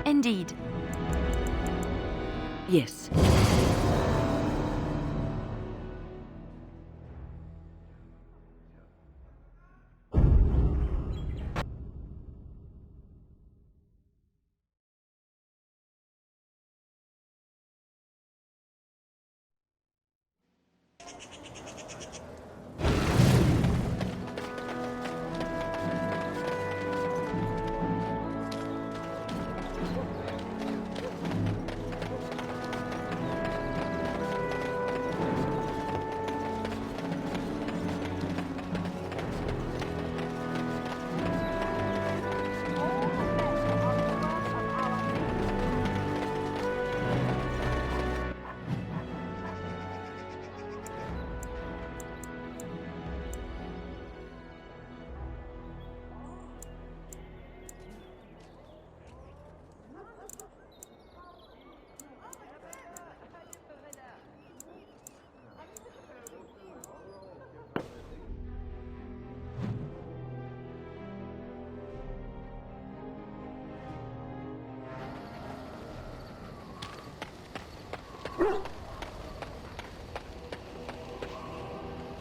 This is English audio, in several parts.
Indeed. Yes.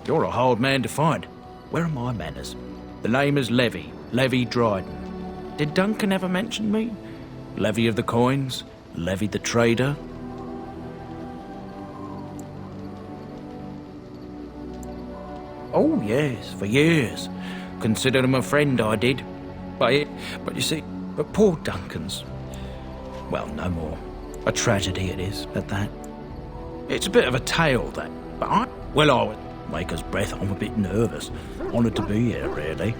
You're a hard man to find. Where are my manners? The name is Levy, Levy Dryden. Did Duncan ever mention me? Levy of the coins, Levy the trader. Oh yes, for years. Considered him a friend, I did. But you see, but poor Duncan's, well, no more. A tragedy it is, at that. It's a bit of a tale, that, but I would make us breath. I'm a bit nervous. Honoured to be here, really.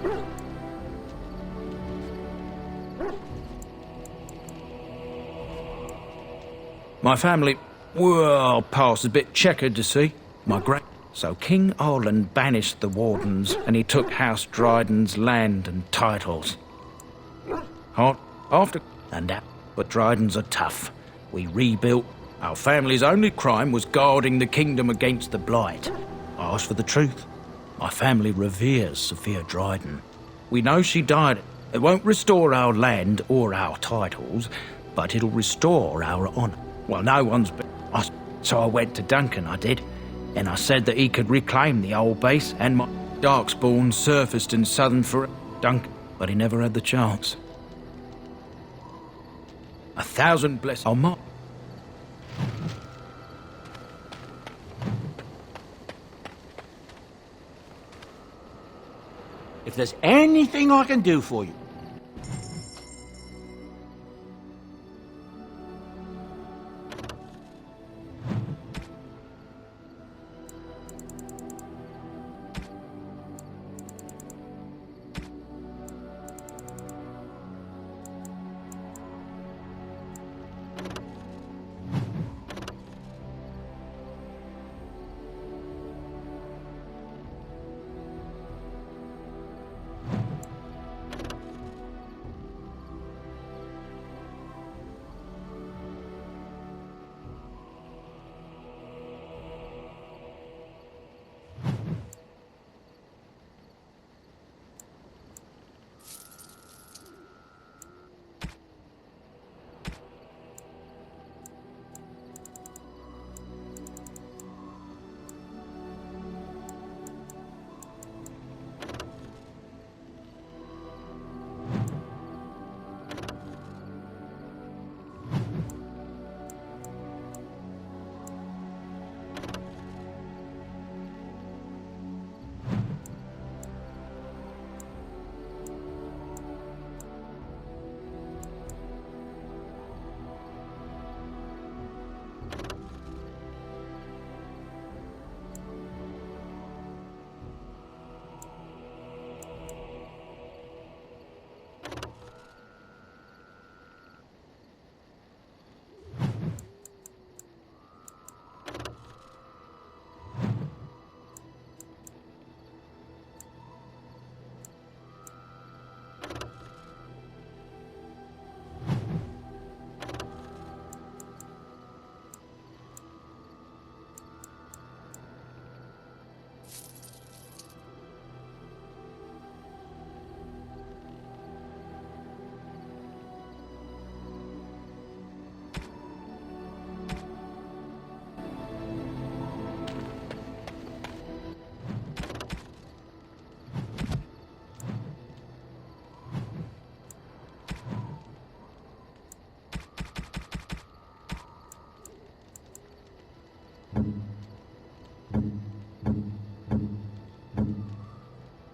My family, Well, past a bit checkered to see. My great. So King Arland banished the wardens, and he took House Dryden's land and titles. Hot after and that, but Drydens are tough. We rebuilt. Our family's only crime was guarding the kingdom against the blight. I asked for the truth. My family reveres Sophia Dryden. We know she died. It won't restore our land or our titles, but it'll restore our honour. Well, no one's been. So I went to Duncan, I did, and I said that he could reclaim the old base, and my Darkspawn surfaced in southern for Duncan, but he never had the chance. 1,000 bless. Oh, my. If there's anything I can do for you.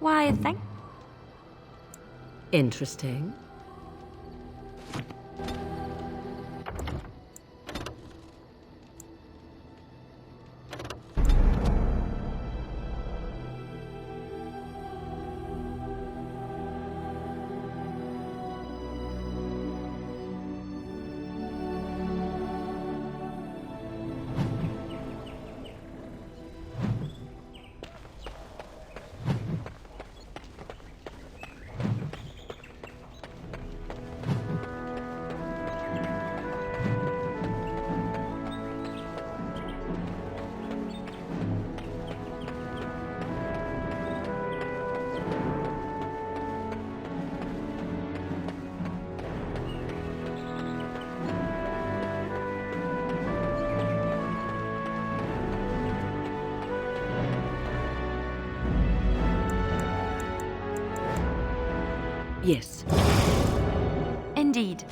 Why, thank... Interesting. Yes. Indeed.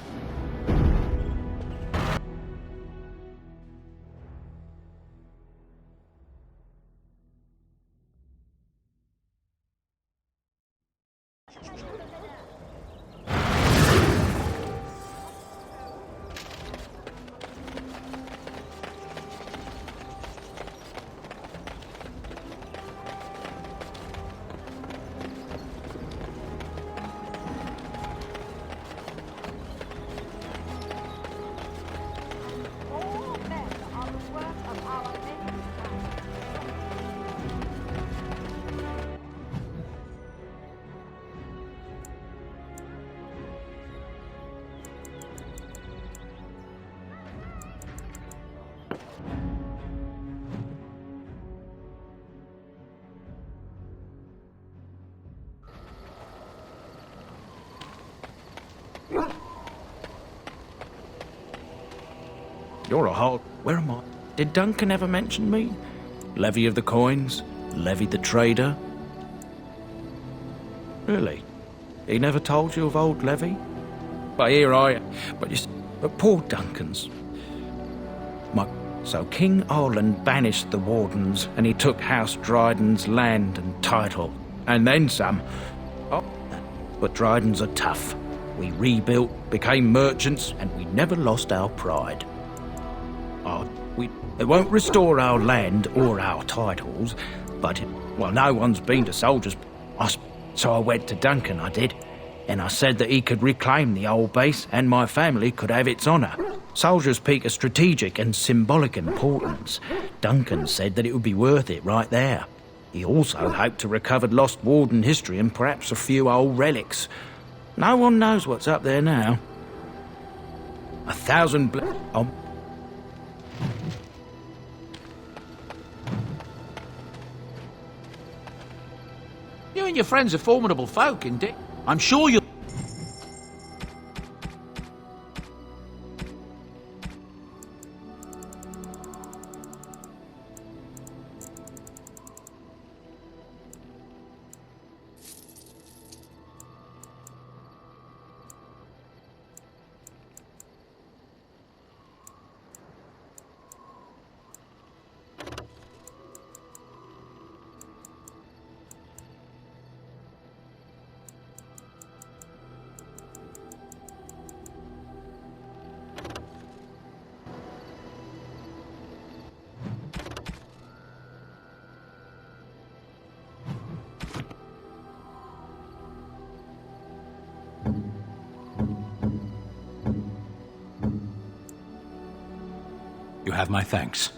You're a hard... Where am I? Did Duncan ever mention me? Levy of the coins? Levy the trader? Really? He never told you of old Levy? But here I am. But you see, but poor Duncan's. So King Arland banished the wardens, and he took House Dryden's land and title. And then some. Oh, but Drydens are tough. We rebuilt, became merchants, and we never lost our pride. They won't restore our land or our titles, but, well, no one's been to soldiers. So I went to Duncan, I did, and I said that he could reclaim the old base and my family could have its honour. Soldiers Peak are strategic and symbolic importance. Duncan said that it would be worth it right there. He also hoped to recover lost warden history and perhaps a few old relics. No one knows what's up there now. 1,000 You and your friends are formidable folk, indeed. I'm sure you'll... You have my thanks.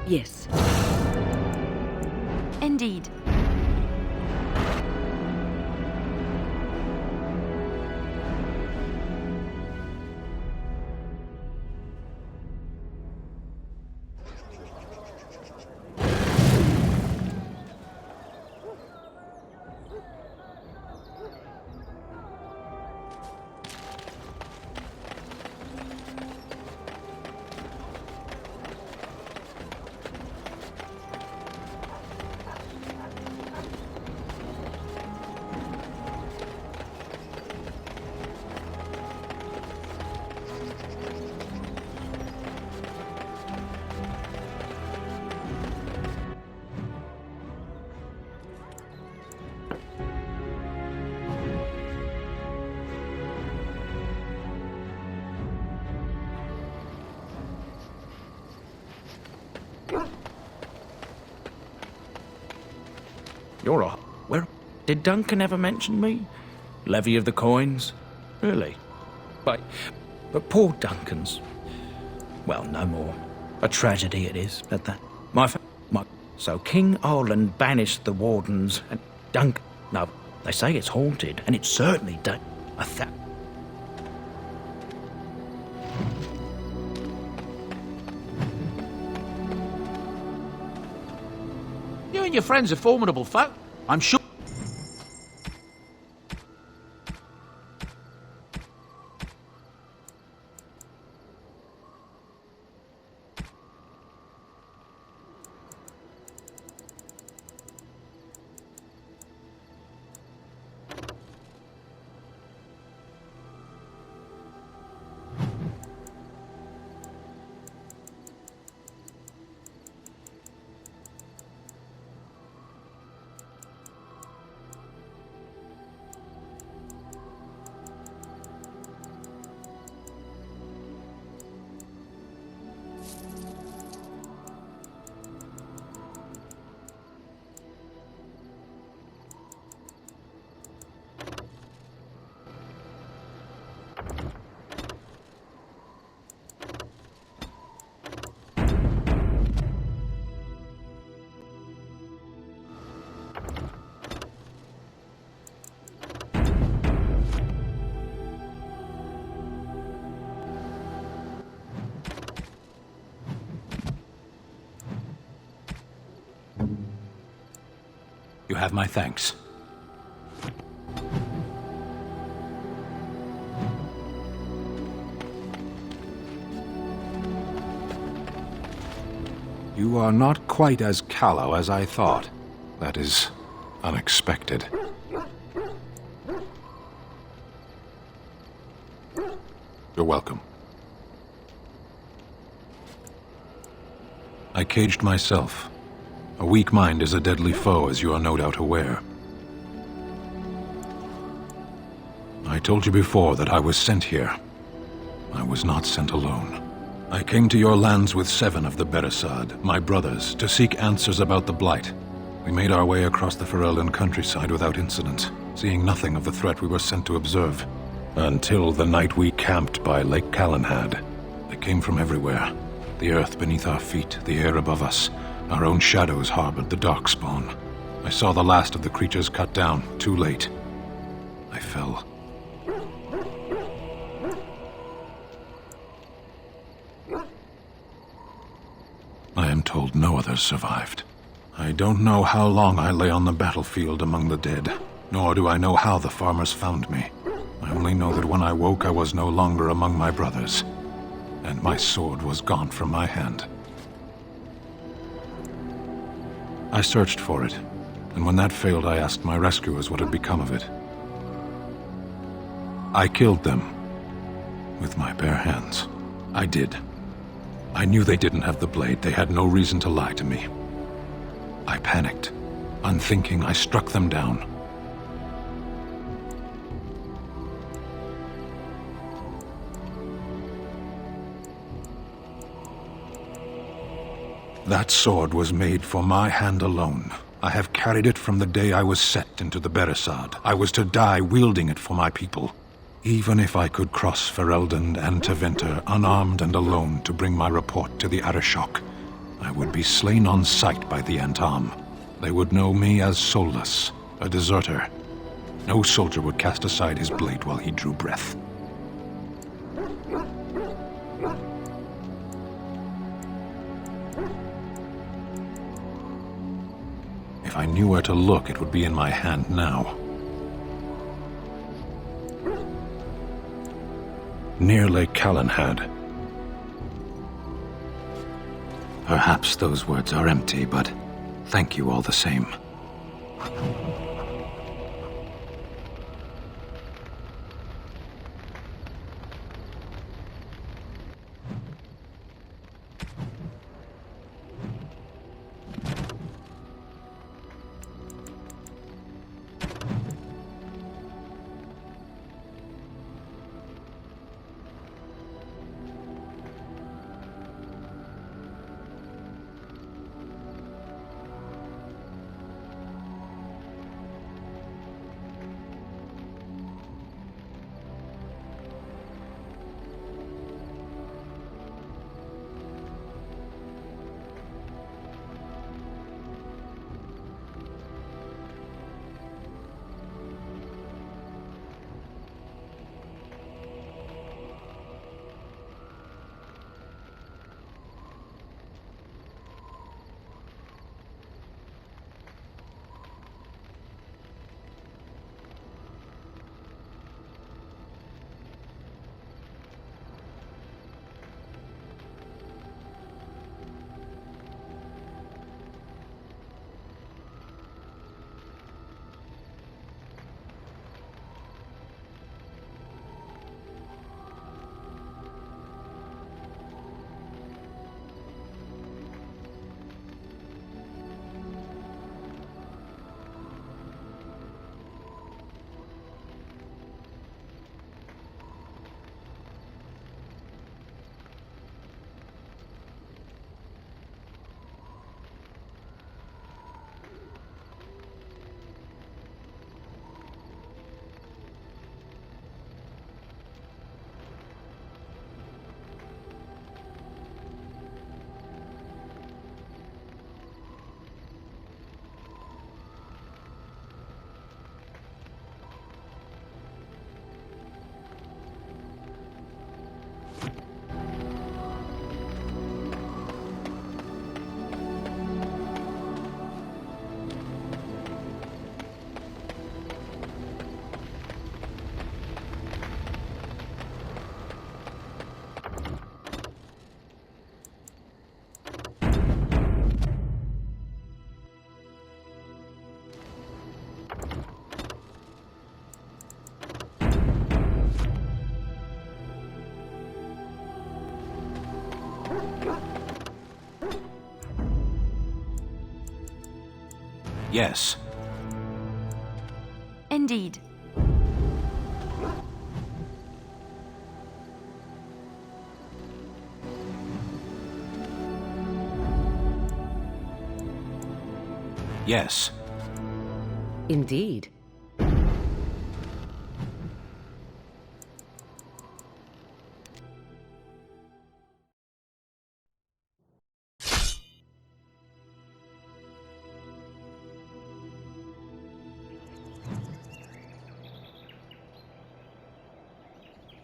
Yes. Indeed. You're a... Where... Did Duncan ever mention me? Levy of the coins? Really? But poor Duncan's... Well, no more. A tragedy it is, at that. So King Arland banished the wardens, and Duncan... No, they say it's haunted, and it certainly don't... You and your friends are formidable folk. I'm sure... You have my thanks. You are not quite as callow as I thought. That is unexpected. You're welcome. I caged myself. A weak mind is a deadly foe, as you are no doubt aware. I told you before that I was sent here. I was not sent alone. I came to your lands with 7 of the Beresad, my brothers, to seek answers about the Blight. We made our way across the Ferelden countryside without incident, seeing nothing of the threat we were sent to observe. Until the night we camped by Lake Calenhad. They came from everywhere. The earth beneath our feet, the air above us. Our own shadows harbored the Darkspawn. I saw the last of the creatures cut down, too late. I fell. I am told no others survived. I don't know how long I lay on the battlefield among the dead, nor do I know how the farmers found me. I only know that when I woke I was no longer among my brothers, and my sword was gone from my hand. I searched for it, and when that failed I asked my rescuers what had become of it. I killed them, with my bare hands. I did. I knew they didn't have the blade. They had no reason to lie to me. I panicked. Unthinking, I struck them down. That sword was made for my hand alone. I have carried it from the day I was set into the Beresad. I was to die wielding it for my people. Even if I could cross Ferelden and Tevinter unarmed and alone to bring my report to the Arishok, I would be slain on sight by the Antam. They would know me as soulless, a deserter. No soldier would cast aside his blade while he drew breath. If I knew where to look, it would be in my hand now. Near Lake Calenhad. Perhaps those words are empty, but thank you all the same. Yes. Indeed. Yes. Indeed.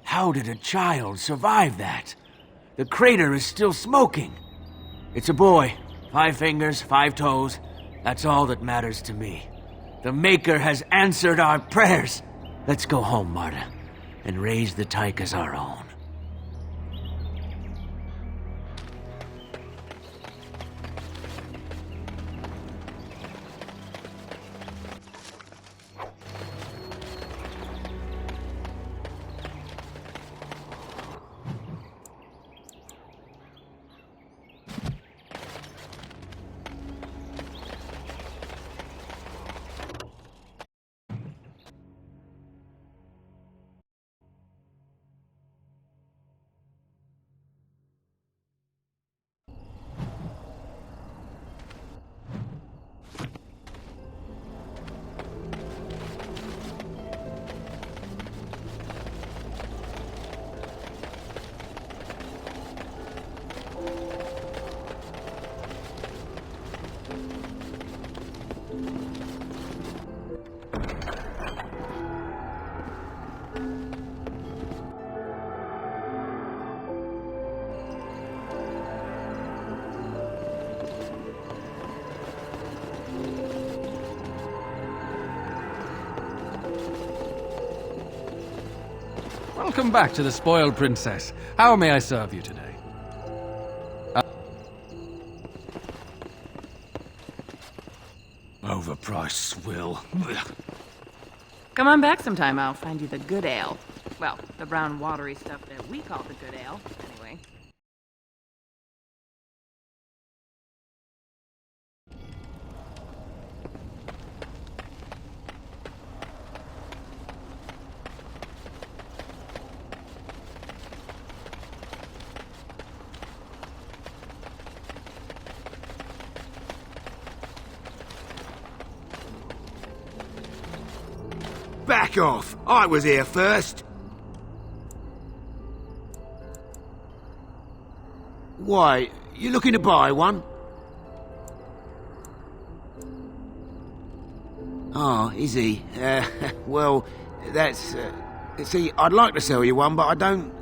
How did a child survive that? The crater is still smoking. It's a boy. 5 fingers, 5 toes. That's all that matters to me. The Maker has answered our prayers. Let's go home, Marta, and raise the Tyke as our own. Welcome back to the Spoiled Princess. How may I serve you today? Overpriced swill. Come on back sometime, I'll find you the good ale. Well, the brown watery stuff that we call the good ale, anyway. Back off! I was here first! Why, you looking to buy one? Oh, is he? Well, that's... see, I'd like to sell you one, but I don't,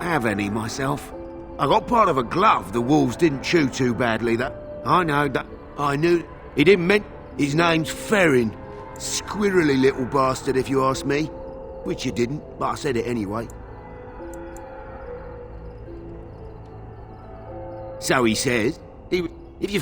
have any myself. I got part of a glove the wolves didn't chew too badly, that... I know, that... I knew... He didn't mean... His name's Ferrin. Squirrely little bastard, if you ask me. Which you didn't, but I said it anyway. So he says. If you...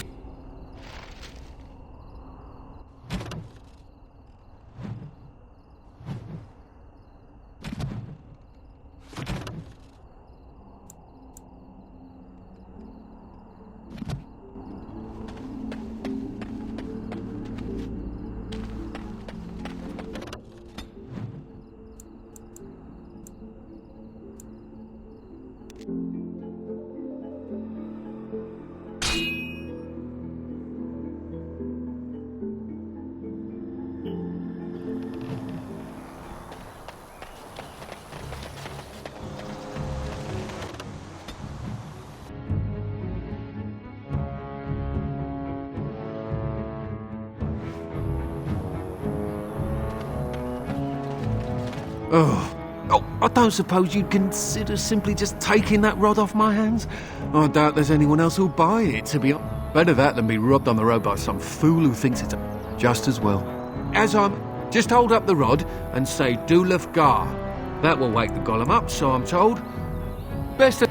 Oh, I don't suppose you'd consider simply just taking that rod off my hands? I doubt there's anyone else who'll buy it, to be honest. Better that than be robbed on the road by some fool who thinks it's just as well. As I'm... Just hold up the rod and say Dulaf Gar. That will wake the golem up, so I'm told. Best of...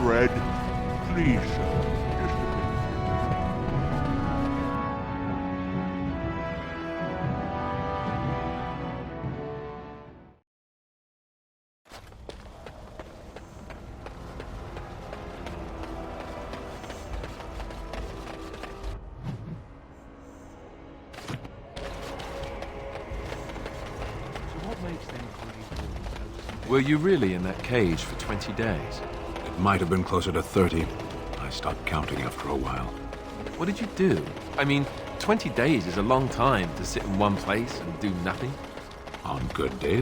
Red, please, sir. Just a minute. Were you really in that cage for 20 days? It might have been closer to 30. I stopped counting after a while. What did you do? I mean, 20 days is a long time to sit in one place and do nothing. On good days.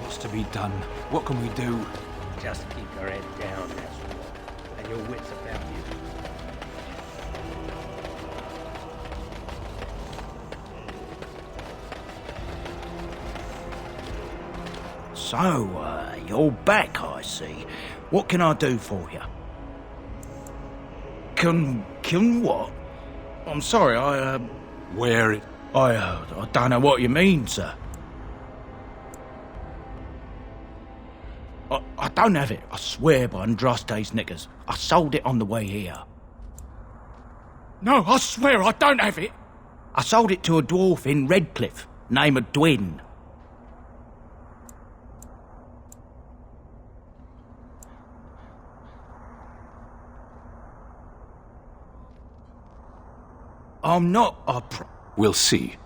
What's to be done? What can we do? Just keep your head down, that's all. And your wits about you. So, you're back, I see. What can I do for you? Can what? I'm sorry, Where it... I don't know what you mean, sir. I don't have it, I swear by Andraste's knickers. I sold it on the way here. No, I swear I don't have it. I sold it to a dwarf in Redcliffe, name of Dwin. I'm not a We'll see.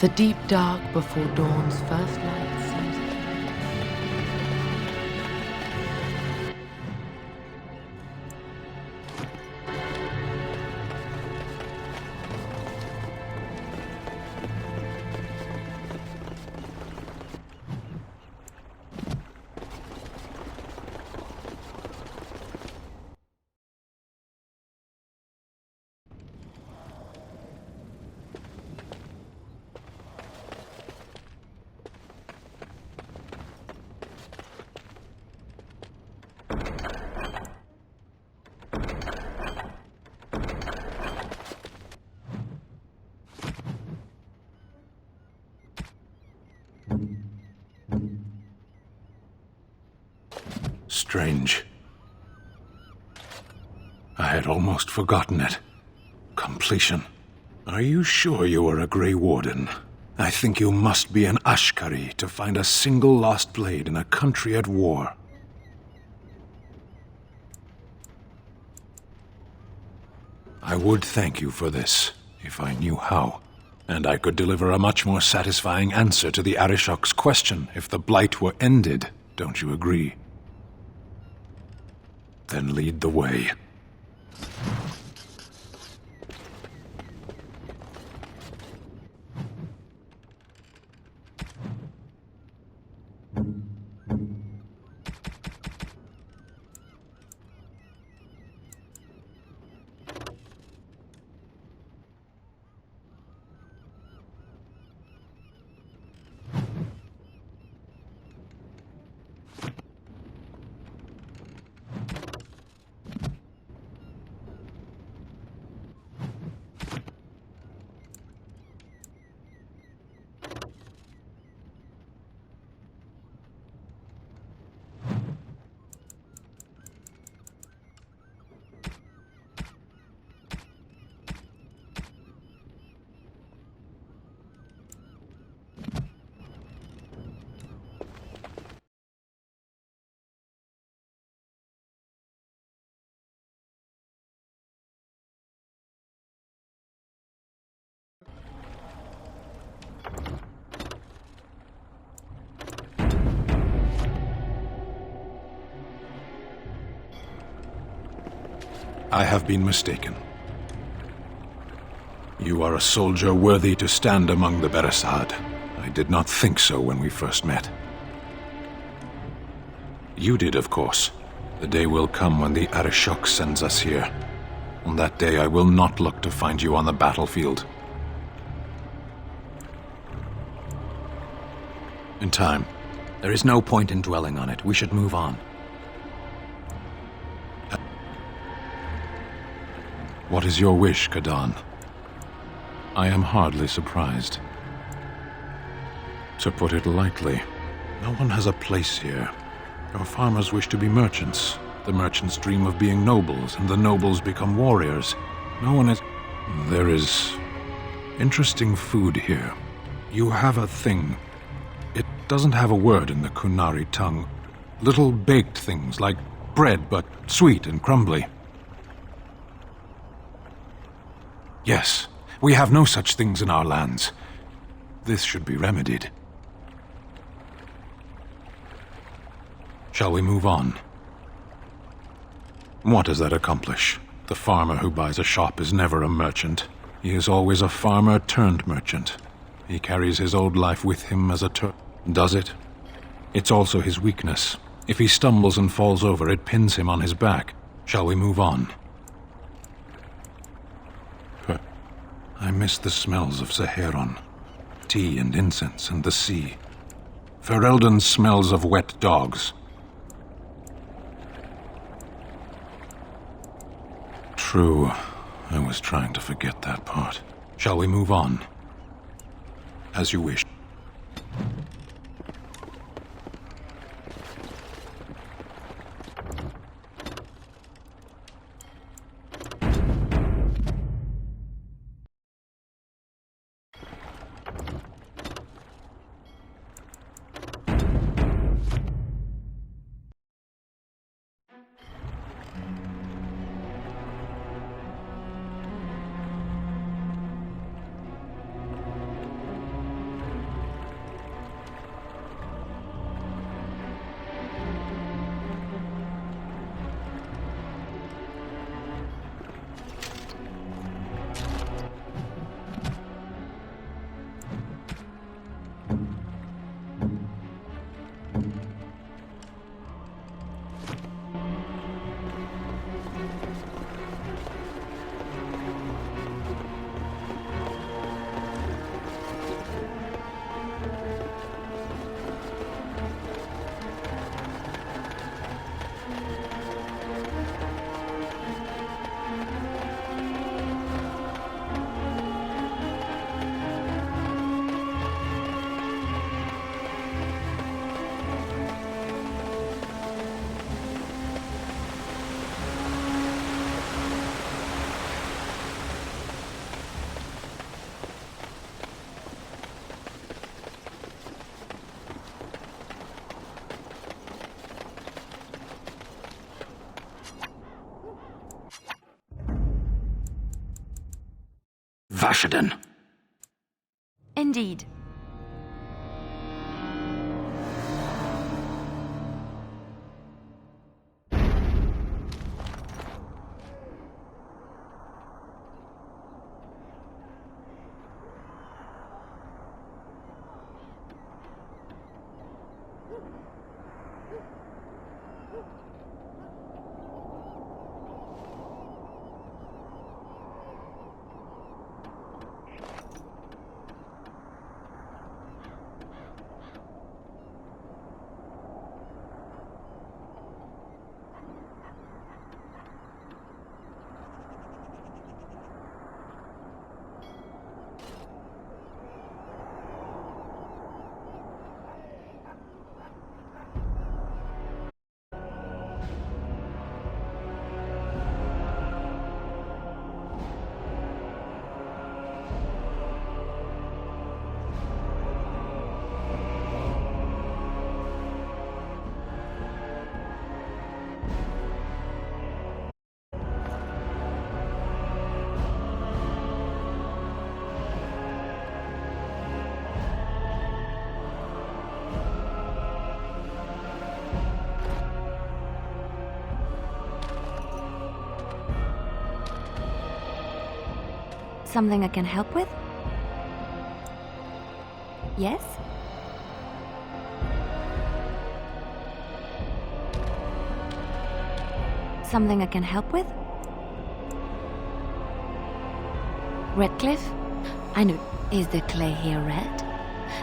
The deep dark before dawn's first light seems. Strange. I had almost forgotten it. Completion. Are you sure you are a Grey Warden? I think you must be an Ashkari to find a single lost blade in a country at war. I would thank you for this, if I knew how. And I could deliver a much more satisfying answer to the Arishok's question if the Blight were ended. Don't you agree? Then lead the way. I have been mistaken. You are a soldier worthy to stand among the Beresad. I did not think so when we first met. You did, of course. The day will come when the Arishok sends us here. On that day, I will not look to find you on the battlefield. In time. There is no point in dwelling on it. We should move on. What is your wish, Kadan? I am hardly surprised. To put it lightly, no one has a place here. Your farmers wish to be merchants. The merchants dream of being nobles, and the nobles become warriors. No one is... There is interesting food here. You have a thing. It doesn't have a word in the Kunari tongue. Little baked things like bread, but sweet and crumbly. Yes, we have no such things in our lands. This should be remedied. Shall we move on? What does that accomplish? The farmer who buys a shop is never a merchant. He is always a farmer turned merchant. He carries his old life with him as a Does it? It's also his weakness. If he stumbles and falls over, it pins him on his back. Shall we move on? I miss the smells of Saheron. Tea and incense and the sea. Ferelden smells of wet dogs. True. I was trying to forget that part. Shall we move on? As you wish. Vashaden. Indeed. Something I can help with? Yes? Something I can help with? Redcliffe? I know. Is the clay here red?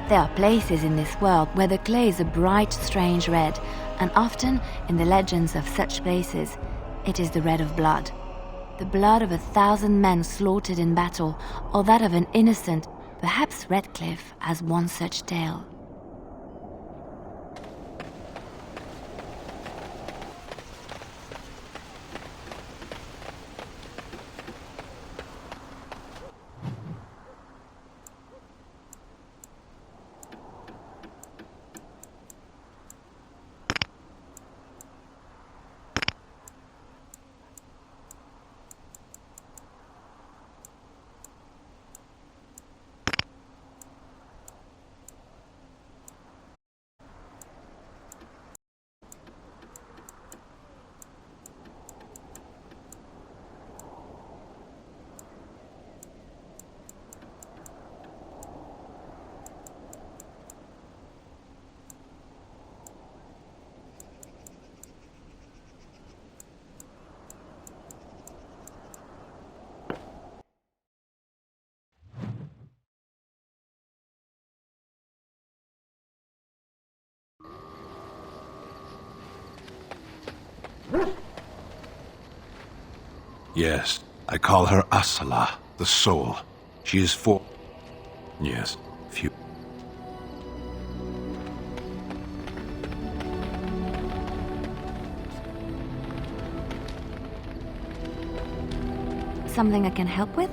There are places in this world where the clay is a bright, strange red, and often, in the legends of such places, it is the red of blood. The blood of 1,000 men slaughtered in battle, or that of an innocent. Perhaps Redcliffe has one such tale. Yes, I call her Asala, the soul. She is for... Yes, few... Something I can help with?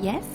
Yes?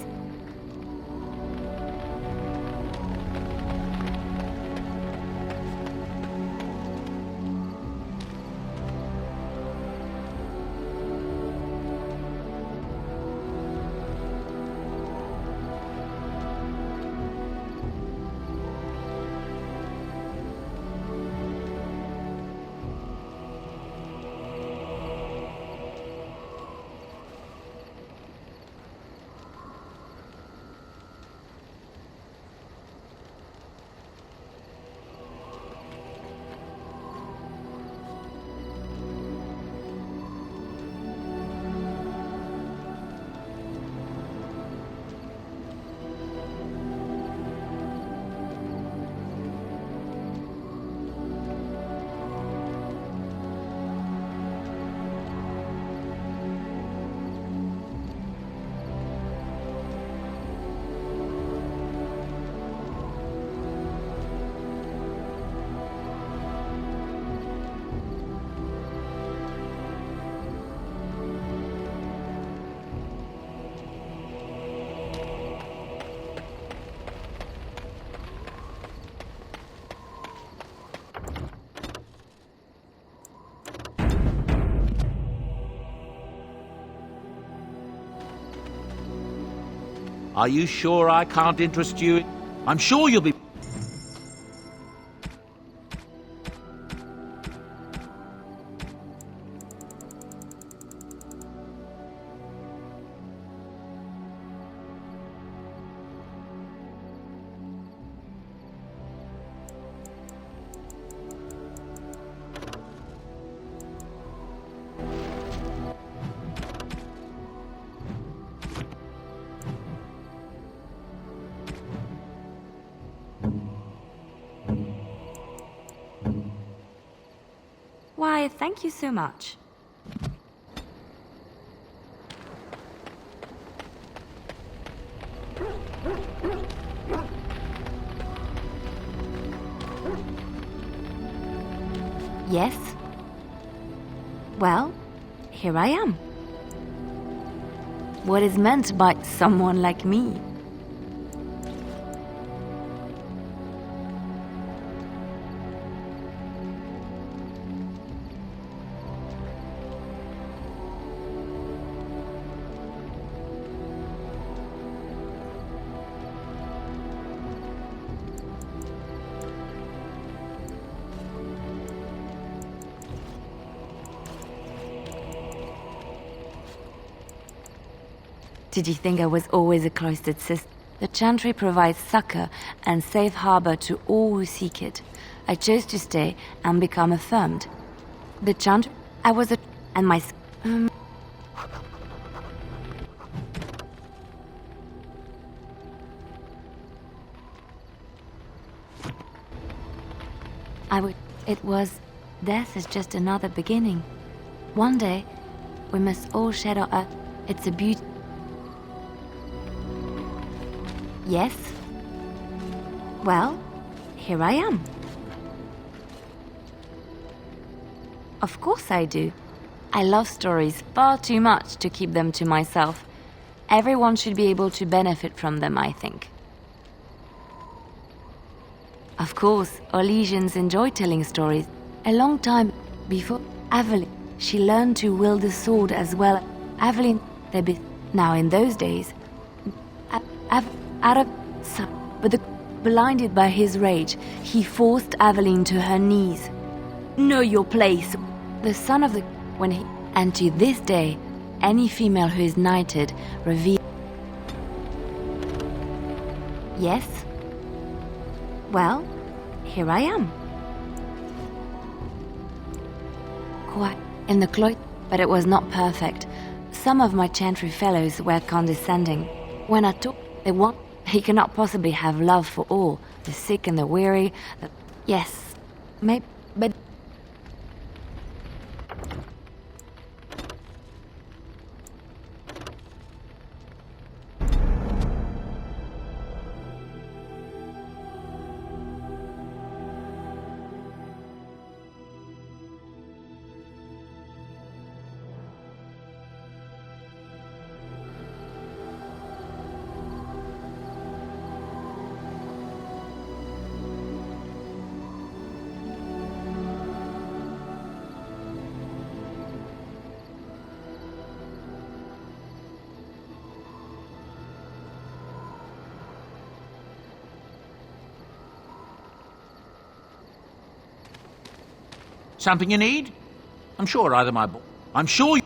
Are you sure I can't interest you? I'm sure you'll be... Why, thank you so much. Yes? Well, here I am. What is meant by someone like me? Did you think I was always a cloistered sister? The Chantry provides succor and safe harbor to all who seek it. I chose to stay and become affirmed. The Chantry... I was a... and my... I would... It was... Death is just another beginning. One day, we must all shed our earth. It's a beauty... Yes? Well, here I am. Of course I do. I love stories far too much to keep them to myself. Everyone should be able to benefit from them, I think. Of course, Orlesians enjoy telling stories. A long time before Aveline, she learned to wield the sword as well. Aveline, now in those days, but blinded by his rage, he forced Aveline to her knees. Know your place. The son of the... when he... And to this day, any female who is knighted reveals... Yes? Well, here I am. Quite in the cloister, but it was not perfect. Some of my Chantry fellows were condescending. When I took... They want... He cannot possibly have love for all, the sick and the weary. Yes, maybe, but... Something you need? I'm sure either my boy... I'm sure you...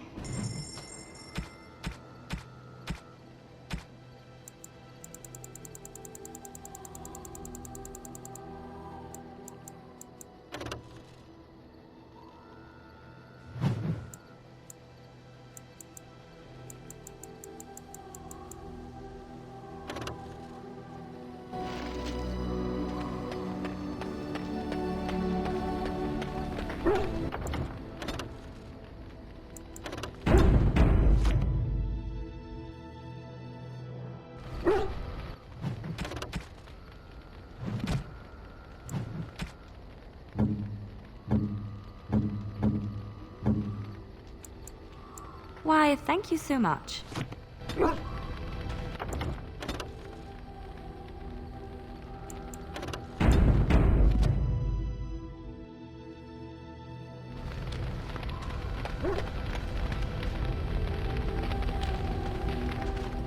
Why, thank you so much.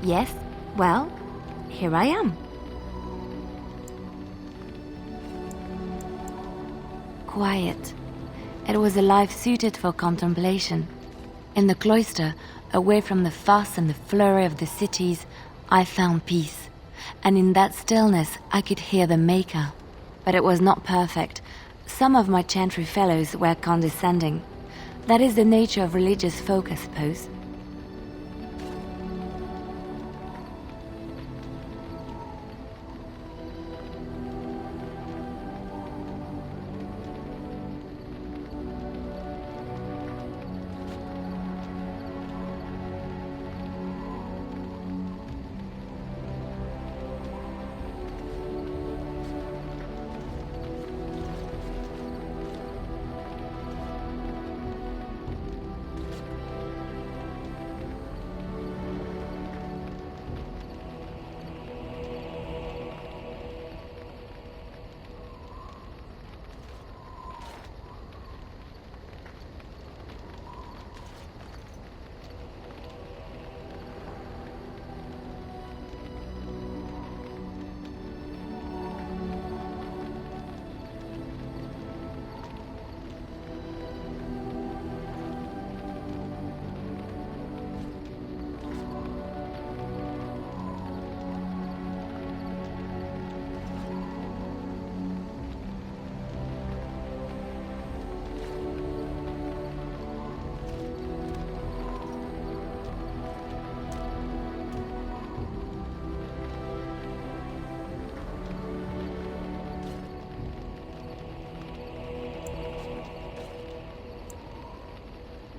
Yes? Well, here I am. Quiet. It was a life suited for contemplation. In the cloister, away from the fuss and the flurry of the cities, I found peace. And in that stillness, I could hear the Maker. But it was not perfect. Some of my chantry fellows were condescending. That is the nature of religious folk, I suppose.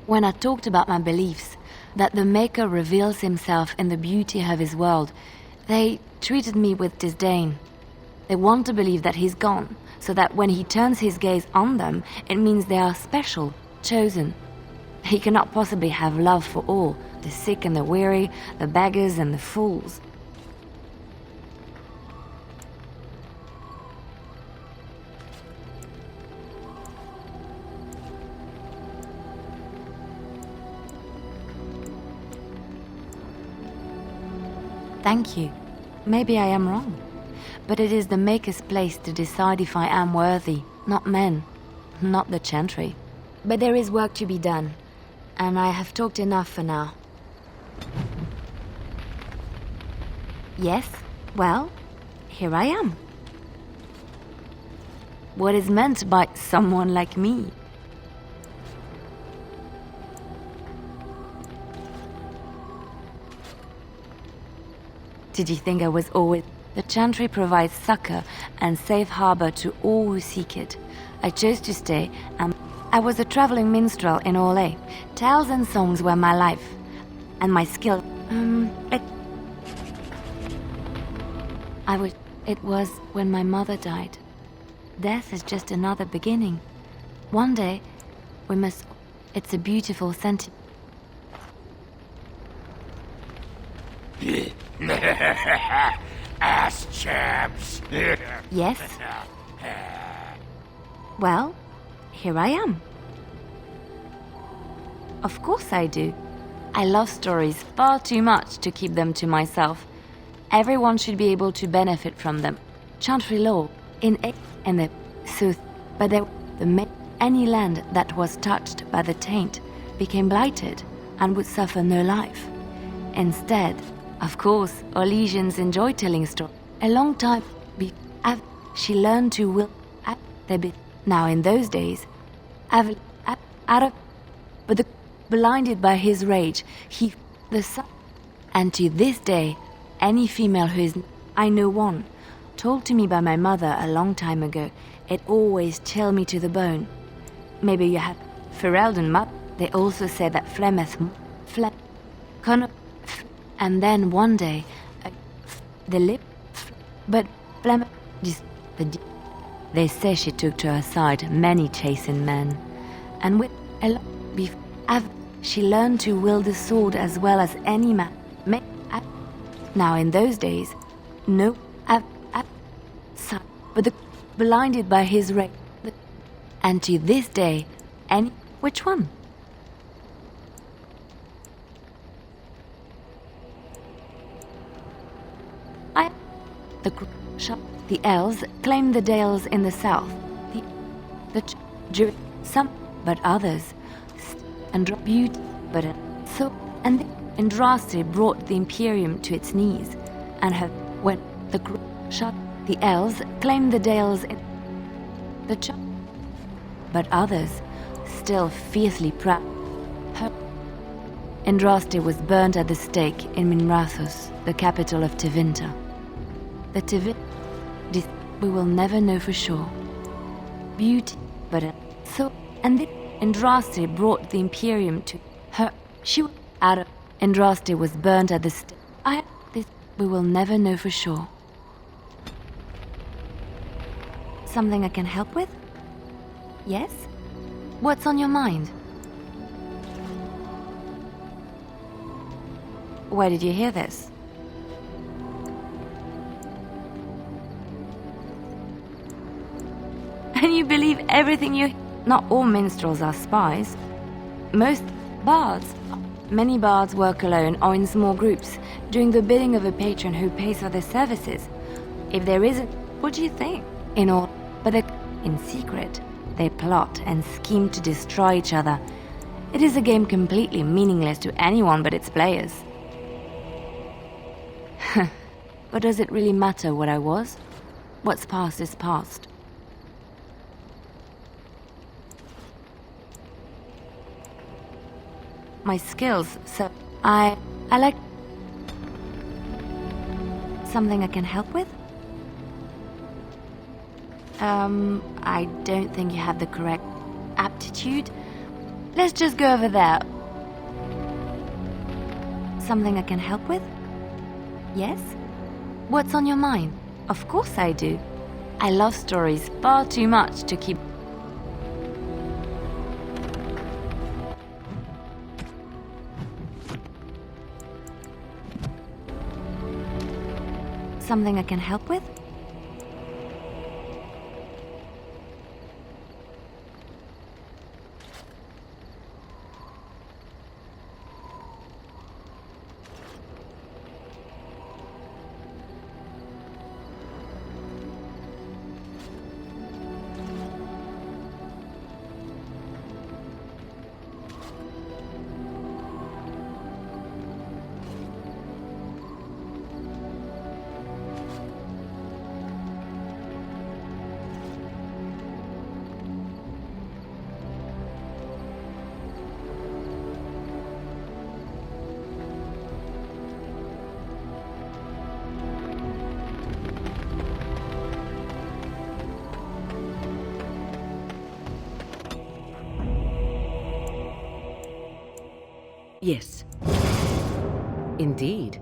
When I talked about my beliefs, that the Maker reveals himself in the beauty of his world, they treated me with disdain. They want to believe that he's gone, so that when he turns his gaze on them, it means they are special, chosen. He cannot possibly have love for all, the sick and the weary, the beggars and the fools. Thank you. Maybe I am wrong. But it is the Maker's place to decide if I am worthy, not men, not the Chantry. But there is work to be done, and I have talked enough for now. Yes, well, here I am. What is meant by someone like me? Did you think I was always... The Chantry provides succor and safe harbor to all who seek it. I chose to stay, and I was a traveling minstrel in Orlais. Tales and songs were my life, and my skill... It was when my mother died. Death is just another beginning. One day, we must... It's a beautiful sentiment. Ass chaps. Yes? Well, here I am. Of course I do. I love stories far too much to keep them to myself. Everyone should be able to benefit from them. Chantry law, and the sooth, but any land that was touched by the taint became blighted and would suffer no life. Instead, of course, Orlesians enjoy telling stories. A long time she learned to will now in those days, but blinded by his rage, the sun, and to this day, any female who is, I know one, told to me by my mother a long time ago, it always chilled me to the bone. Maybe you have Ferelden Mud. They also say that Flemeth, and then one day, the lip, but Flemeth, they say she took to her side many chastened men, and with she learned to wield the sword as well as any man. Now in those days, no, but blinded by his rage, and to this day, which one? I The elves claim the dales in the south. Some, but others, and beauty, but so, and Andraste brought the Imperium to its knees, and have when the elves claim the dales in but others, still fiercely proud. Andraste was burned at the stake in Minrathous, the capital of Tevinter. We will never know for sure. Beauty, but so, and Andraste brought the Imperium to her. Andraste was burned at the stake. We will never know for sure. Something I can help with? Yes? What's on your mind? Where did you hear this? And you believe everything you... Not all minstrels are spies. Most bards. Many bards work alone or in small groups, doing the bidding of a patron who pays for their services. If there isn't, what do you think? But in secret, they plot and scheme to destroy each other. It is a game completely meaningless to anyone but its players. But does it really matter what I was? What's past is past. My skills, so I like... Something I can help with? I don't think you have the correct aptitude. Let's just go over there. Something I can help with? Yes? What's on your mind? Of course I do. I love stories far too much to keep... Something I can help with? Yes. Indeed.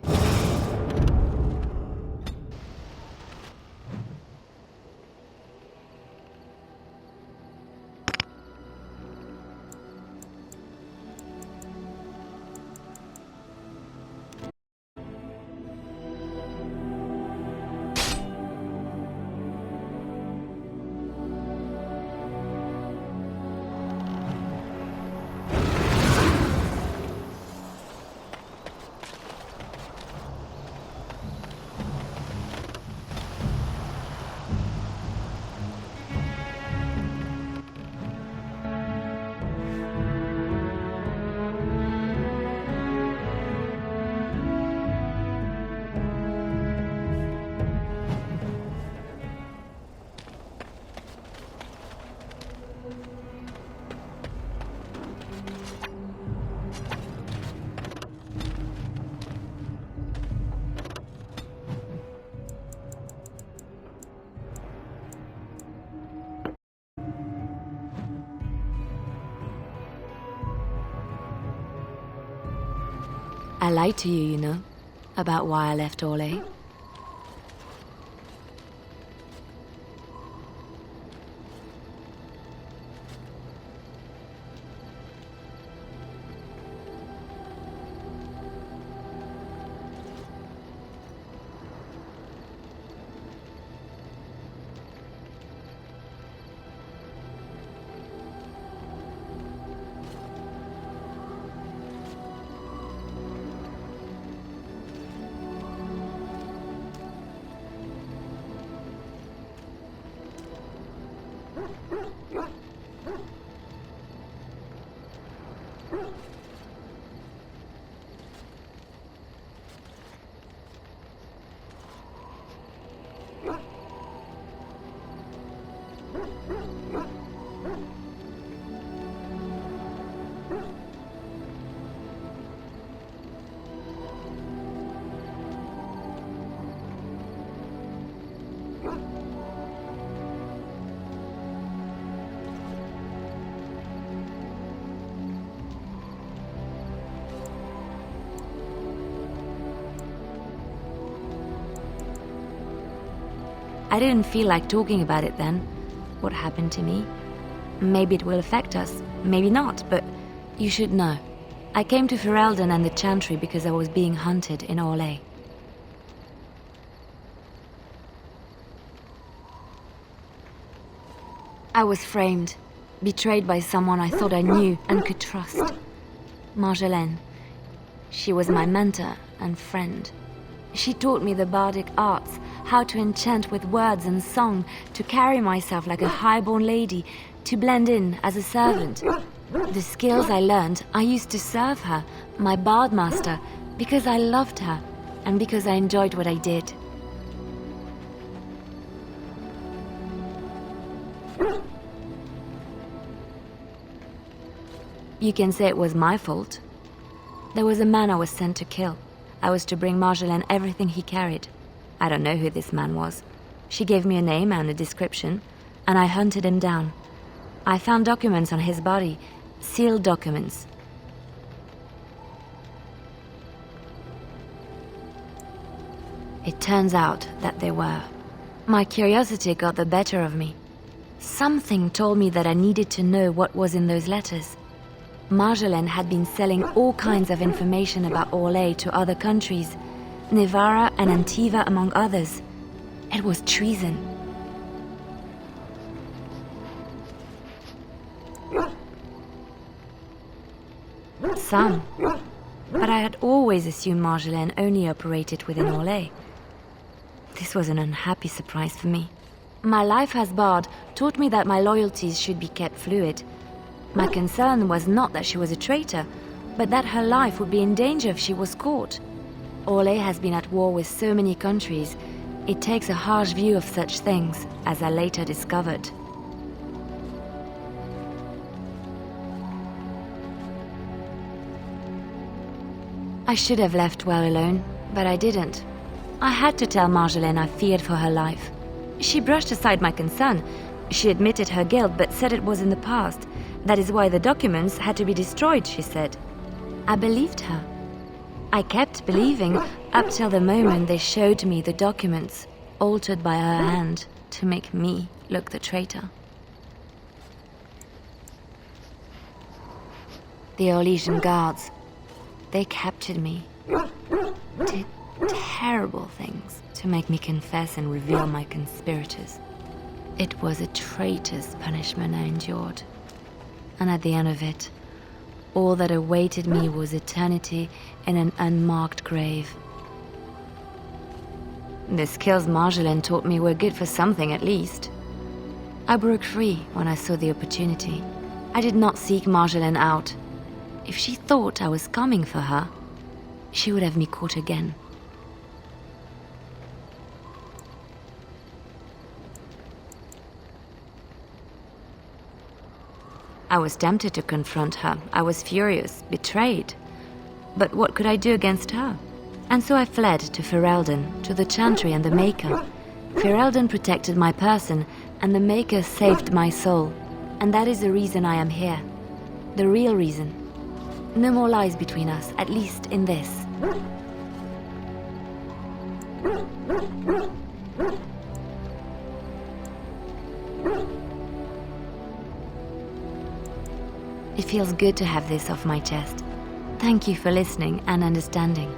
I lied to you, you know, about why I left Orlais. I didn't feel like talking about it then. What happened to me? Maybe it will affect us, maybe not, but you should know. I came to Ferelden and the Chantry because I was being hunted in Orlais. I was framed, betrayed by someone I thought I knew and could trust. Marjolaine. She was my mentor and friend. She taught me the bardic arts, how to enchant with words and song, to carry myself like a highborn lady, to blend in as a servant. The skills I learned, I used to serve her, my bard master, because I loved her, and because I enjoyed what I did. You can say it was my fault. There was a man I was sent to kill. I was to bring Marjolaine everything he carried. I don't know who this man was. She gave me a name and a description, and I hunted him down. I found documents on his body, sealed documents. It turns out that they were. My curiosity got the better of me. Something told me that I needed to know what was in those letters. Marjolaine had been selling all kinds of information about Orlais to other countries, Nevarra and Antiva among others. It was treason. Some. But I had always assumed Marjolaine only operated within Orlais. This was an unhappy surprise for me. My life as bard taught me that my loyalties should be kept fluid. My concern was not that she was a traitor, but that her life would be in danger if she was caught. Orlais has been at war with so many countries. It takes a harsh view of such things, as I later discovered. I should have left well alone, but I didn't. I had to tell Marjolaine I feared for her life. She brushed aside my concern. She admitted her guilt, but said it was in the past. That is why the documents had to be destroyed, she said. I believed her. I kept believing up till the moment they showed me the documents, altered by her hand to make me look the traitor. The Orlesian guards, they captured me, did terrible things to make me confess and reveal my conspirators. It was a traitor's punishment I endured. And at the end of it, all that awaited me was eternity in an unmarked grave. The skills Marjolaine taught me were good for something at least. I broke free when I saw the opportunity. I did not seek Marjolaine out. If she thought I was coming for her, she would have me caught again. I was tempted to confront her. I was furious, betrayed. But what could I do against her? And so I fled to Ferelden, to the Chantry and the Maker. Ferelden protected my person, and the Maker saved my soul. And that is the reason I am here. The real reason. No more lies between us, at least in this. It feels good to have this off my chest. Thank you for listening and understanding.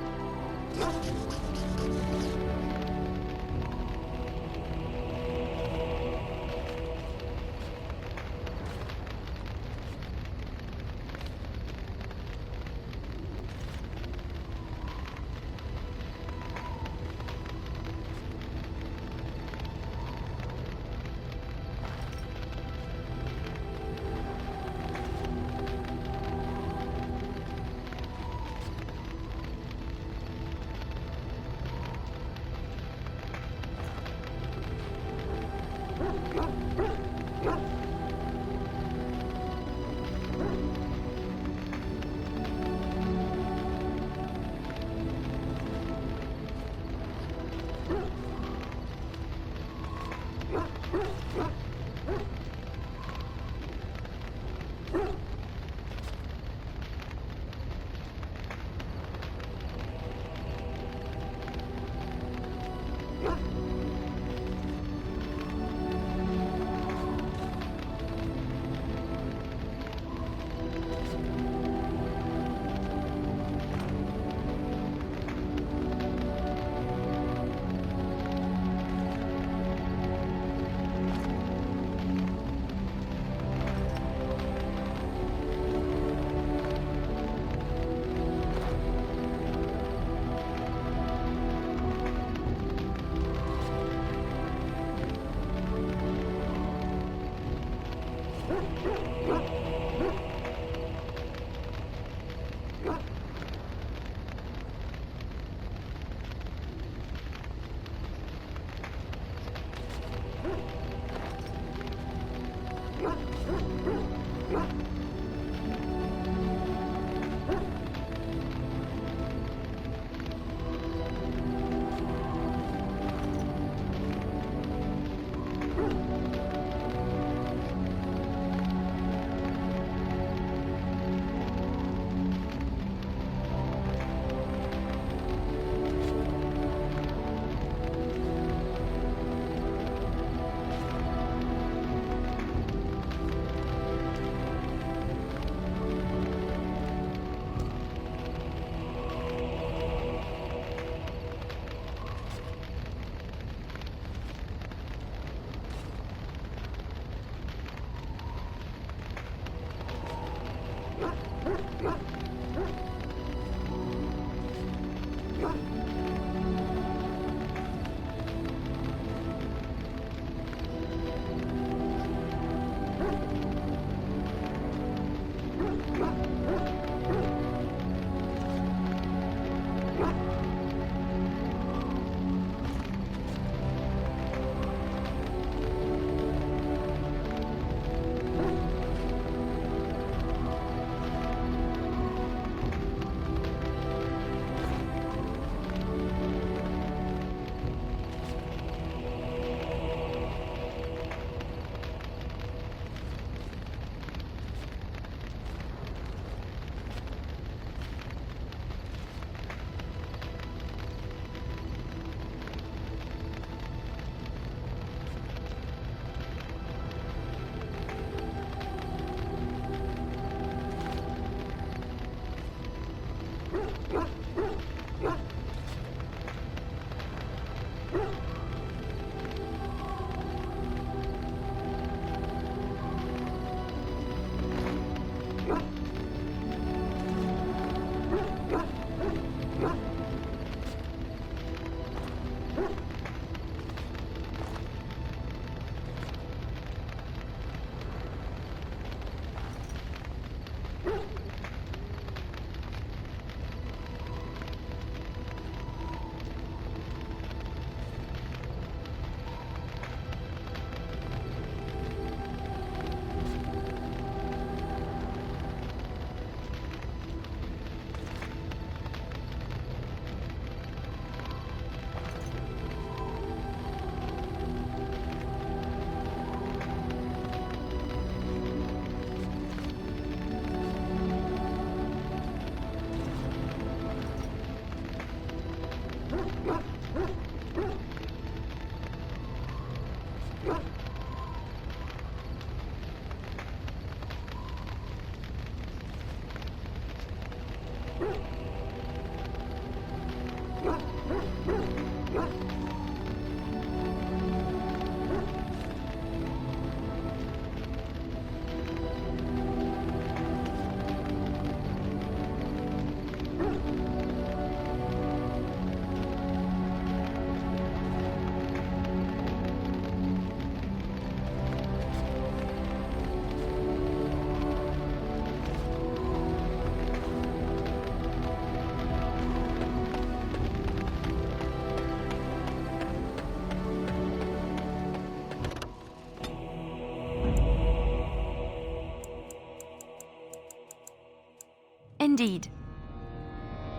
Indeed.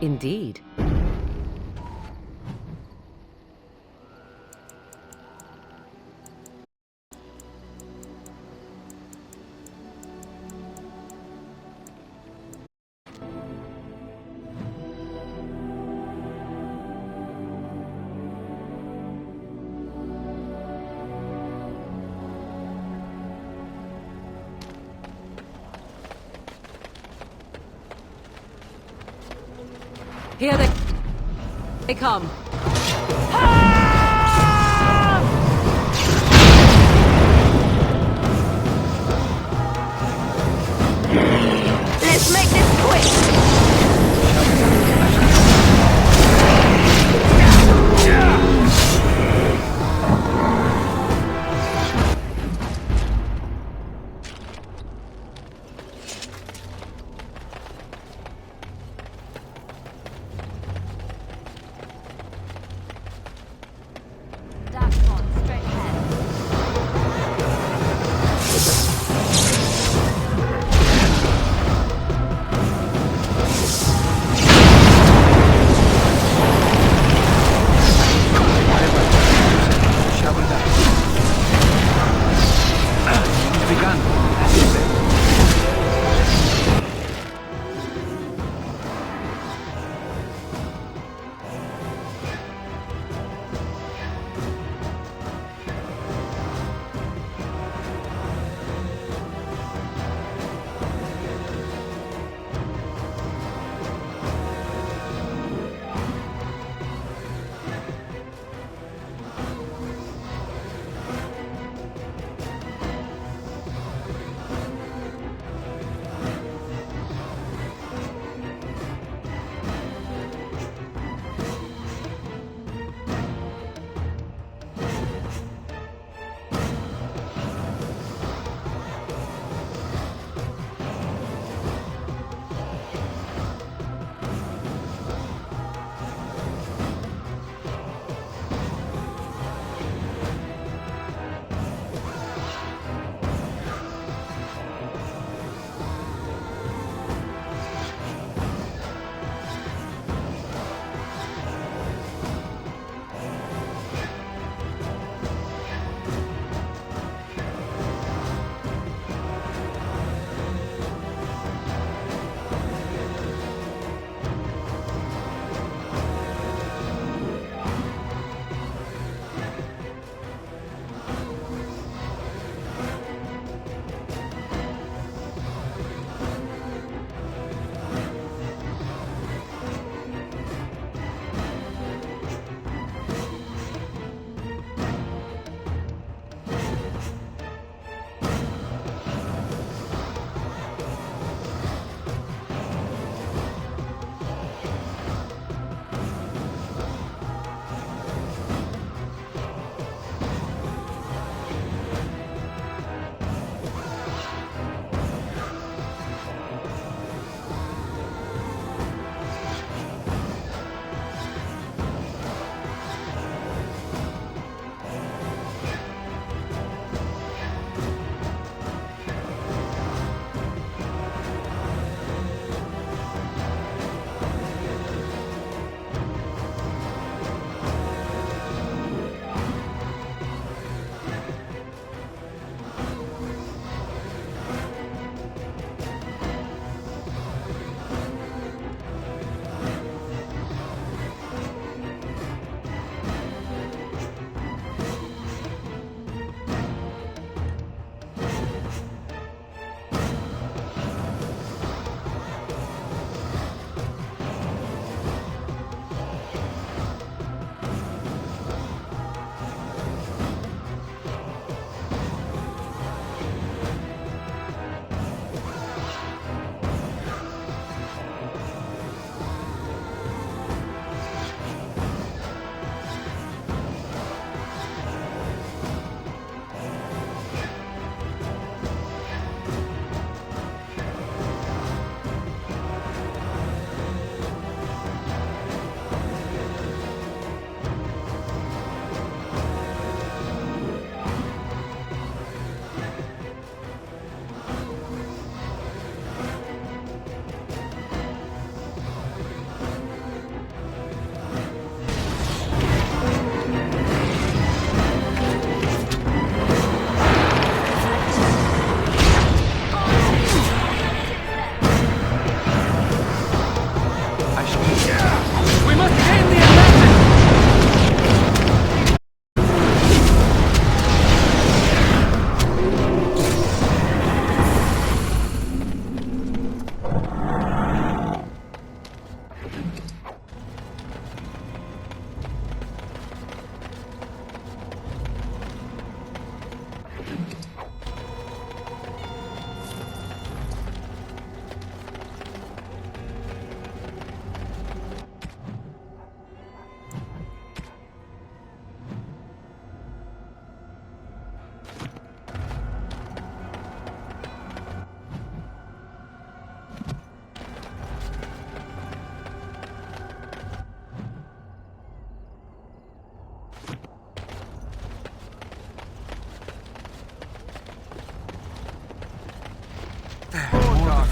Indeed. Here they come. Let's make this quick!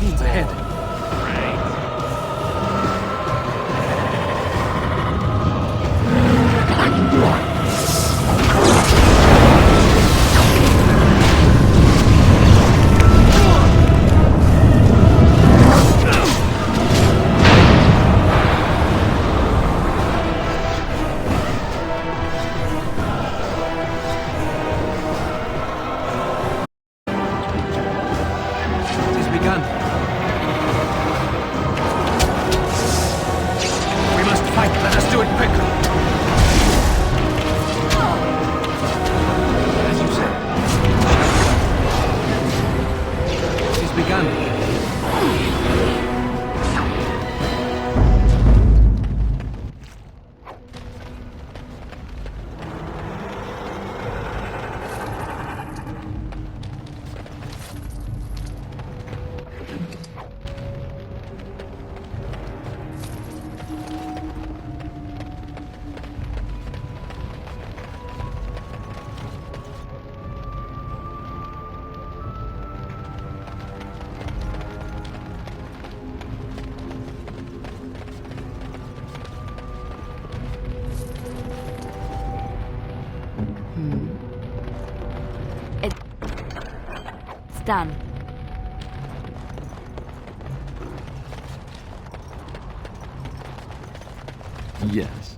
fiends ahead. It has begun. We must fight. Let us do it quickly. As you say. It has begun. It's done. Yes.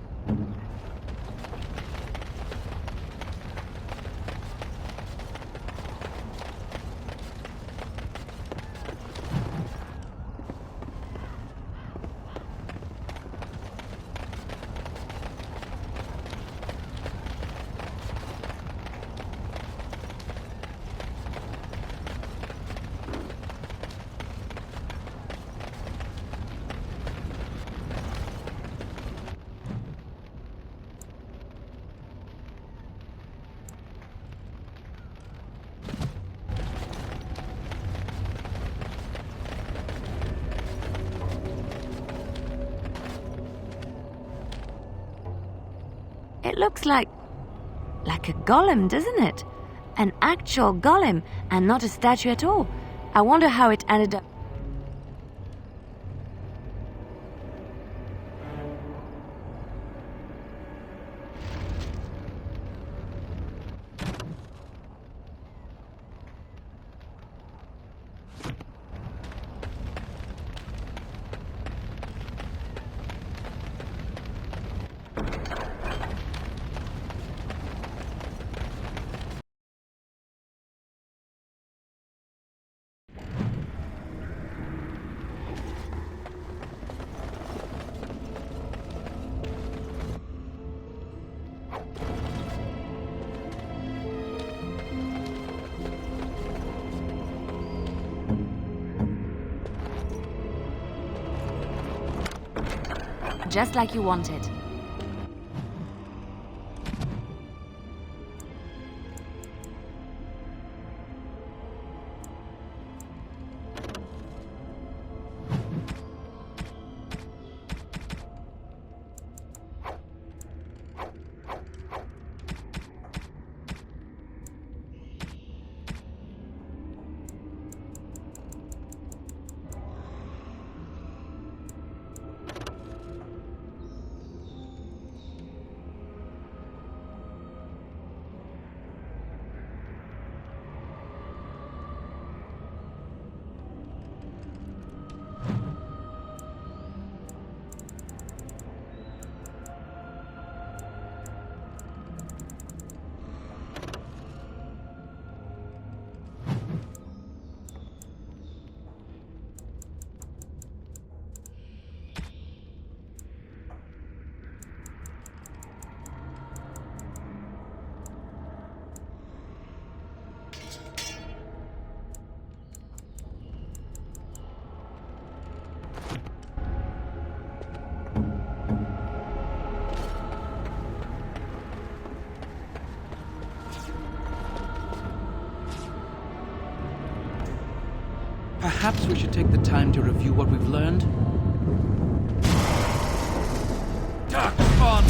It looks like a golem, doesn't it? An actual golem, and not a statue at all. I wonder how it ended up. Just like you wanted. Perhaps we should take the time to review what we've learned. Dark Spawn!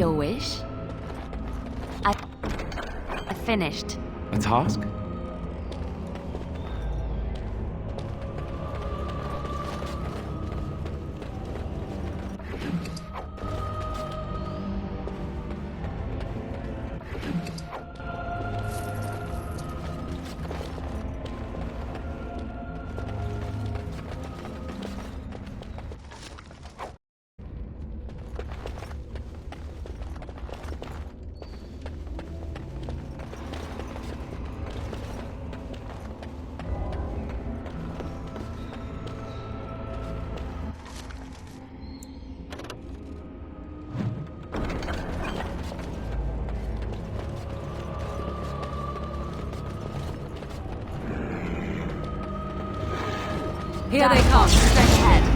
your wish. I finished. A task? Here they come, straight ahead.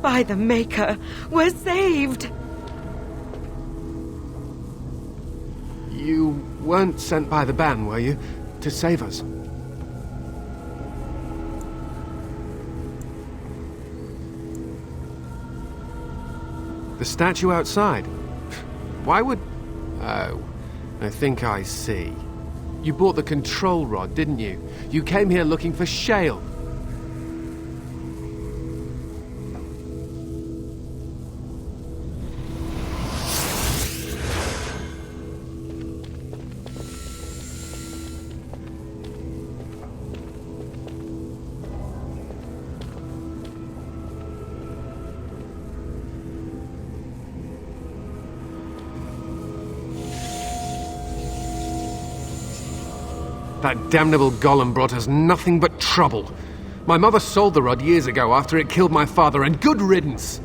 By the Maker, we're saved! You weren't sent by the ban, were you? To save us? The statue outside? Why would... Oh, I think I see. You bought the control rod, didn't you? You came here looking for Shale. That damnable golem brought us nothing but trouble. My mother sold the rod years ago after it killed my father, and good riddance!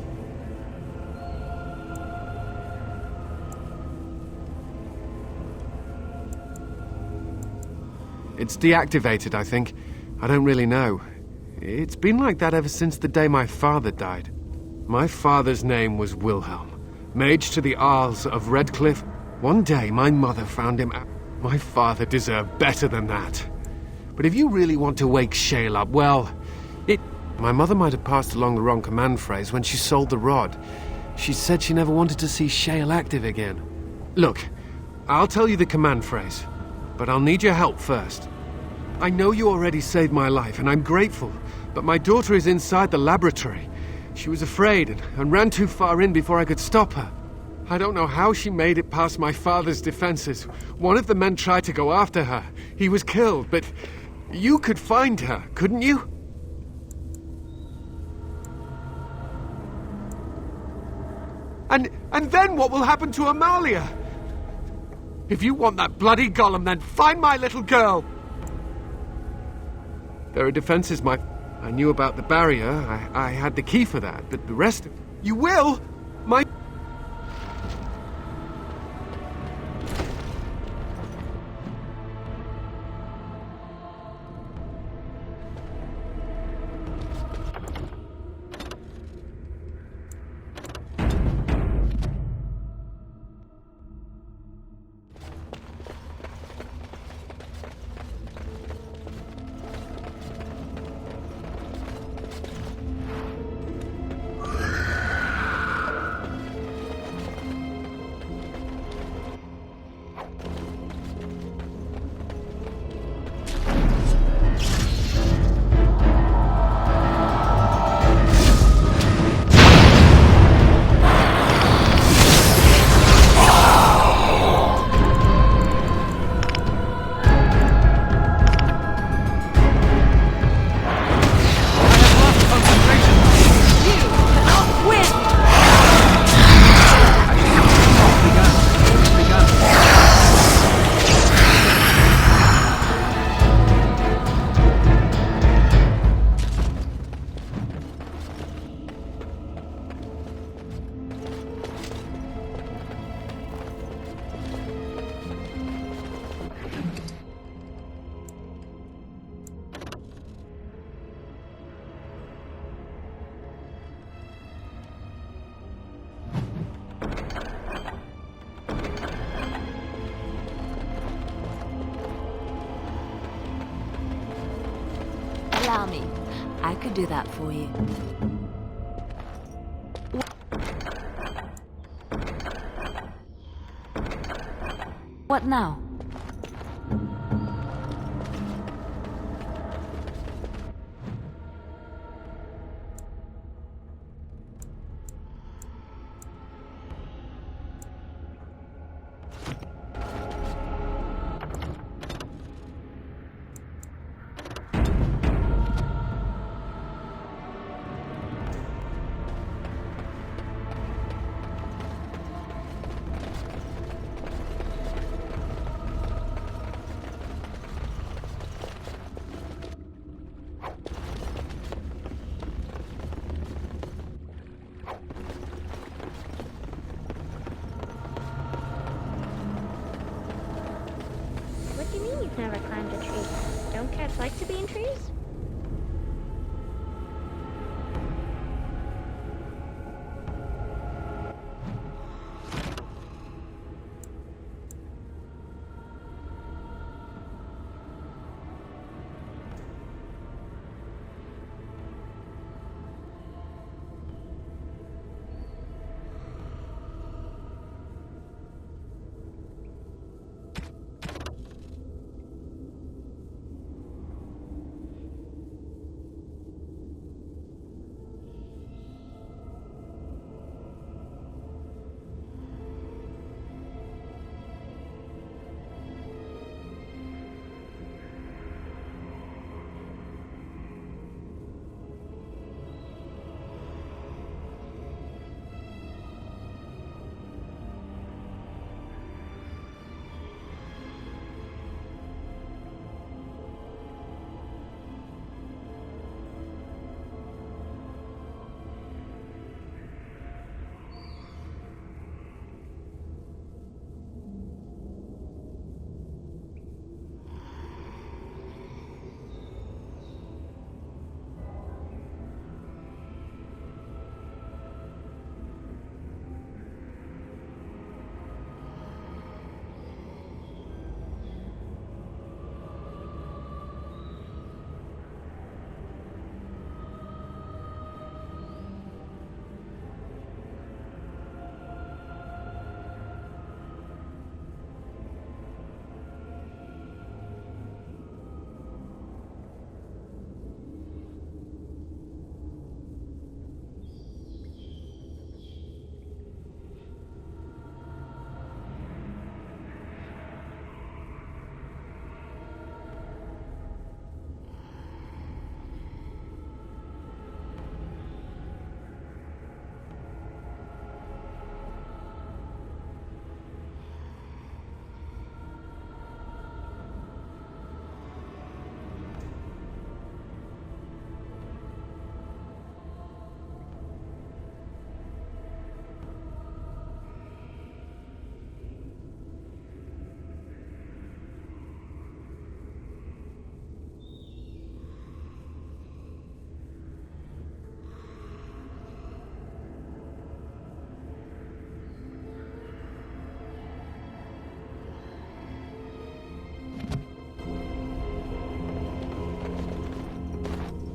It's deactivated, I think. I don't really know. It's been like that ever since the day my father died. My father's name was Wilhelm, mage to the Arls of Redcliffe. One day my mother found him out. My father deserved better than that. But if you really want to wake Shale up, well, my mother might have passed along the wrong command phrase when she sold the rod. She said she never wanted to see Shale active again. Look, I'll tell you the command phrase, but I'll need your help first. I know you already saved my life, and I'm grateful, but my daughter is inside the laboratory. She was afraid and ran too far in before I could stop her. I don't know how she made it past my father's defenses. One of the men tried to go after her. He was killed, but you could find her, couldn't you? And then what will happen to Amalia? If you want that bloody golem, then find my little girl! There are defenses, I knew about the barrier. I had the key for that, but the rest... You will? My... I could do that for you. What now? What do you mean you've never climbed a tree? Don't cats like to be in trees?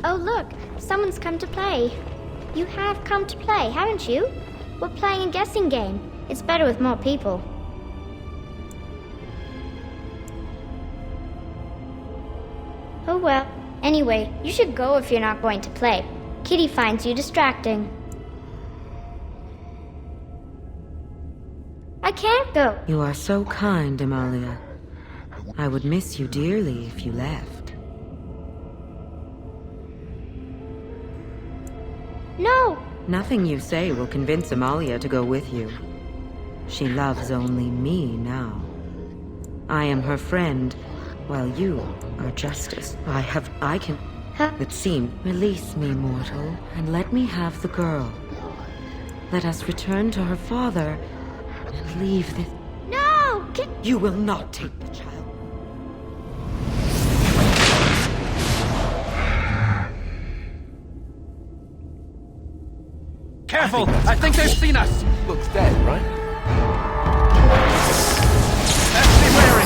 Oh, look, someone's come to play. You have come to play, haven't you? We're playing a guessing game. It's better with more people. Oh well. Anyway, you should go if you're not going to play. Kitty finds you distracting. I can't go. You are so kind, Amalia. I would miss you dearly if you left. No! Nothing you say will convince Amalia to go with you. She loves only me now. I am her friend, while you are justice. I can... It seems... Release me, mortal, and let me have the girl. Let us return to her father, and leave this... No! You will not take the child. Careful! I think they've seen us! Looks dead, right? Let's be wary!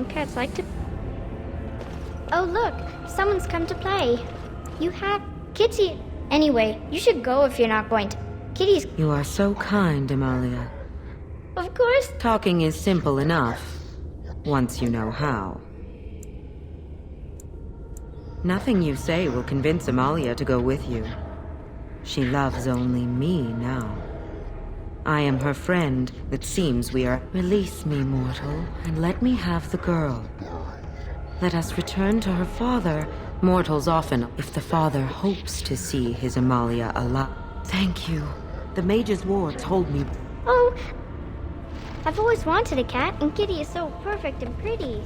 cats like to... Oh, look! Someone's come to play. You have... Kitty... Anyway, you should go if you're not going to. Kitty's... You are so kind, Amalia. Of course. Talking is simple enough, once you know how. Nothing you say will convince Amalia to go with you. She loves only me now. I am her friend. It seems we are... Release me, mortal, and let me have the girl. Let us return to her father. Mortals often, if the father hopes to see his Amalia alive. Thank you. The mage's ward told me... Oh, I've always wanted a cat, and Kitty is so perfect and pretty.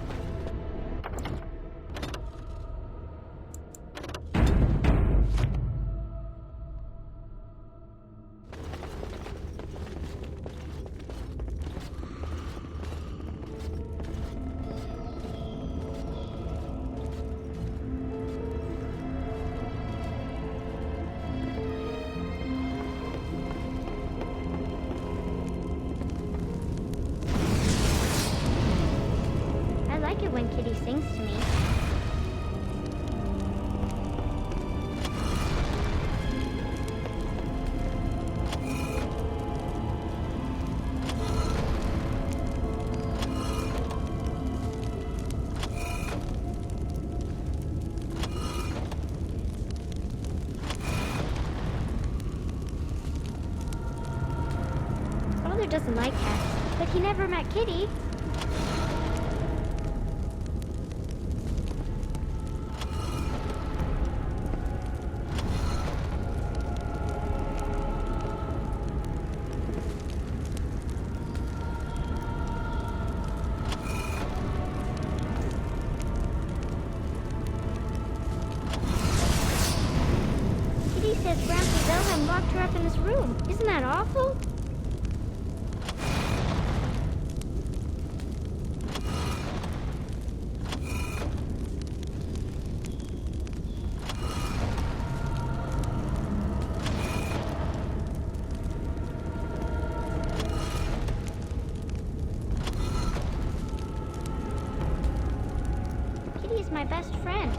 I like it when Kitty sings to me. Father doesn't like cats, but he never met Kitty. Kitty says Grandpa Wilhelm locked her up in his room. Isn't that awful? Kitty is my best friend.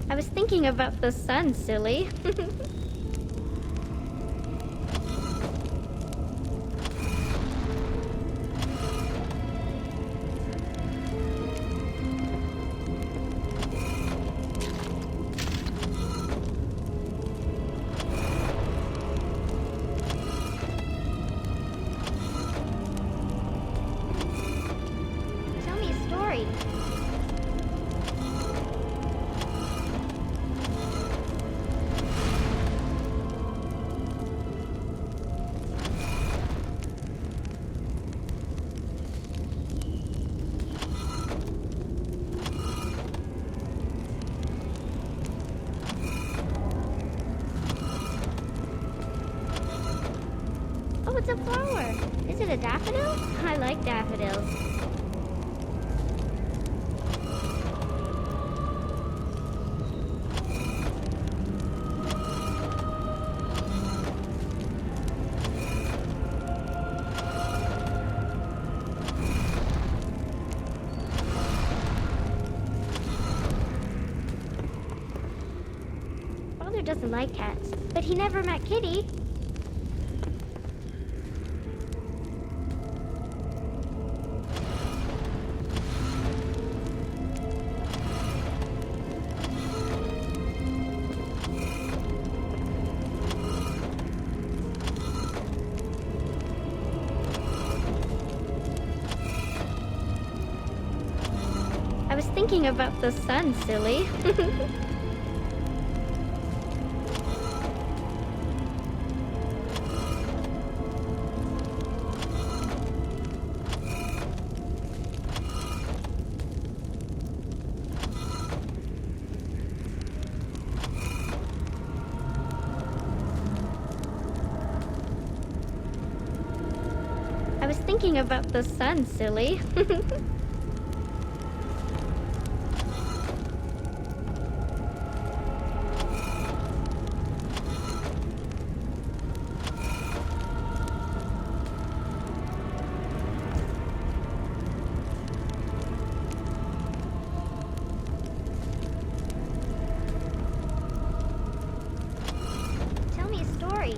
I was thinking about the sun, silly. Tell me a story. Oh, it's a flower. Is it a daffodil? I like daffodils. Father doesn't like cats, but he never met Kitty. I was thinking about the sun, silly. I was thinking about the sun, silly. Tell me a story.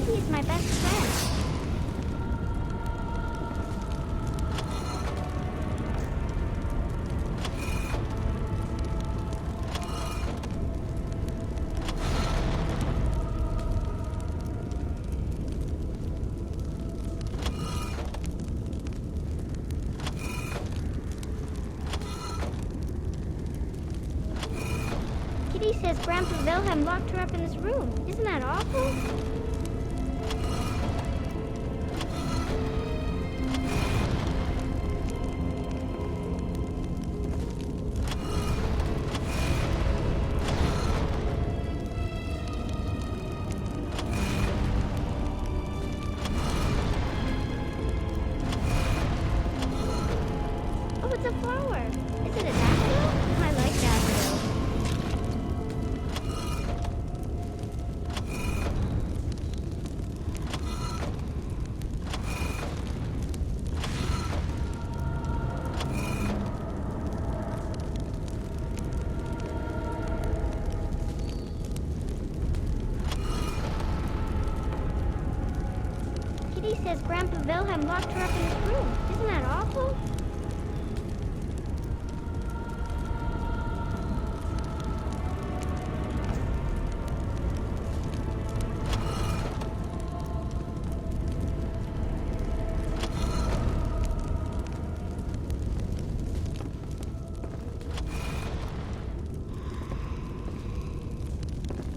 He's my best friend. Kitty says Grandpa Wilhelm locked her up in this room. Isn't that awful? Oh, it's a flower. Is it a daffodil? I like daffodils. Kitty says Grandpa Wilhelm locked her up in his room. Isn't that awful?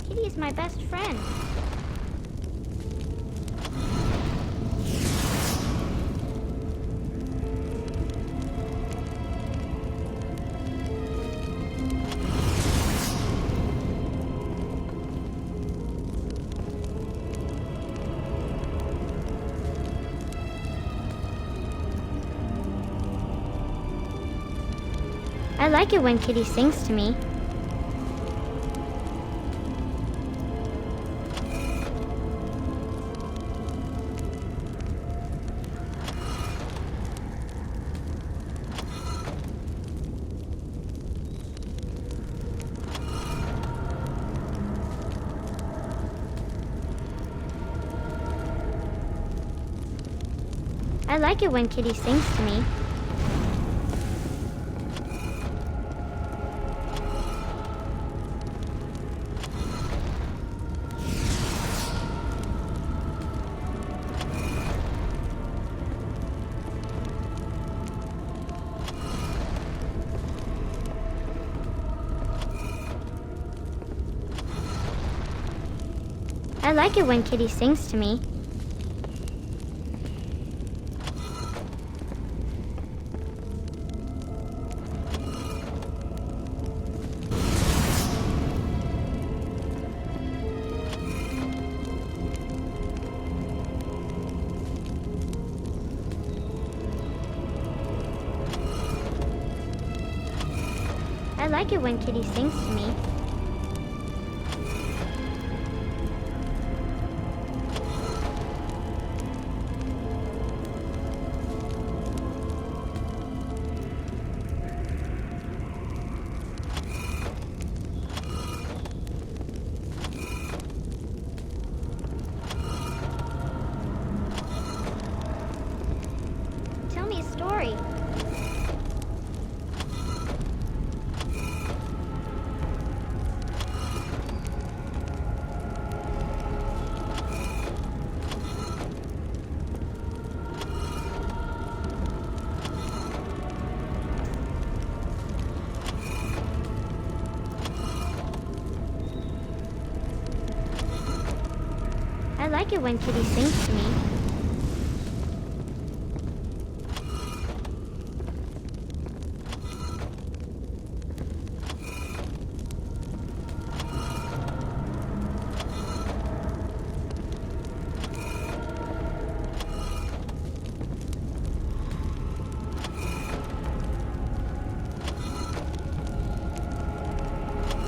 Kitty is my best friend. I like it when Kitty sings to me. I like it when Kitty sings to me. I like it when Kitty sings to me. I like it when Kitty sings to me. Tell me a story. I like it when Kitty sings to me.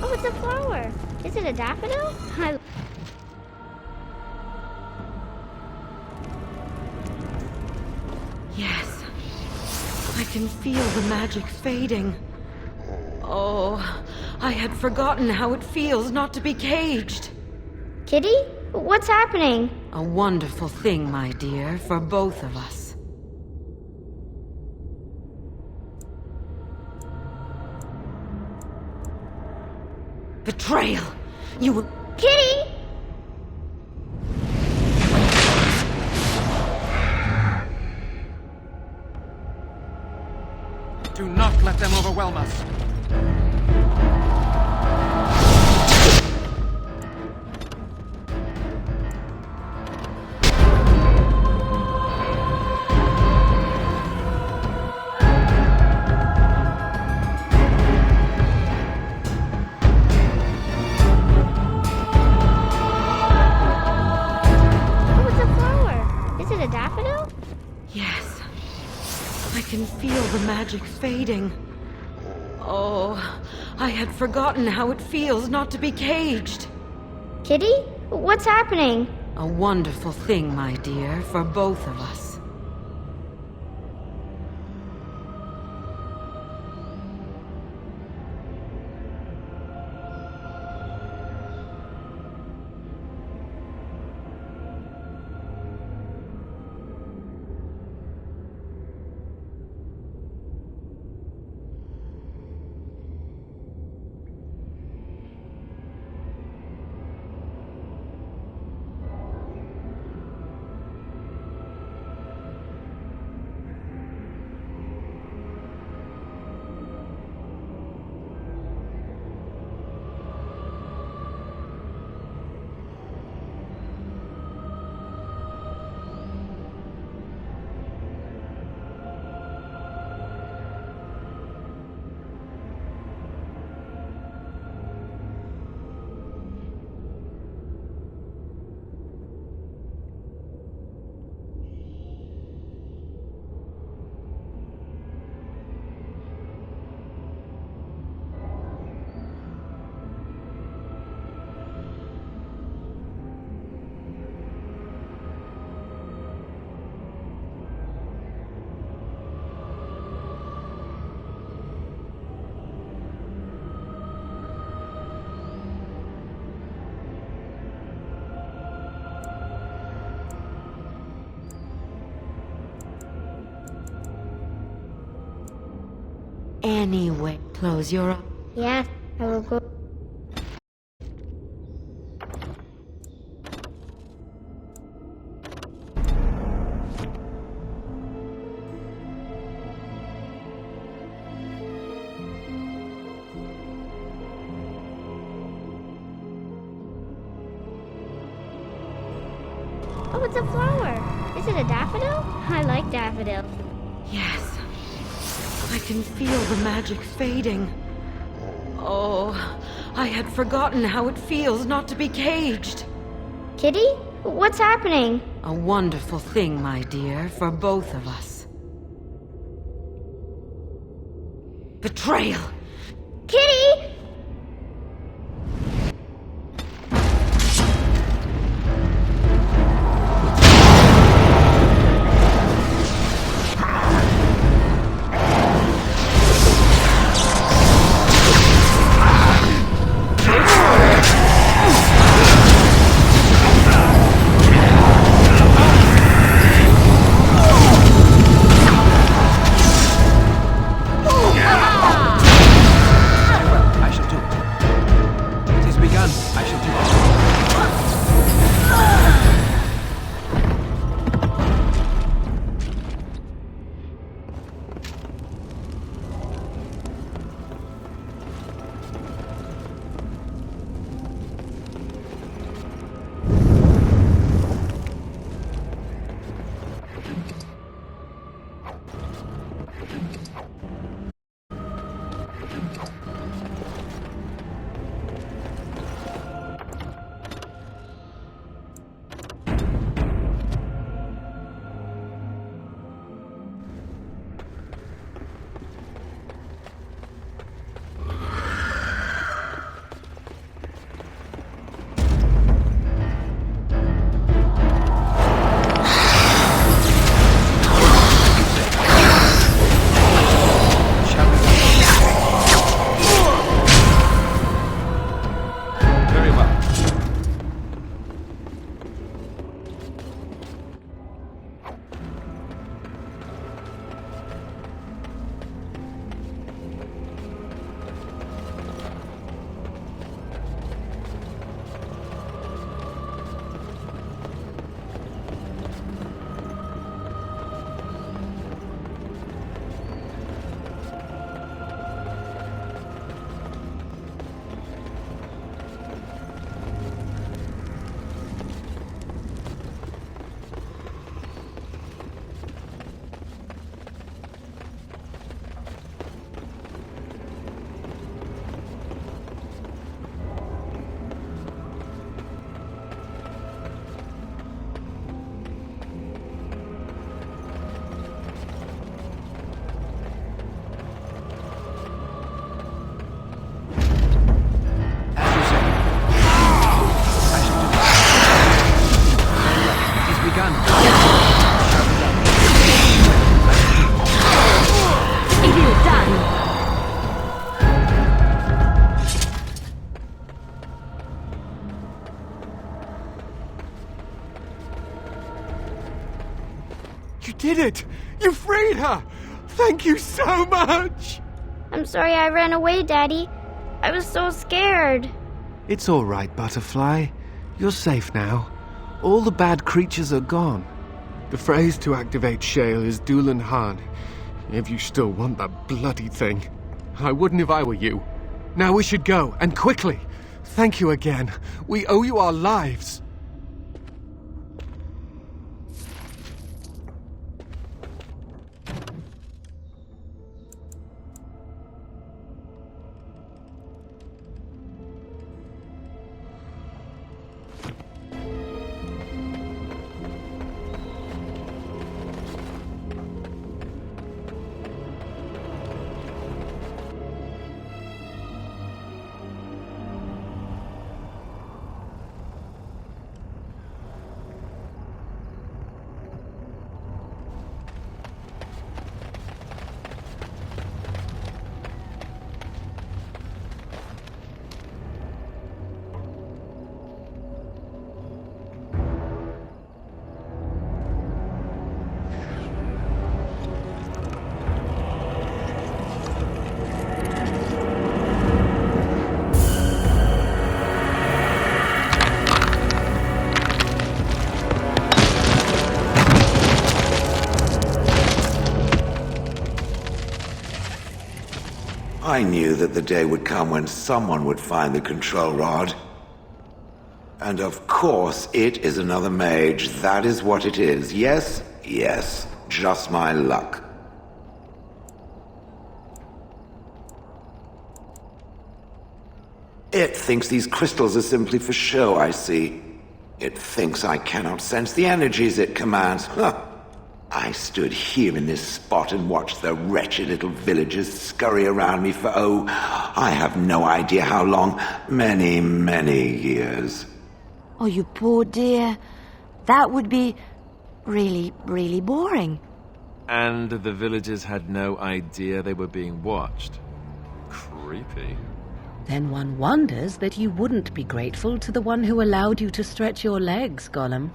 Oh, it's a flower. Is it a daffodil? Yes. I can feel the magic fading. Oh, I had forgotten how it feels not to be caged. Kitty? What's happening? A wonderful thing, my dear, for both of us. Betrayal! You will... Kitty! Do not let them overwhelm us. Oh, it's a flower. Is it a daffodil? Yes. I can feel the magic fading. Oh, I had forgotten how it feels not to be caged. Kitty? What's happening? A wonderful thing, my dear, for both of us. Anyway, close your eyes. Yes, I will go. Oh, it's a flower. Is it a daffodil? I like daffodils. Yes. I can feel the magic fading. Oh, I had forgotten how it feels not to be caged. Kitty? What's happening? A wonderful thing, my dear, for both of us. Betrayal! Kitty! did it! You freed her! Thank you so much! I'm sorry I ran away, Daddy. I was so scared. It's all right, Butterfly. You're safe now. All the bad creatures are gone. The phrase to activate Shale is Dulan Han, if you still want that bloody thing. I wouldn't if I were you. Now we should go, and quickly. Thank you again. We owe you our lives. I knew that the day would come when someone would find the control rod. And of course, it is another mage. That is what it is. Yes, yes. Just my luck. It thinks these crystals are simply for show, I see. It thinks I cannot sense the energies it commands. Huh. I stood here in this spot and watched the wretched little villagers scurry around me for, I have no idea how long. Many, many years. Oh, you poor dear. That would be really, really boring. And the villagers had no idea they were being watched. Creepy. Then one wonders that you wouldn't be grateful to the one who allowed you to stretch your legs, Gollum.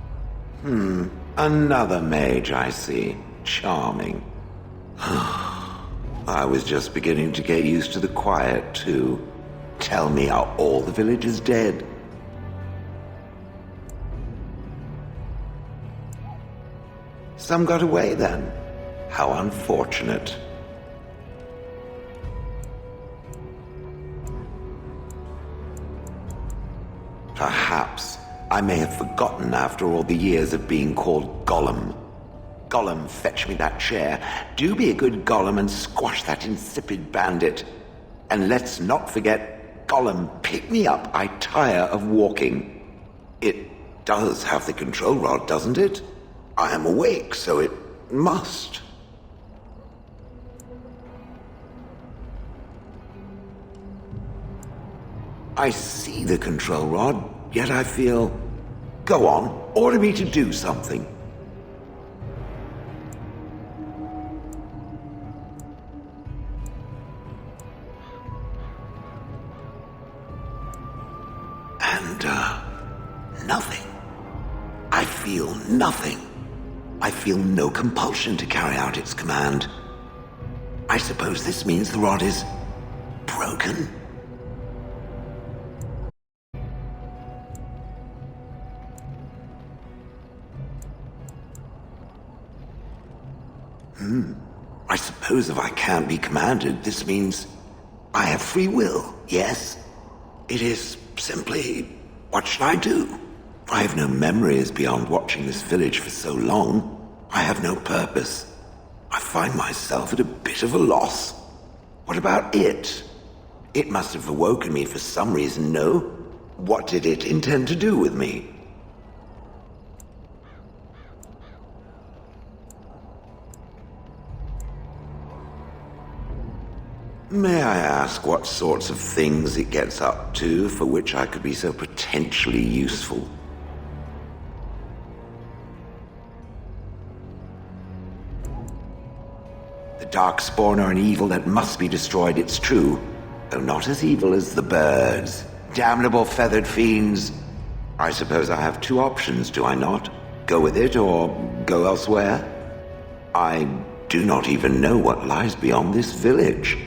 Another mage, I see. Charming. I was just beginning to get used to the quiet, too. Tell me, are all the villagers dead? Some got away, then. How unfortunate. Perhaps I may have forgotten after all the years of being called Gollum. Gollum, fetch me that chair. Do be a good Gollum and squash that insipid bandit. And let's not forget, Gollum, pick me up. I tire of walking. It does have the control rod, doesn't it? I am awake, so it must. I see the control rod, yet I feel... Go on, order me to do something. And, nothing. I feel nothing. I feel no compulsion to carry out its command. I suppose this means the rod is... broken? I suppose if I can't be commanded, this means I have free will, yes? It is simply, what should I do? I have no memories beyond watching this village for so long. I have no purpose. I find myself at a bit of a loss. What about it? It must have awoken me for some reason, no? What did it intend to do with me? May I ask what sorts of things it gets up to for which I could be so potentially useful? The Darkspawn are an evil that must be destroyed, it's true. Though not as evil as the birds. Damnable feathered fiends. I suppose I have two options, do I not? Go with it or go elsewhere? I do not even know what lies beyond this village.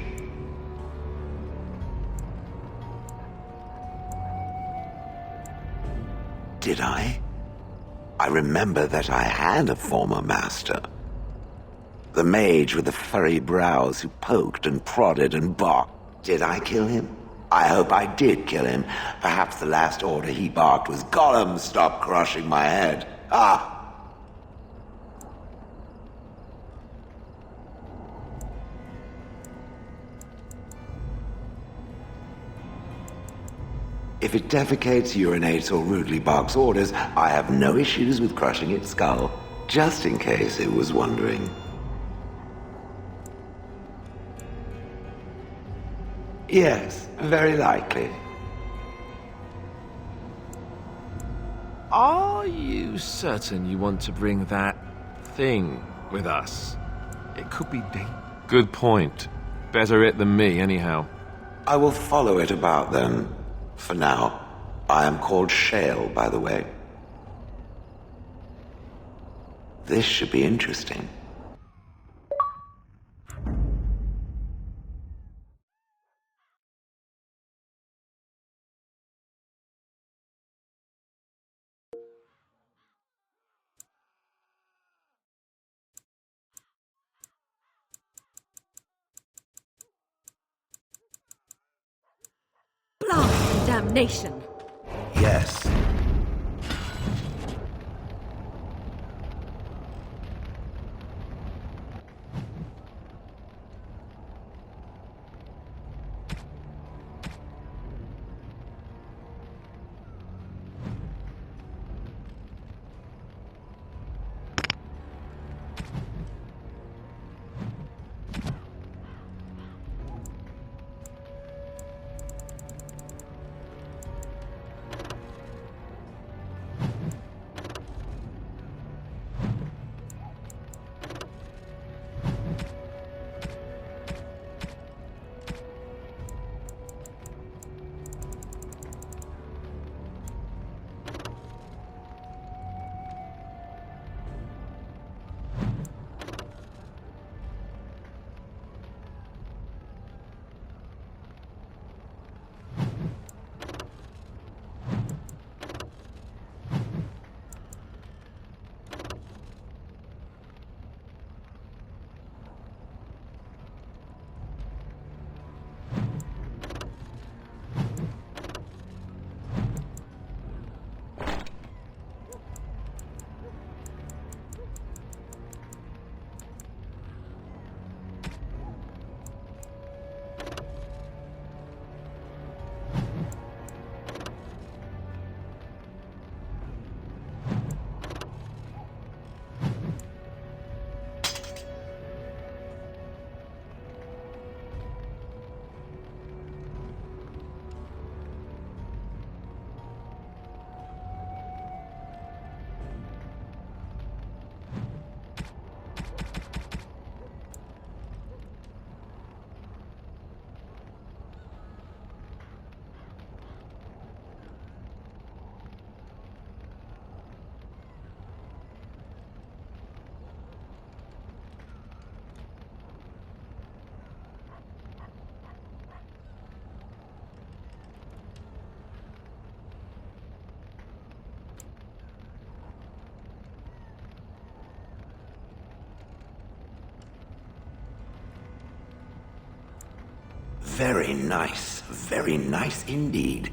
Did I? I remember that I had a former master. The mage with the furry brows who poked and prodded and barked. Did I kill him? I hope I did kill him. Perhaps the last order he barked was, "Gollum, stop crushing my head." Ah! If it defecates, urinates, or rudely barks orders, I have no issues with crushing its skull. Just in case it was wondering. Yes, very likely. Are you certain you want to bring that thing with us? It could be Good point. Better it than me, anyhow. I will follow it about then. For now. I am called Shale, by the way. This should be interesting. Blast! Damnation! Yes. Very nice indeed.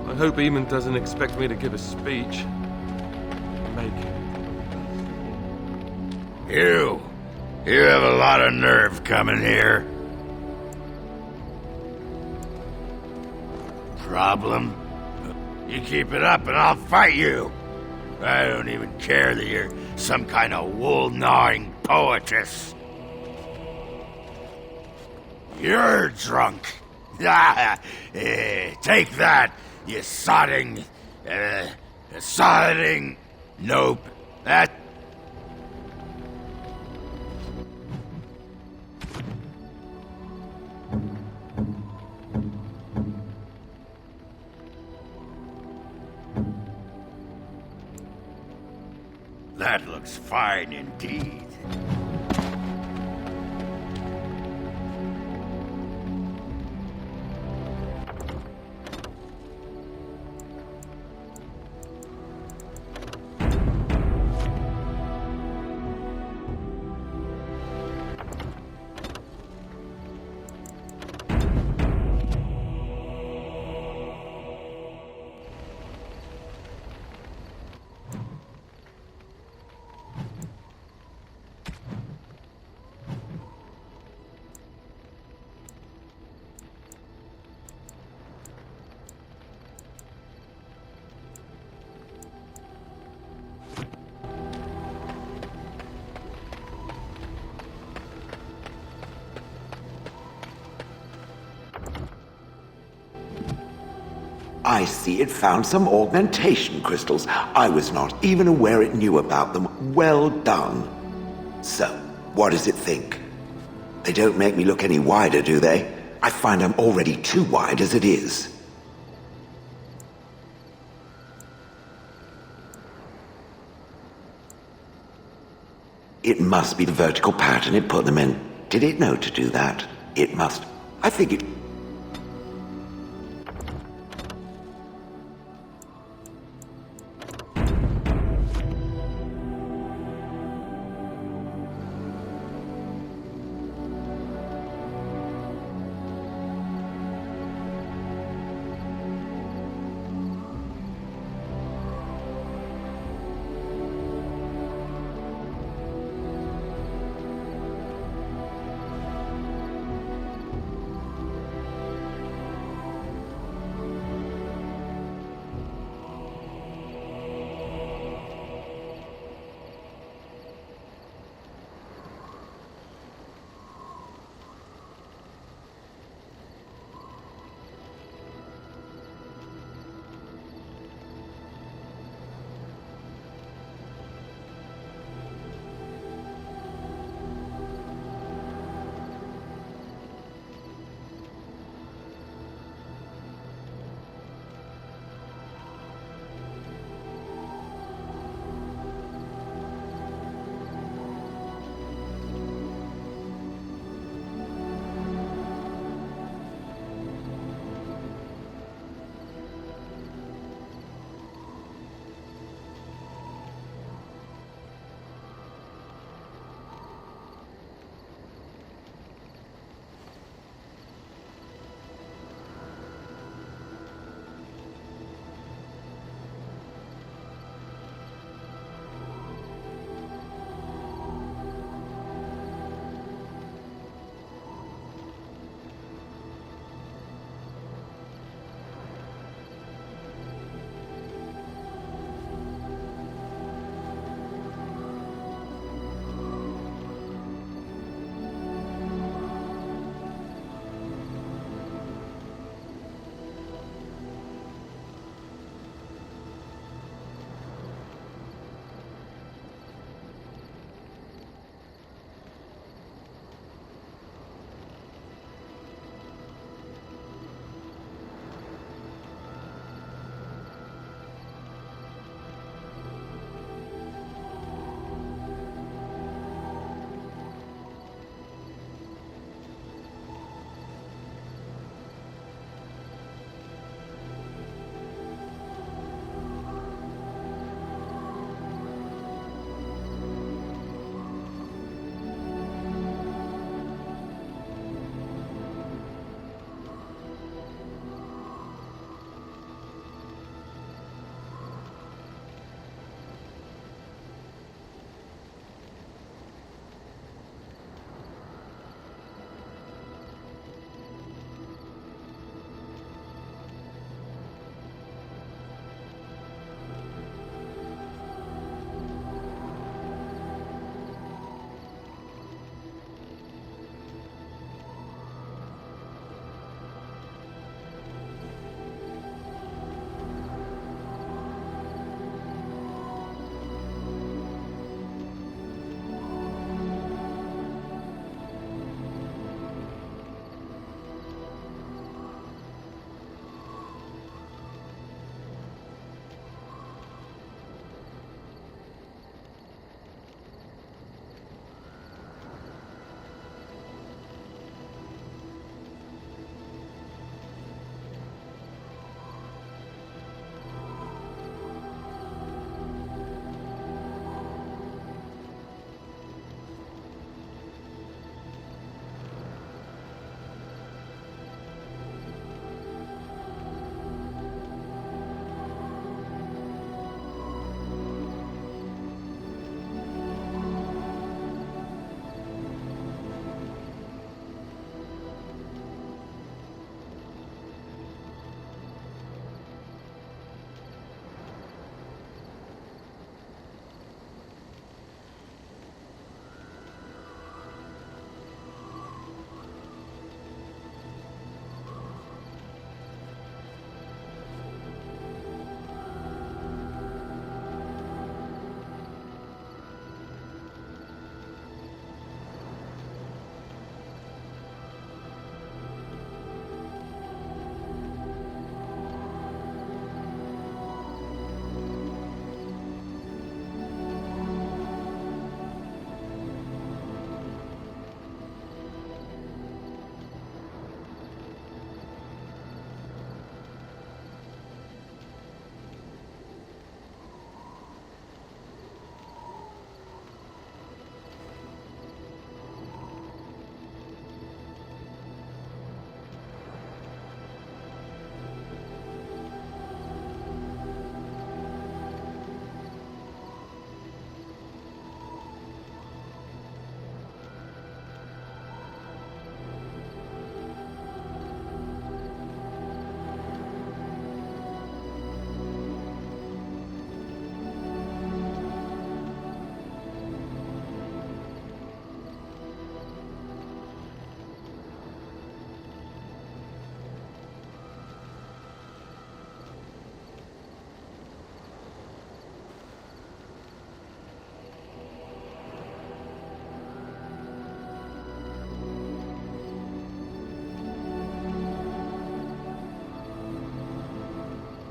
I hope Eamon doesn't expect me to give a speech. Make You have a lot of nerve coming here. Problem? You keep it up and I'll fight you. I don't even care that you're some kind of wool-gnawing poetess. You're drunk. Take that, you sodding... sodding... Nope. That... That looks fine indeed. I see it found some augmentation crystals. I was not even aware it knew about them. Well done. So, what does it think? They don't make me look any wider, do they? I find I'm already too wide as it is. It must be the vertical pattern it put them in. Did it know to do that? It must. I think it...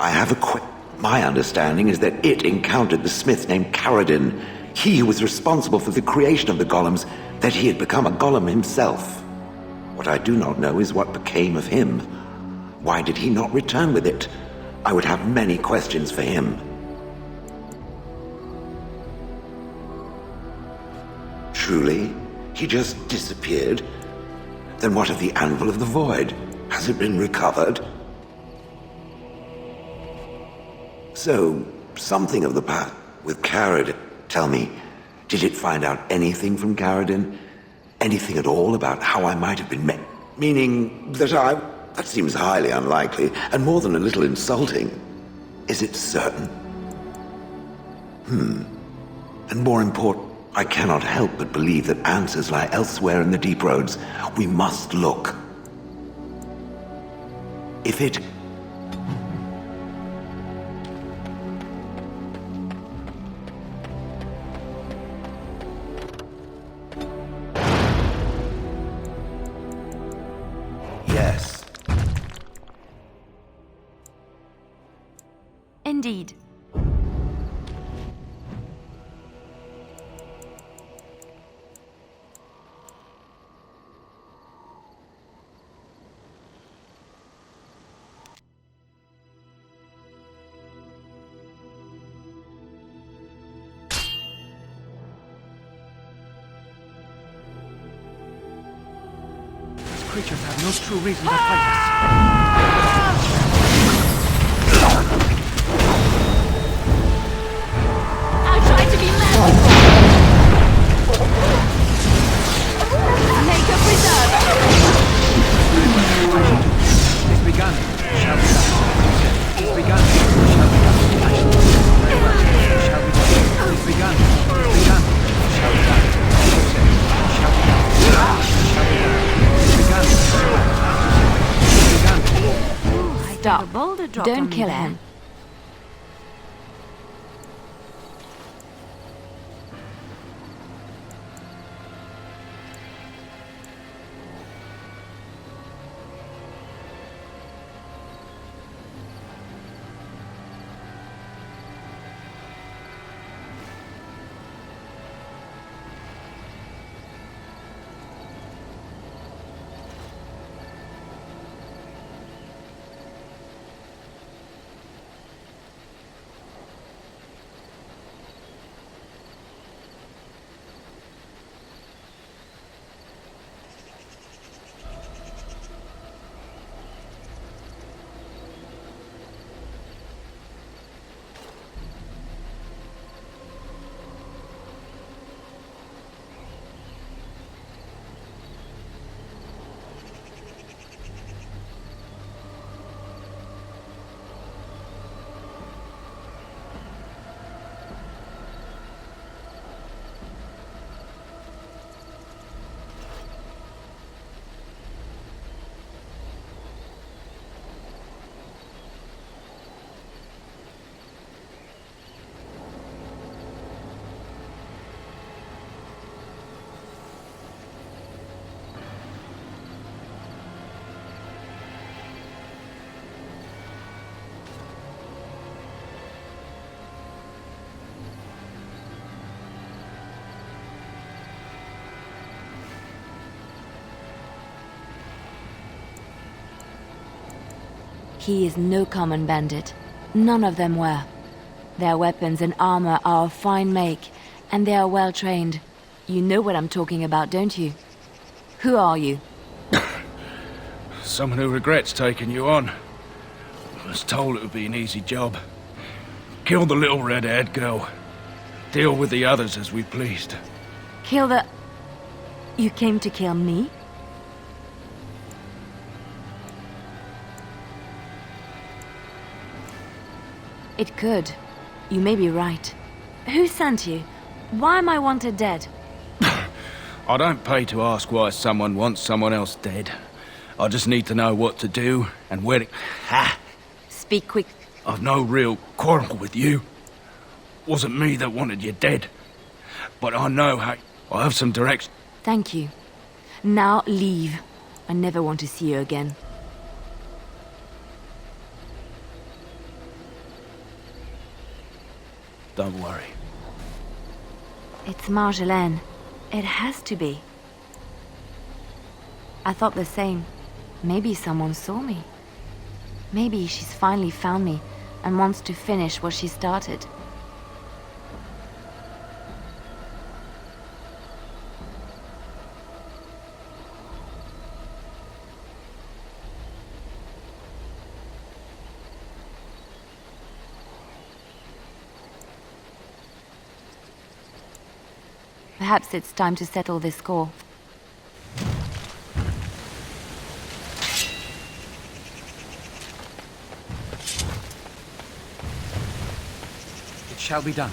I have My understanding is that it encountered the smith named Caradin, he who was responsible for the creation of the golems, that he had become a golem himself. What I do not know is what became of him. Why did he not return with it? I would have many questions for him. Truly? He just disappeared? Then what of the Anvil of the Void? Has it been recovered? So, something of the past with Caradin. Tell me, did it find out anything from Caradin? Anything at all about how I might have been met? Meaning that That seems highly unlikely, and more than a little insulting. Is it certain? And more important, I cannot help but believe that answers lie elsewhere in the deep roads. We must look. If it... Yes. Indeed. Creatures have no true reason to fight us. I tried to be merciful. Make a preserve. It's begun. Shall be done. It's begun. Shall be done. Very well. Shall be done. It's begun. It's begun. Shall be done. Shall be done. Shall be done. It's begun. It's begun. Stop. Boulder dropped on Don't me kill there. him. He is no common bandit. None of them were. Their weapons and armor are of fine make, and they are well trained. You know what I'm talking about, don't you? Who are you? Someone who regrets taking you on. I was told it would be an easy job. Kill the little red-haired girl. Deal with the others as we pleased. Kill the... You came to kill me? It could. You may be right. Who sent you? Why am I wanted dead? I don't pay to ask why someone wants someone else dead. I just need to know what to do and where to... Ha! Speak quick. I've no real quarrel with you. Wasn't me that wanted you dead. But I know how... I have some direction. Thank you. Now leave. I never want to see you again. Don't worry. It's Marjolaine. It has to be. I thought the same. Maybe someone saw me. Maybe she's finally found me and wants to finish what she started. Perhaps it's time to settle this score. It shall be done.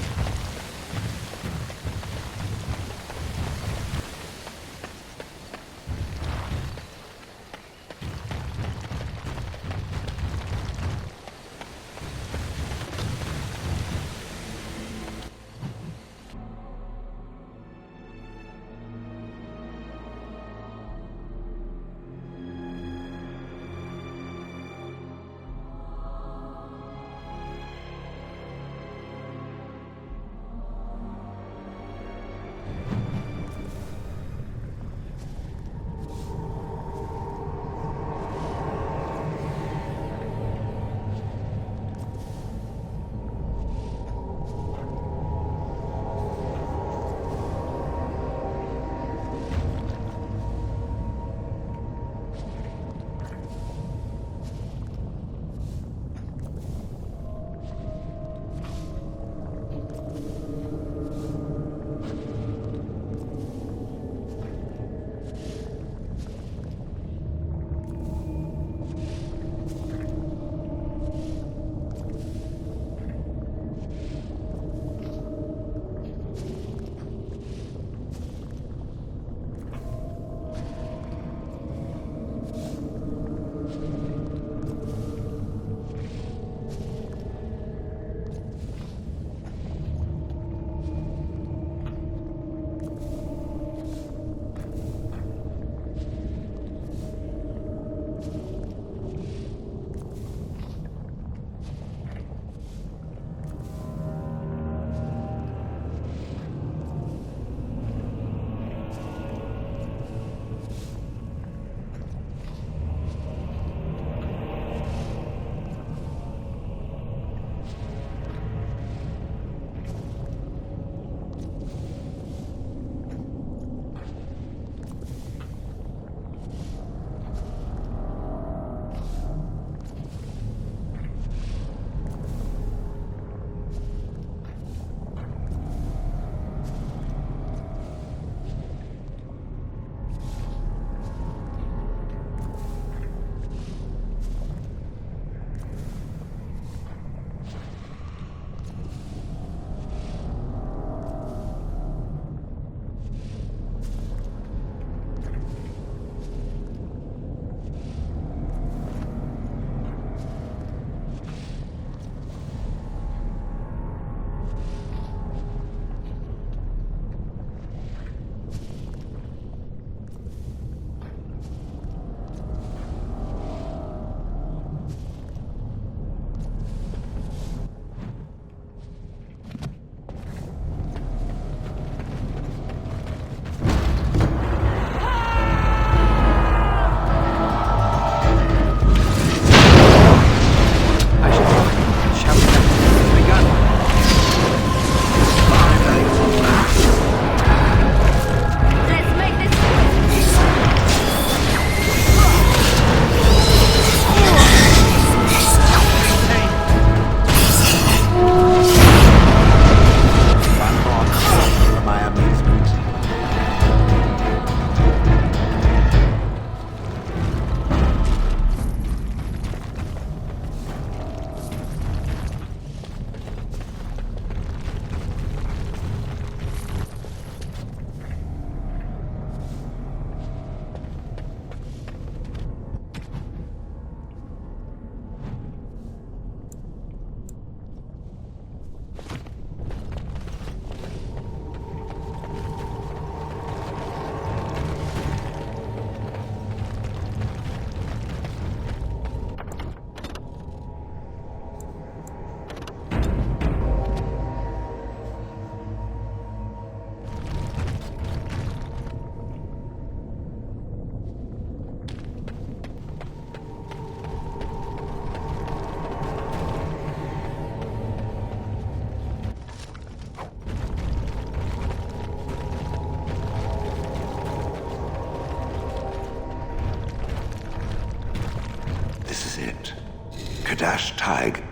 Tag.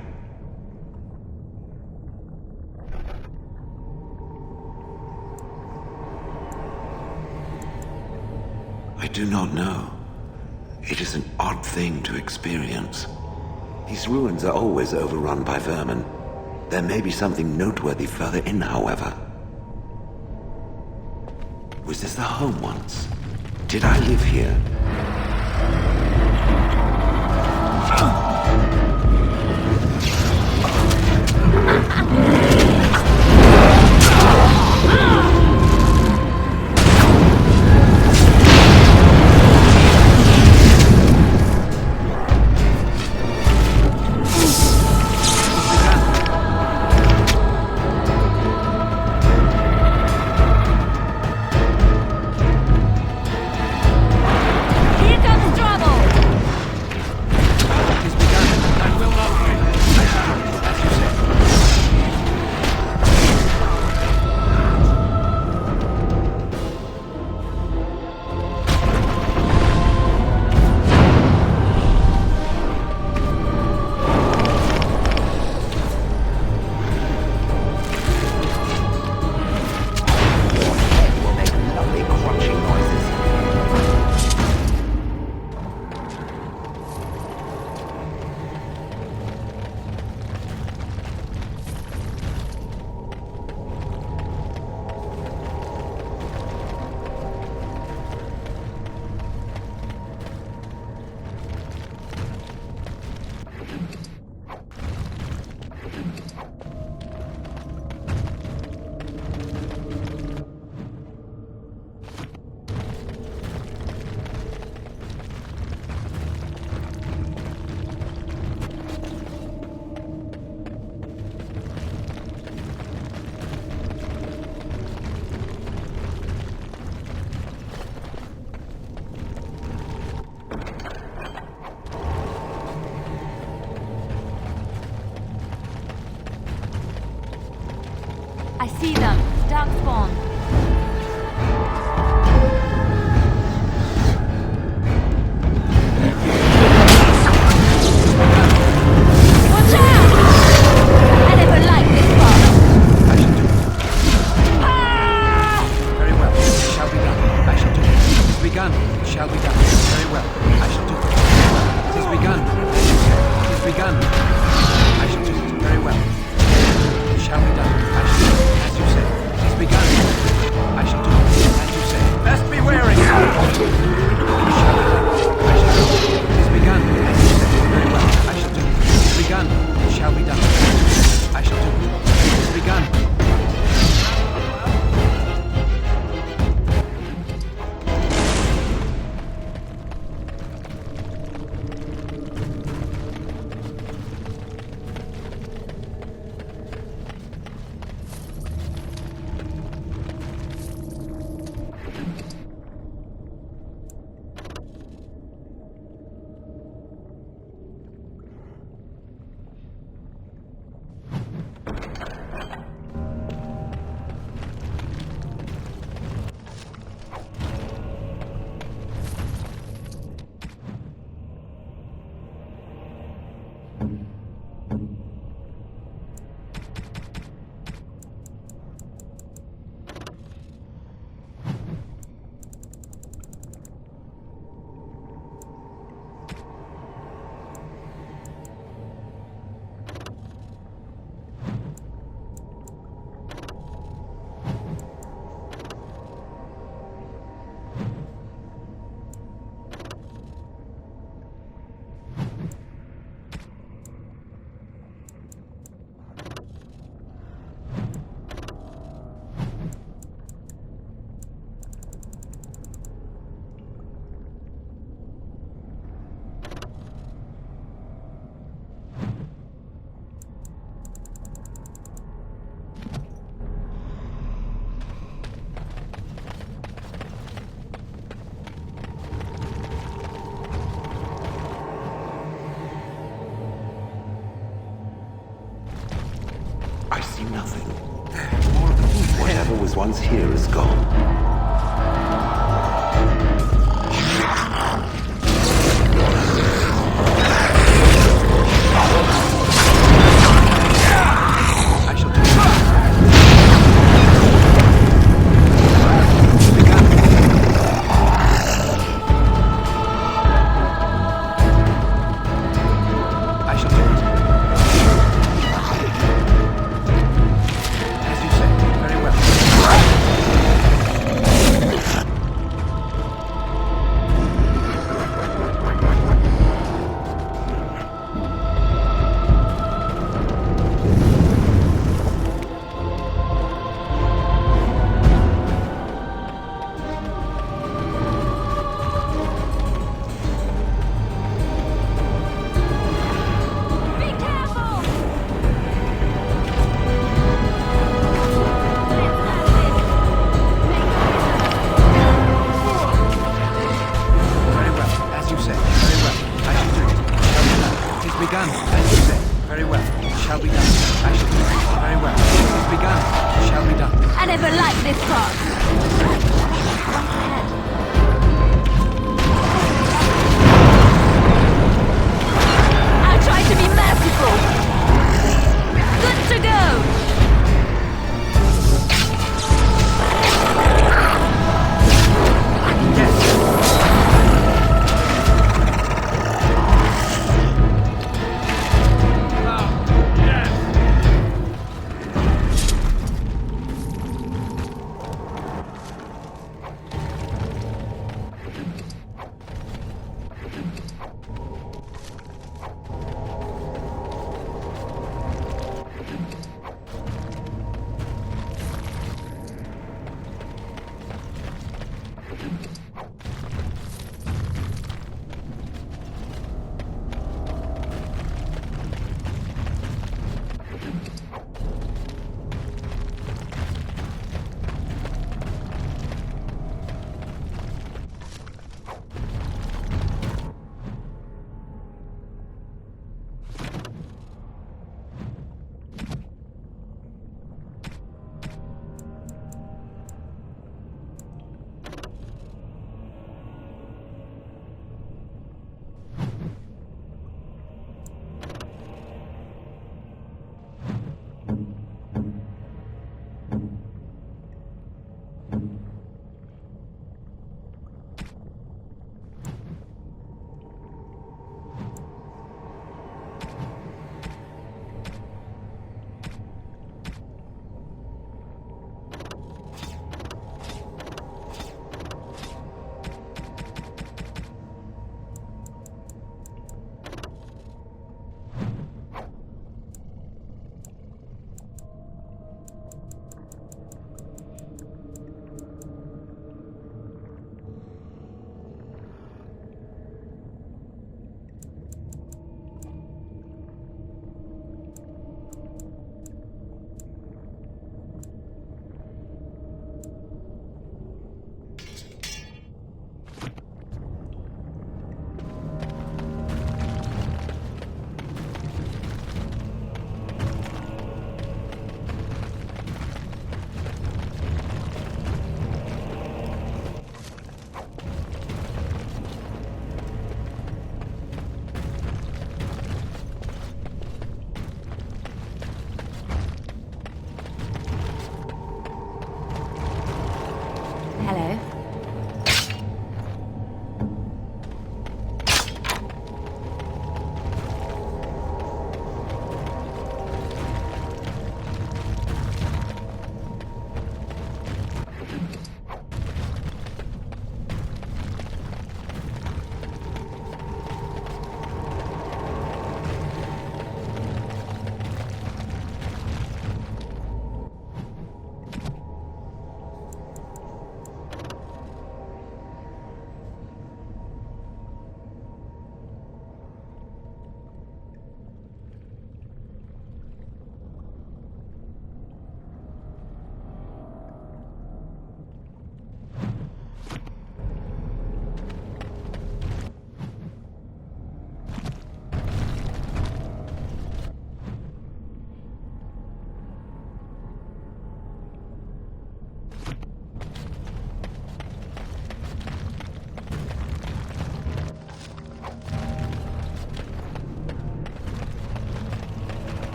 I do not know. It is an odd thing to experience. These ruins are always overrun by vermin. There may be something noteworthy further in, however. Was this the home once? Did I live here? I see them. Dark spawn. Watch out! I never liked this part. Very well. It shall be done. I shall do it. It is begun. It shall be done. Very well. I shall do it. It is begun. It is begun. I shall do it. Very well. It shall be done. I shall do it. As you say. It is begun. I shall do it. As you say. Best be wary. It shall be done. I shall do it. It is begun. As you say. Very well. I shall do it. It is begun. It shall be done. I shall do it. It is begun. I see nothing. Whatever was once here is gone.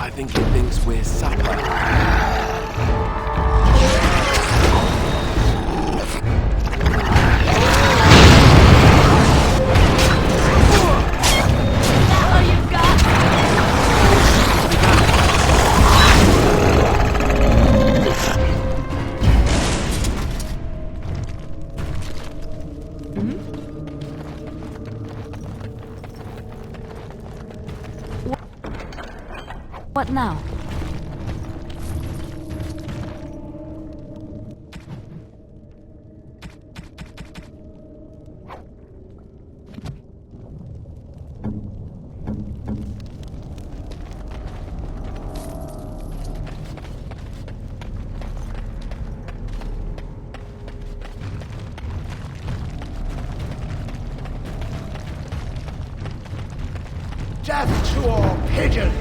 I think he thinks we're supper. What now? Death to all pigeons!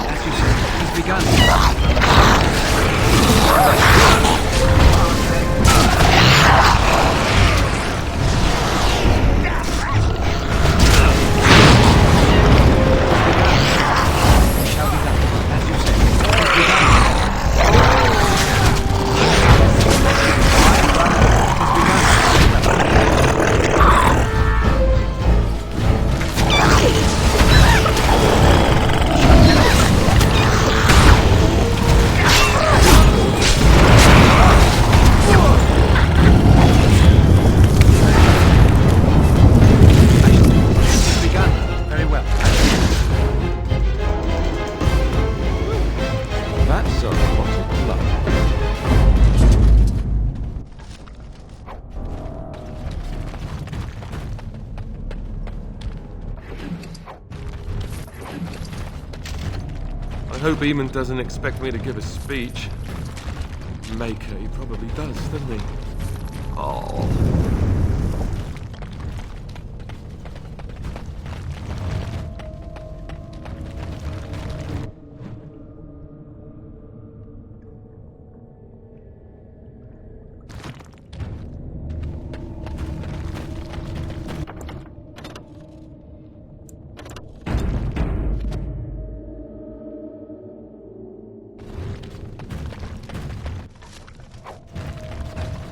As you said, he's begun. Shall be done. As you said, he's begun. That's a lot of blood. I hope Eamon doesn't expect me to give a speech. Maker, he probably does, doesn't he? Oh.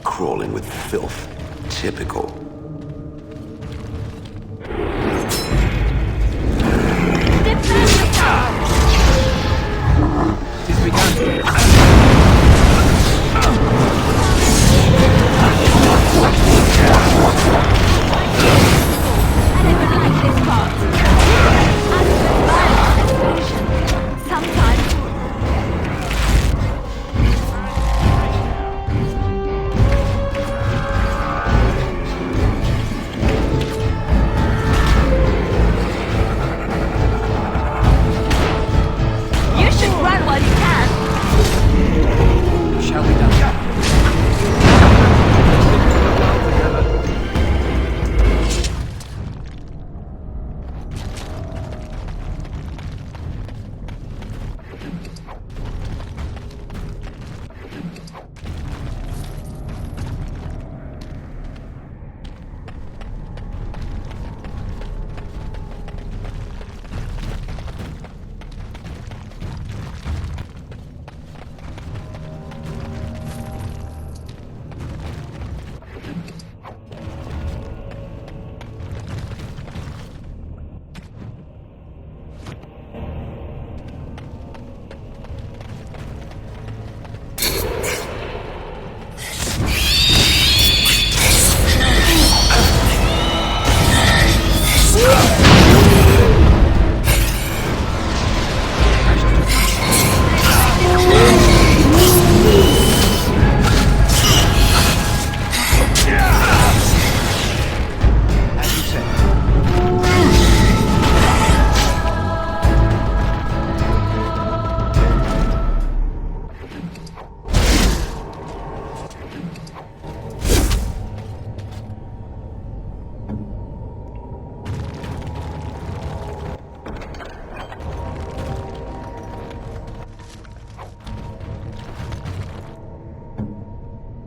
Crawling with filth. Typical. He's begun.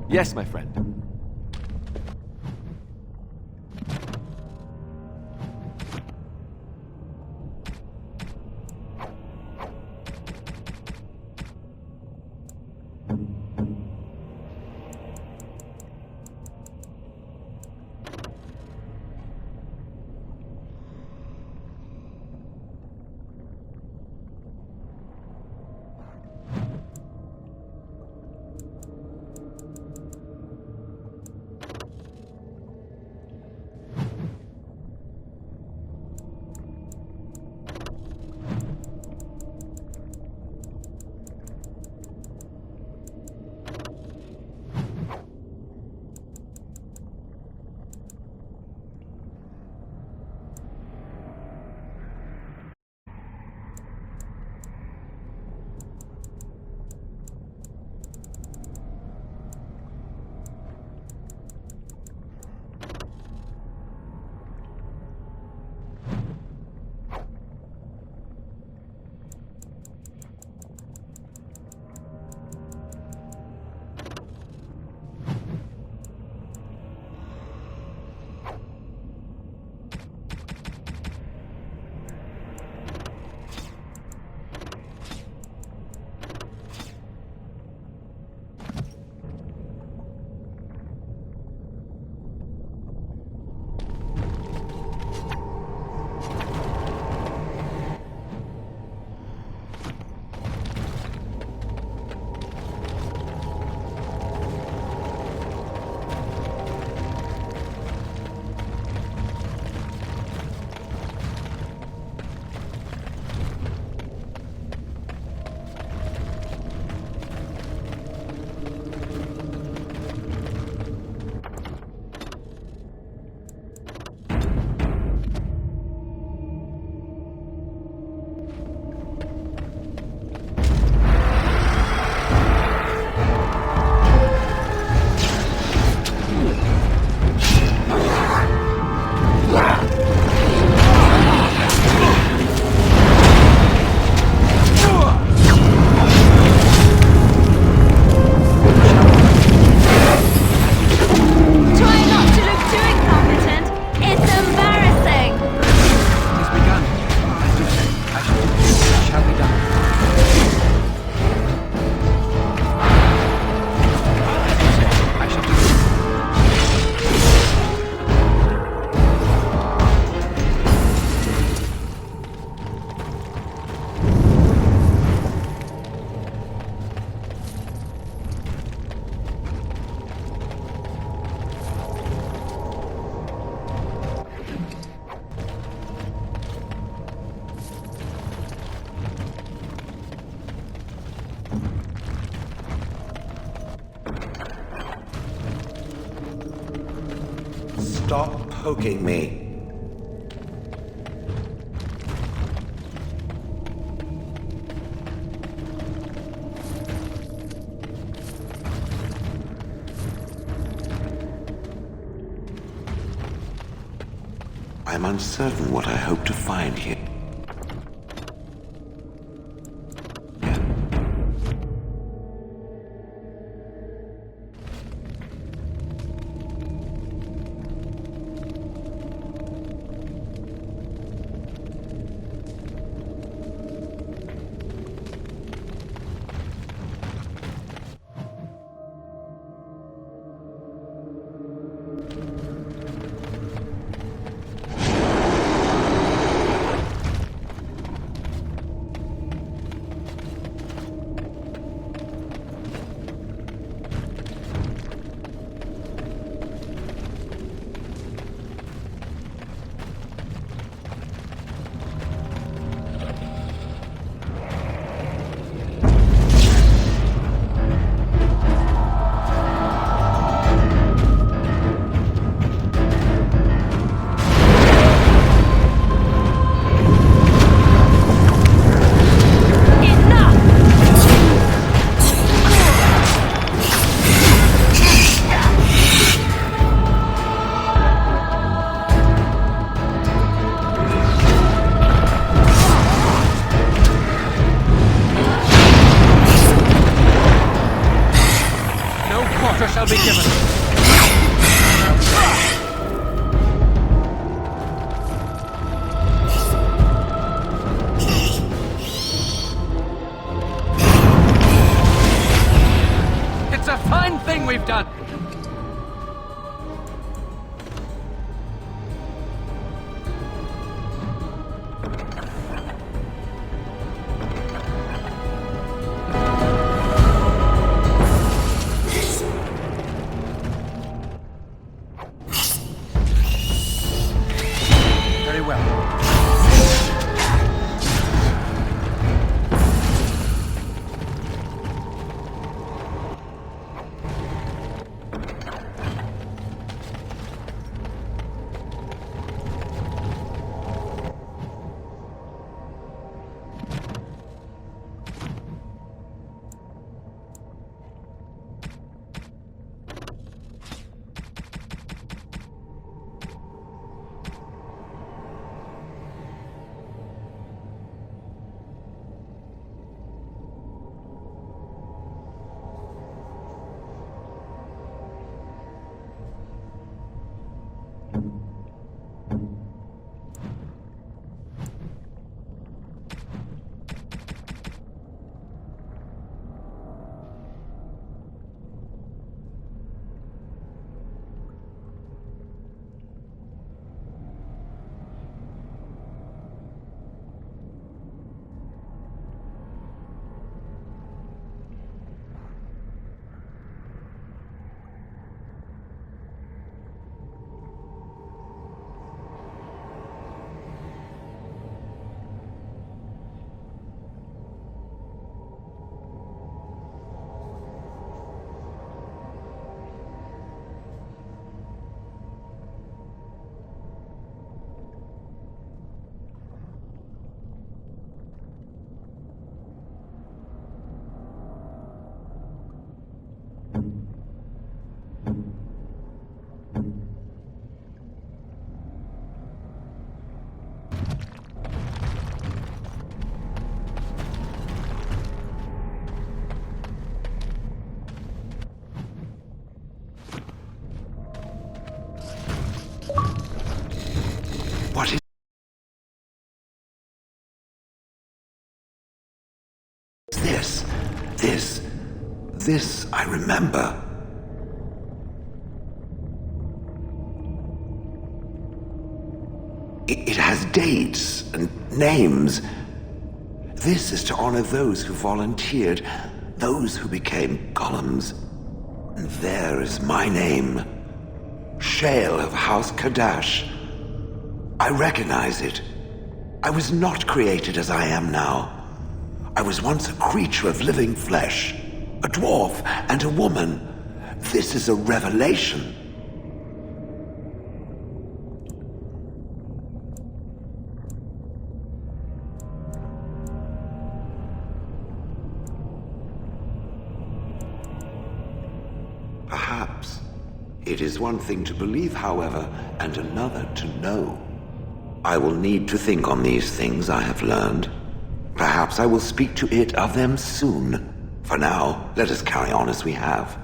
Yes, my friend. poking me. I'm uncertain what I hope to find here. Shall be given. It's a fine thing we've done. What is this? This I remember. It has dates and names. This is to honor those who volunteered, those who became golems. And there is my name, Shale of House Kadash. I recognize it. I was not created as I am now. I was once a creature of living flesh, a dwarf and a woman. This is a revelation. It is one thing to believe, however, and another to know. I will need to think on these things I have learned. Perhaps I will speak to it of them soon. For now, let us carry on as we have.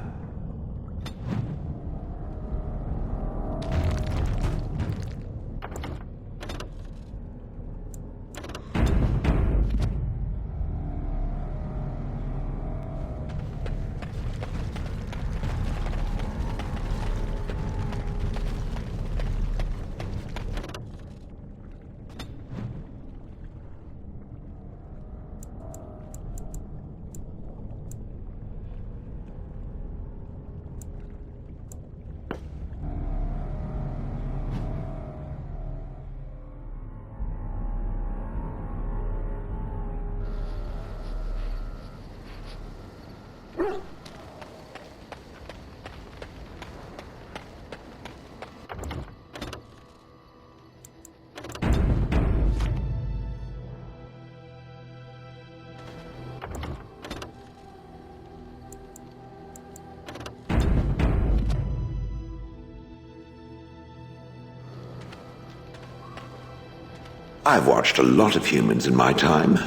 I've watched a lot of humans in my time.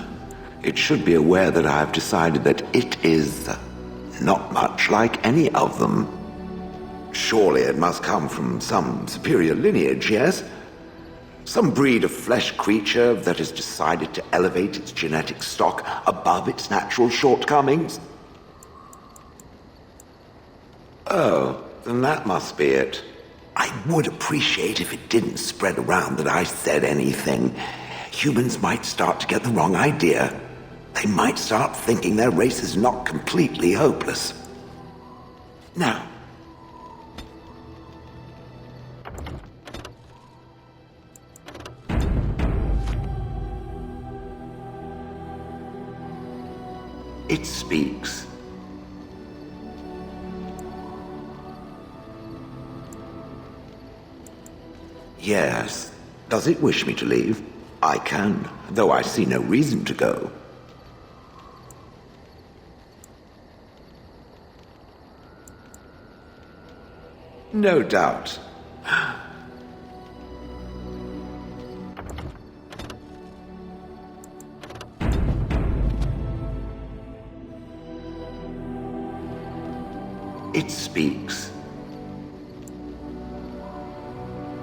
It should be aware that I have decided that it is not much like any of them. Surely it must come from some superior lineage, yes? Some breed of flesh creature that has decided to elevate its genetic stock above its natural shortcomings? Oh, then that must be it. I would appreciate if it didn't spread around that I said anything. Humans might start to get the wrong idea. They might start thinking their race is not completely hopeless. Now, it speaks. Yes. Does it wish me to leave? I can, though I see no reason to go. No doubt. It speaks.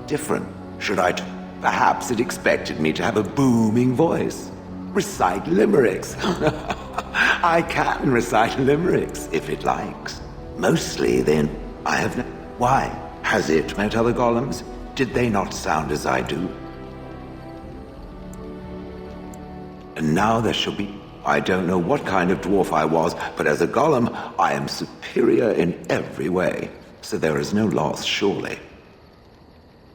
Different. Should I? Perhaps it expected me to have a booming voice. Recite limericks. I can recite limericks, if it likes. Mostly, then, I have no... Why? Has it met other golems? Did they not sound as I do? And now there shall be... I don't know what kind of dwarf I was, but as a golem, I am superior in every way. So there is no loss, surely.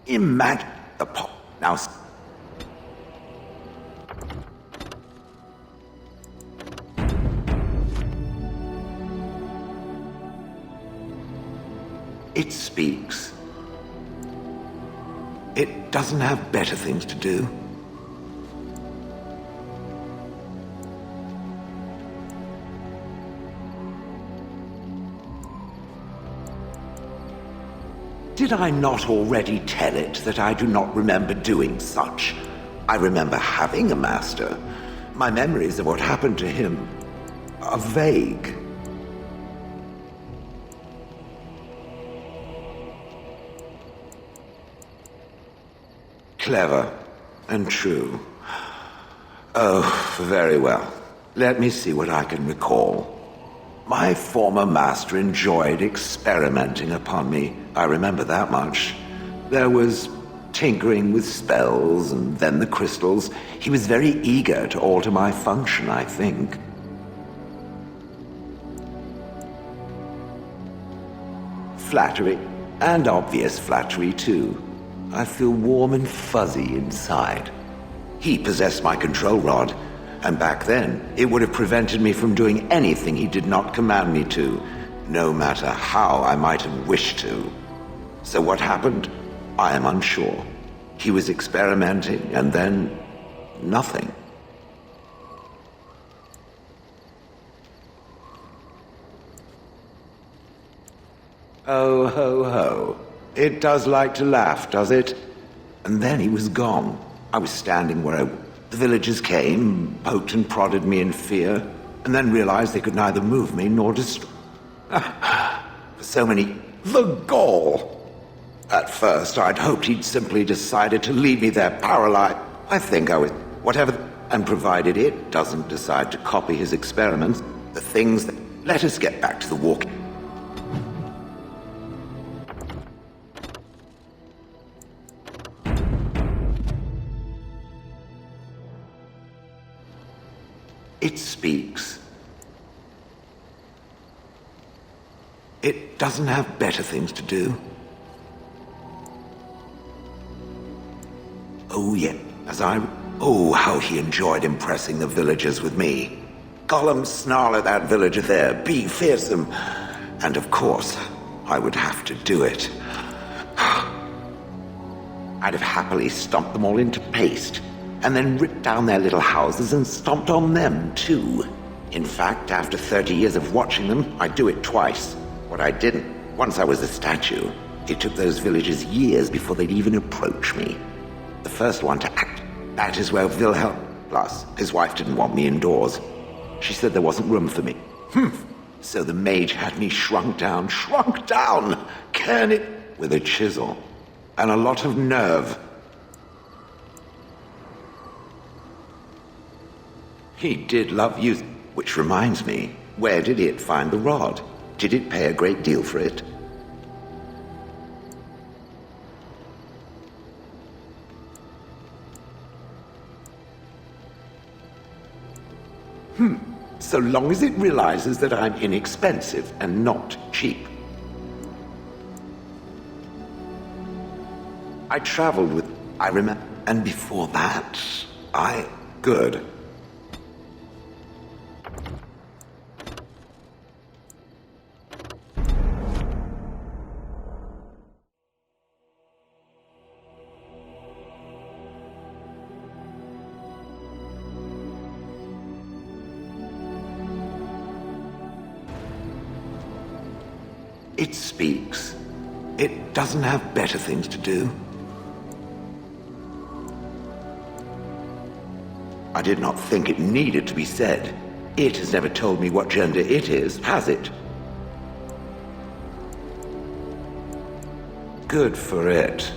Imagine the pop. Now... It speaks. It doesn't have better things to do. Did I not already tell it that I do not remember doing such? I remember having a master. My memories of what happened to him are vague. Clever and true. Oh, very well. Let me see what I can recall. My former master enjoyed experimenting upon me. I remember that much. There was tinkering with spells, and then the crystals. He was very eager to alter my function, I think. Flattery, and obvious flattery, too. I feel warm and fuzzy inside. He possessed my control rod, and back then, it would have prevented me from doing anything he did not command me to, no matter how I might have wished to. So what happened? I am unsure. He was experimenting, and then... nothing. Oh, ho, ho. It does like to laugh, does it? And then he was gone. I was standing where the villagers came, poked and prodded me in fear, and then realized they could neither move me nor destroy. For so many... The gall! At first, I'd hoped he'd simply decided to leave me there paralyzed. I think I was... Whatever... And provided it doesn't decide to copy his experiments, the things that... Let us get back to the walking. It speaks. It doesn't have better things to do. Oh, yeah, Oh, how he enjoyed impressing the villagers with me. Gollum, snarl at that villager there, be fearsome. And of course, I would have to do it. I'd have happily stomped them all into paste, and then ripped down their little houses and stomped on them, too. In fact, after 30 years of watching them, I'd do it twice. What I didn't, once I was a statue, it took those villagers years before they'd even approach me. The first one to act, that is where Wilhelm, plus, his wife didn't want me indoors. She said there wasn't room for me. So the mage had me shrunk down, can it, with a chisel, and a lot of nerve. He did love you, which reminds me, where did it find the rod? Did it pay a great deal for it? So long as it realizes that I'm inexpensive and not cheap. I traveled with... I remember... And before that, Good. It speaks. It doesn't have better things to do. I did not think it needed to be said. It has never told me what gender it is, has it? Good for it.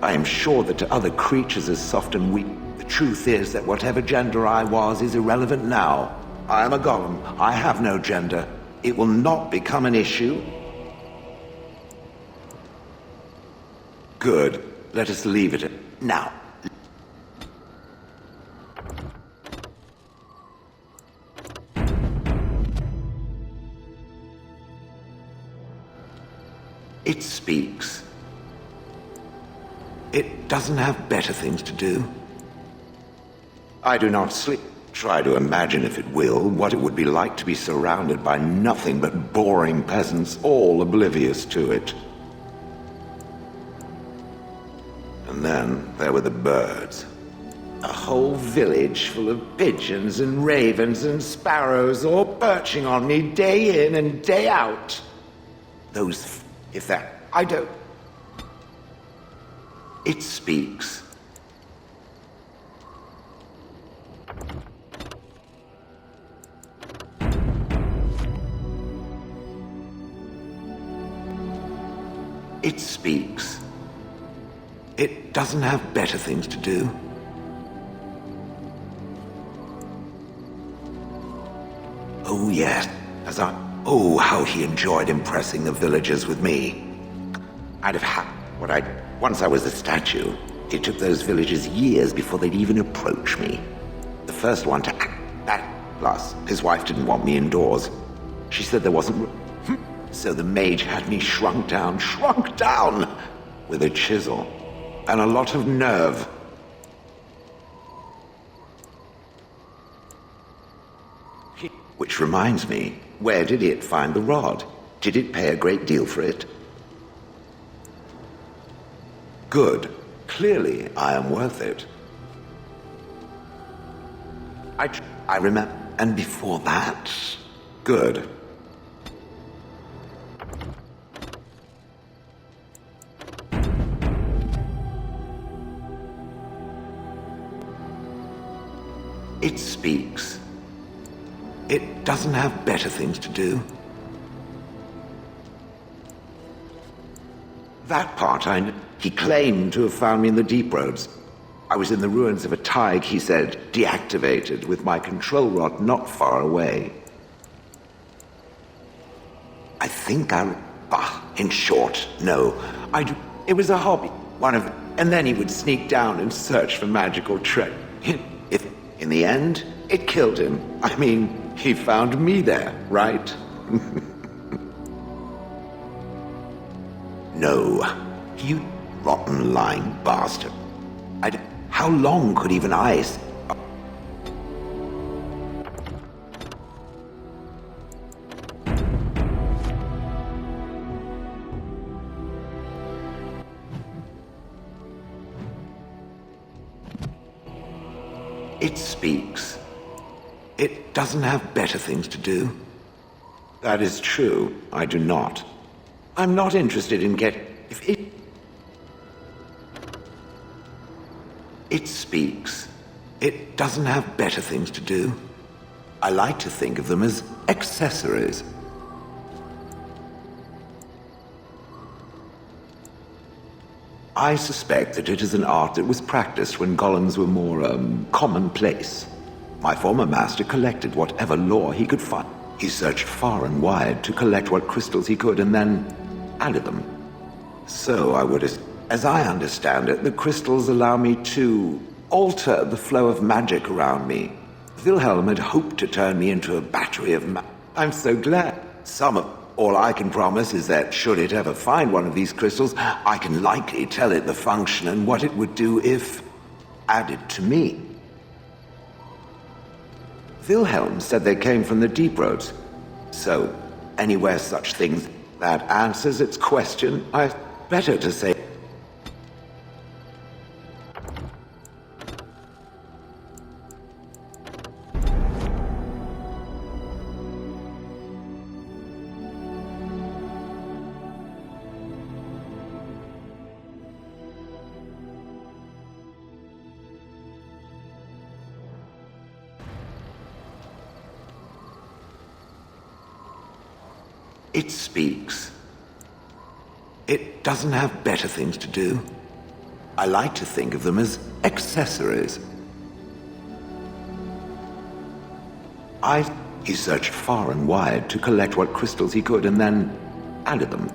I am sure that to other creatures as soft and weak, the truth is that whatever gender I was is irrelevant now. I am a golem. I have no gender. It will not become an issue. Good. Let us leave it at... Now. It speaks. It doesn't have better things to do. I do not sleep. Try to imagine, if it will, what it would be like to be surrounded by nothing but boring peasants, all oblivious to it. And then there were the birds. A whole village full of pigeons and ravens and sparrows all perching on me day in and day out. Those... if that... I don't... It speaks. It speaks. It doesn't have better things to do. Oh, yes. Oh, how he enjoyed impressing the villagers with me. I'd have had what I... Once I was a statue, it took those villagers years before they'd even approach me. The first one to act that... Plus, his wife didn't want me indoors. She said there wasn't room. So the mage had me shrunk down, with a chisel. And a lot of nerve. Which reminds me, where did it find the rod? Did it pay a great deal for it? Good. Clearly, I am worth it. I remember... And before that... Good. It speaks. It doesn't have better things to do. That part I knew. He claimed to have found me in the deep roads. I was in the ruins of a Tig, he said, deactivated, with my control rod not far away. I think in short, no. It was a hobby. And then he would sneak down and search for magical treasure. If, in the end, it killed him. I mean, he found me there, right? No. You rotten, lying bastard. How long could even I... It speaks. It doesn't have better things to do. That is true. I do not. I'm not interested in It speaks. It doesn't have better things to do. I like to think of them as accessories. I suspect that it is an art that was practiced when golems were more, commonplace. My former master collected whatever lore he could find. He searched far and wide to collect what crystals he could and then added them. So as I understand it, the crystals allow me to alter the flow of magic around me. Wilhelm had hoped to turn me into a battery of I'm so glad. All I can promise is that should it ever find one of these crystals, I can likely tell it the function and what it would do if added to me. Wilhelm said they came from the deep roads. So, anywhere such things, that answers its question. Better to say... It speaks. It doesn't have better things to do. I like to think of them as accessories. He searched far and wide to collect what crystals he could and then added them.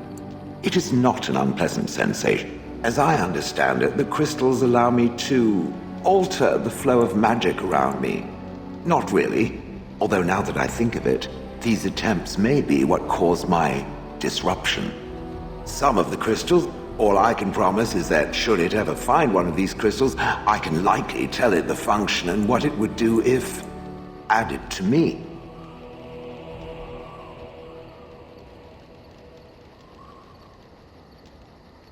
It is not an unpleasant sensation. As I understand it, the crystals allow me to alter the flow of magic around me. Not really, although now that I think of it, these attempts may be what caused my disruption. Some of the crystals, all I can promise is that should it ever find one of these crystals, I can likely tell it the function and what it would do if added to me.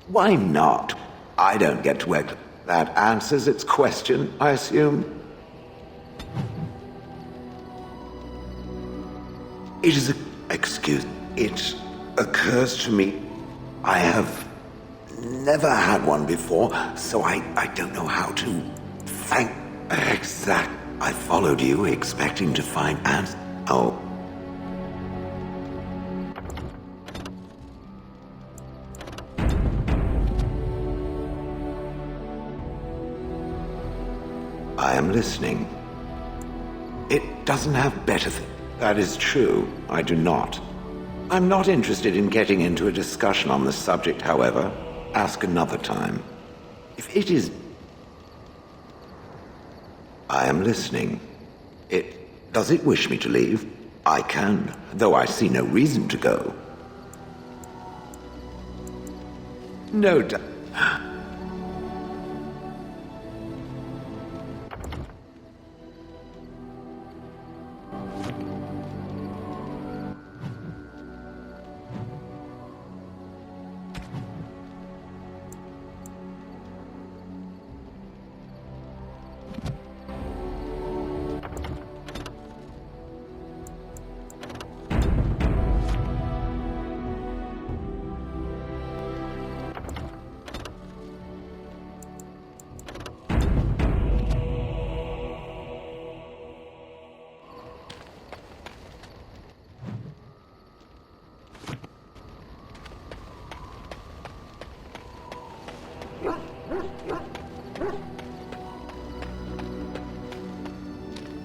Why not? I don't get to work. That answers its question, I assume. It occurs to me I have never had one before, so I don't know how to thank... I followed you expecting to find answers. Oh. I am listening. It doesn't have better things. That is true. I do not. I'm not interested in getting into a discussion on the subject, however. Ask another time. If it is... I am listening. Does it wish me to leave? I can, though I see no reason to go. No doubt.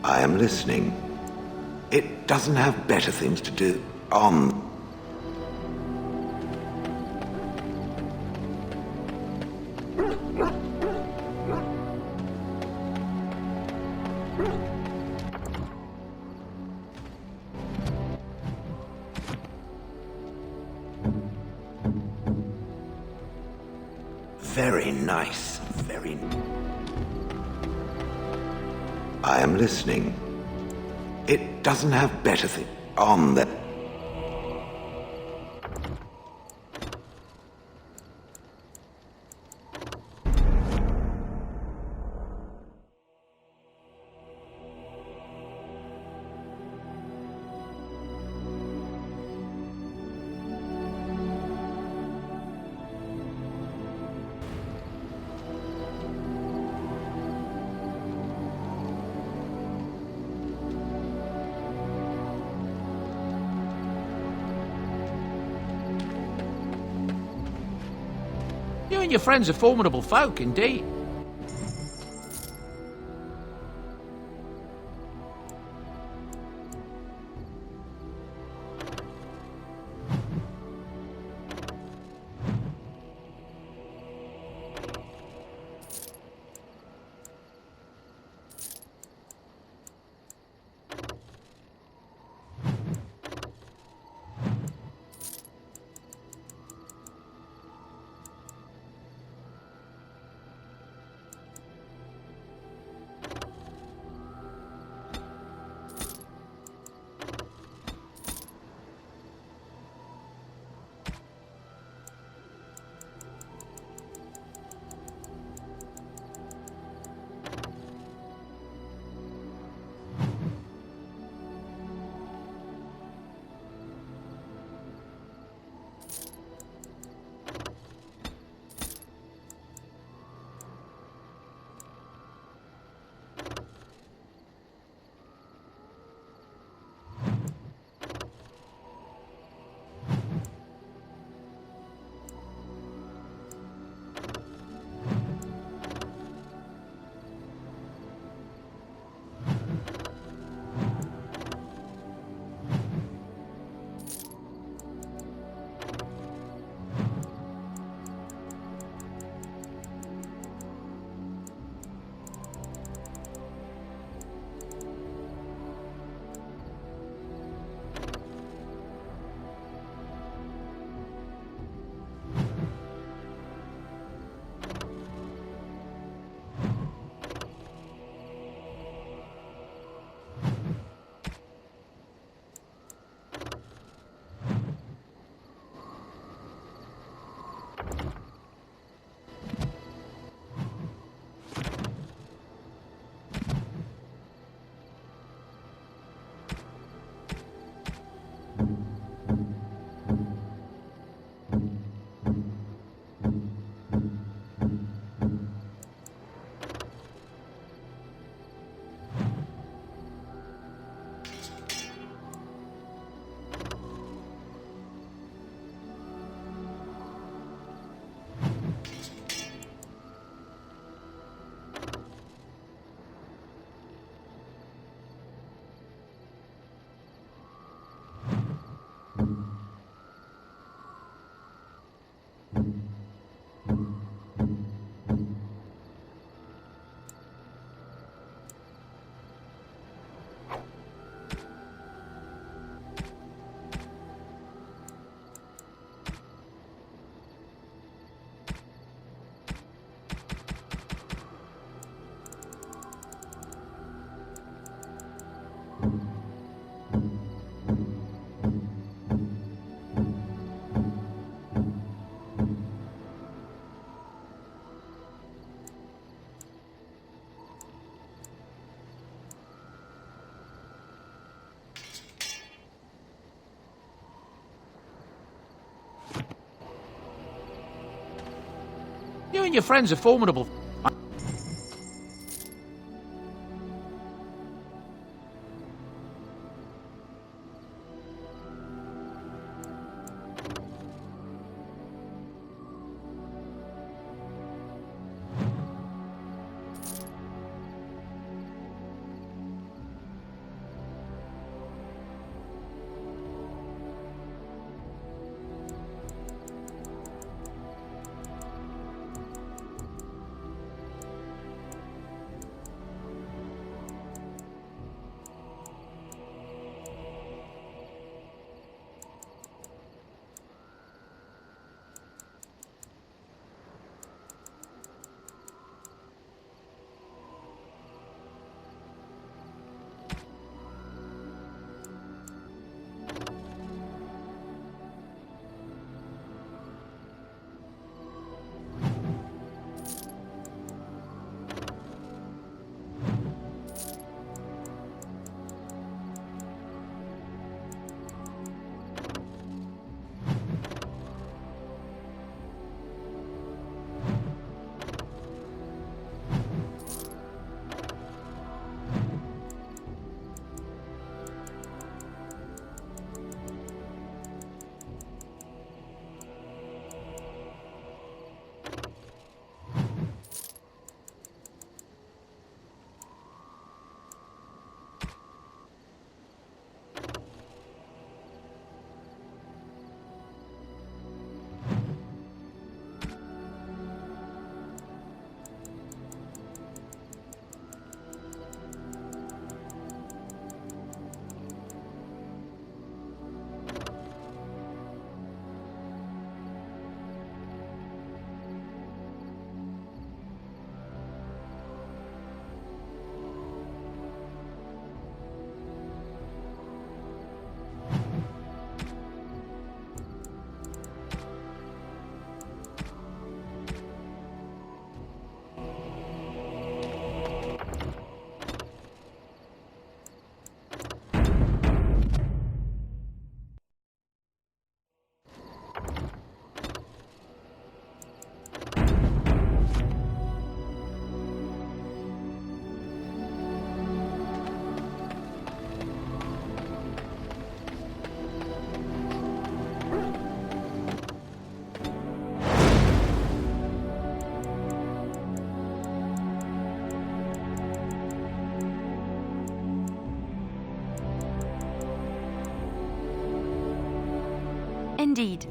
I am listening. It doesn't have better things to do. On. Very nice. Very. I am listening. It doesn't have better things. On the. You and your friends are formidable folk, indeed. You and your friends are formidable. indeed.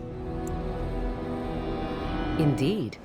Indeed.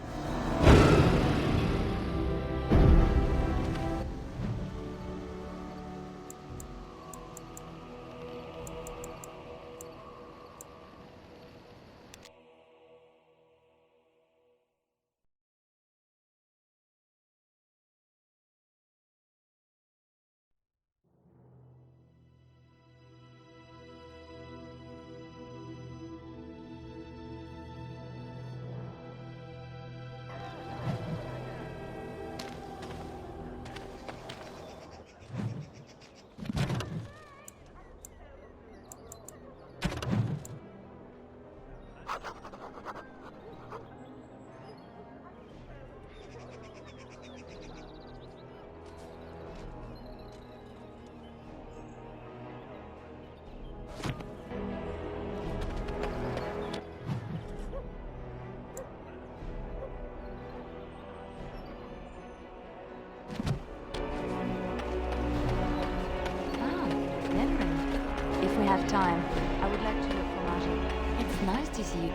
If we have time, I would like to look for Marjorie. It's nice to see you.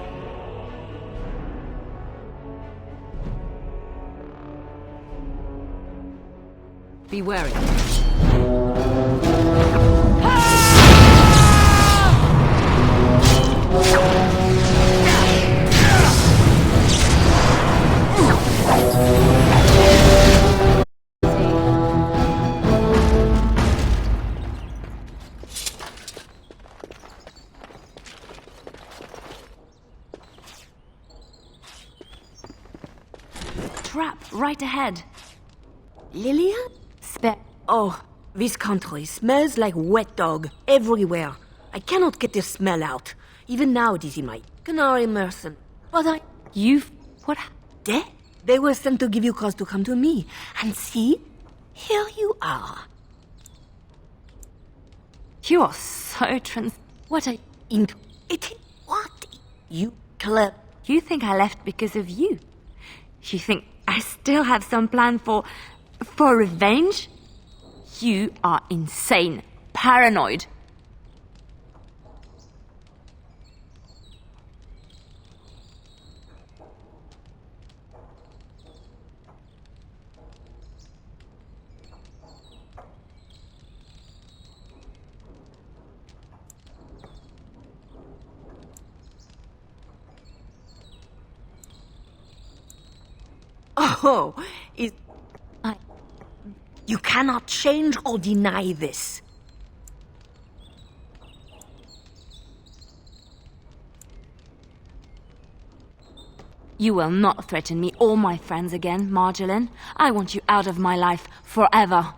Be wary. Trap right ahead. Lillian? Oh, this country smells like wet dog everywhere. I cannot get this smell out. Even now it is in my canary merson. But What? They were sent to give you cause to come to me. And see, here you are. You are so What a... What? You clever... You think I left because of you? You think I still have some plan for revenge? You are insane. Paranoid. Oh, you cannot change or deny this. You will not threaten me or my friends again, Marjolaine. I want you out of my life forever.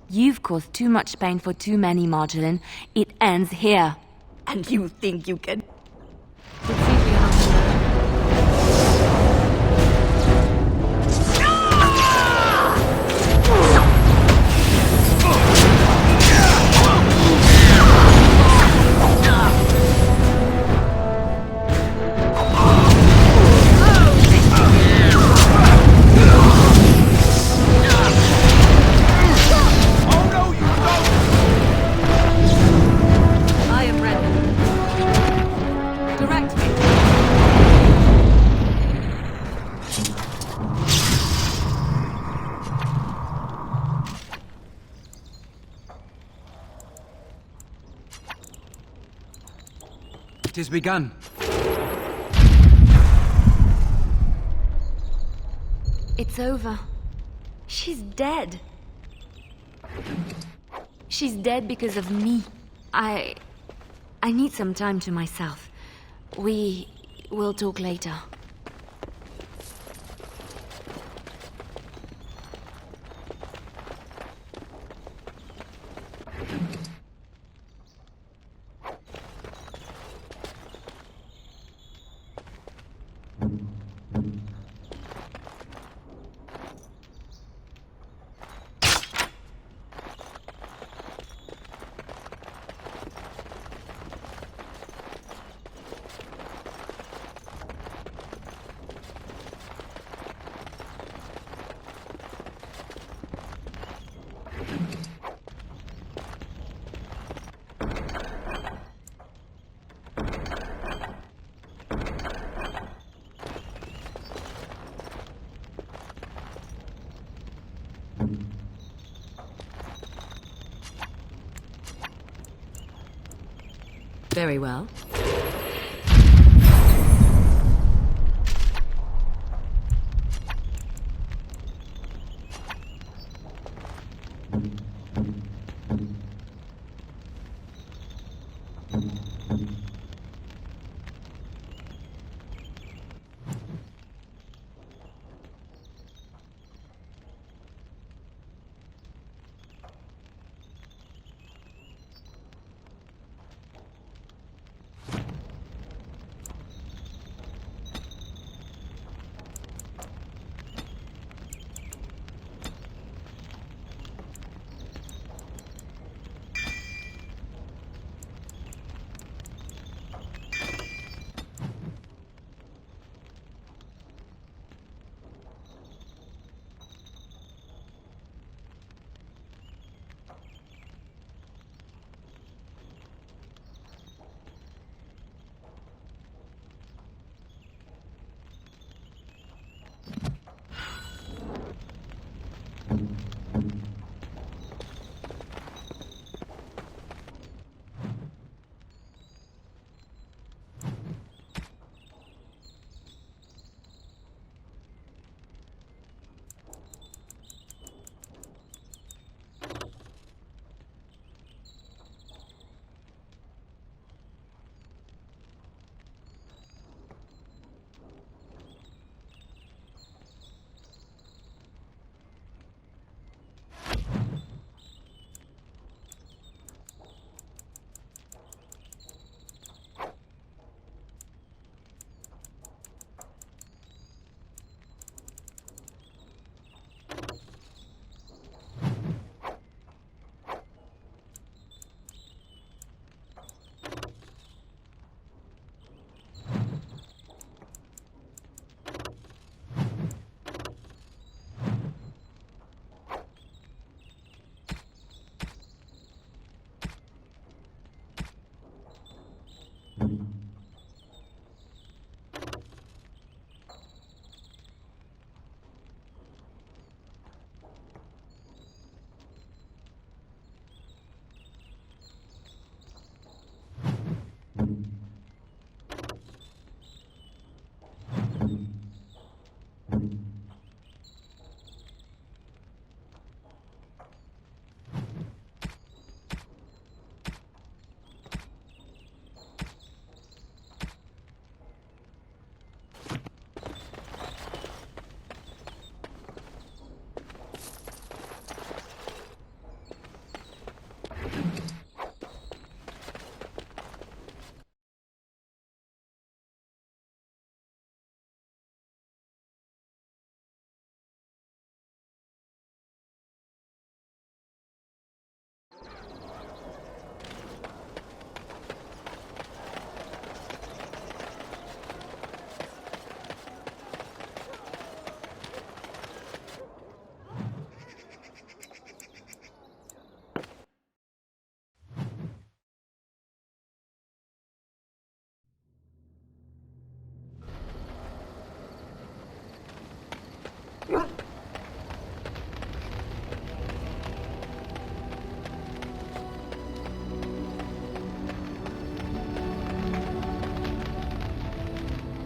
You've caused too much pain for too many, Marjolaine. It ends here. And you think you can... It has begun. It's over. She's dead. She's dead because of me. I need some time to myself. We will talk later. Very well.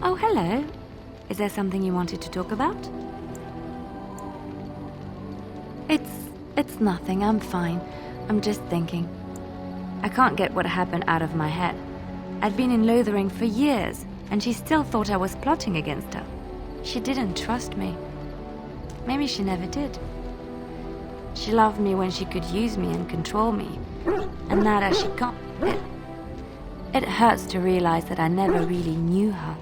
Oh, hello. Is there something you wanted to talk about? It's nothing. I'm fine. I'm just thinking. I can't get what happened out of my head. I'd been in Lothering for years, and she still thought I was plotting against her. She didn't trust me. Maybe she never did. She loved me when she could use me and control me. And now that she can't, it hurts to realize that I never really knew her.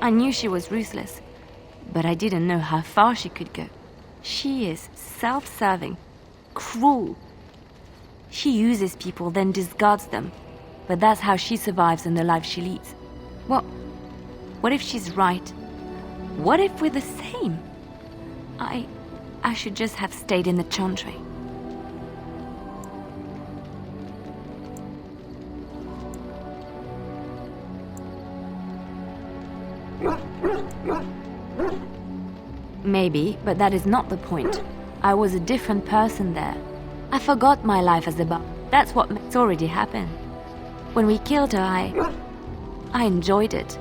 I knew she was ruthless, but I didn't know how far she could go. She is self-serving, cruel. She uses people, then discards them. But that's how she survives in the life she leads. What if she's right? What if we're the same? I should just have stayed in the Chantry. Maybe, but that is not the point. I was a different person there. I forgot my life as a bard. That's what's already happened. When we killed her, I enjoyed it.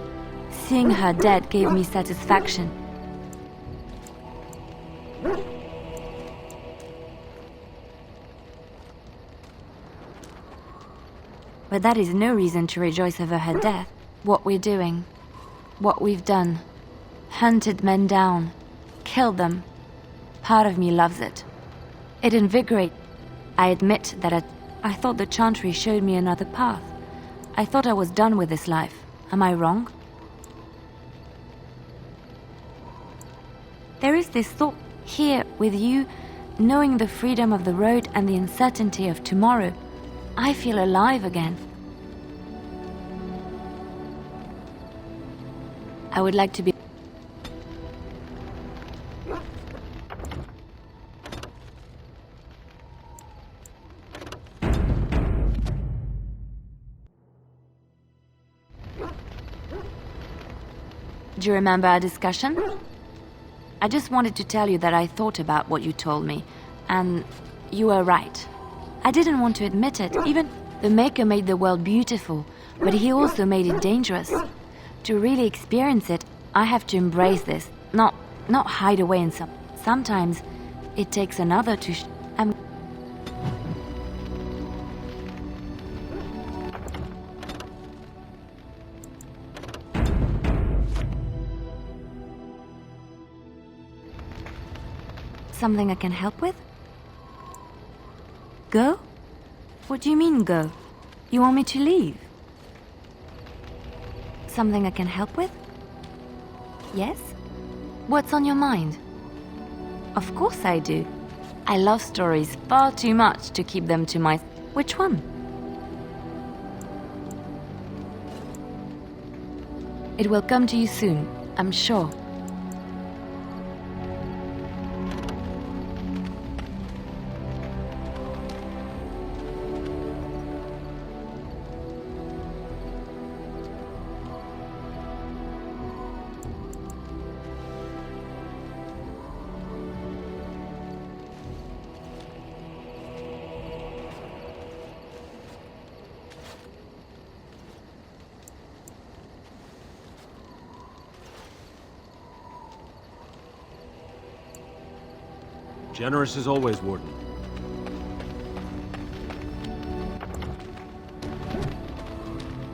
Seeing her dead gave me satisfaction. But that is no reason to rejoice over her death. What we're doing, what we've done, hunted men down, killed them. Part of me loves it. It invigorates. I admit that I thought the Chantry showed me another path. I thought I was done with this life. Am I wrong? There is this thought here with you, knowing the freedom of the road and the uncertainty of tomorrow. I feel alive again. I would like to be... Do you remember our discussion? I just wanted to tell you that I thought about what you told me, and you were right. I didn't want to admit it. Even the Maker made the world beautiful, but he also made it dangerous. To really experience it, I have to embrace this, not hide away in some. Sometimes it takes another to... Something I can help with? Go? What do you mean, go? You want me to leave? Something I can help with? Yes? What's on your mind? Of course I do. I love stories far too much to keep them to myself. Which one? It will come to you soon, I'm sure. Generous as always, Warden.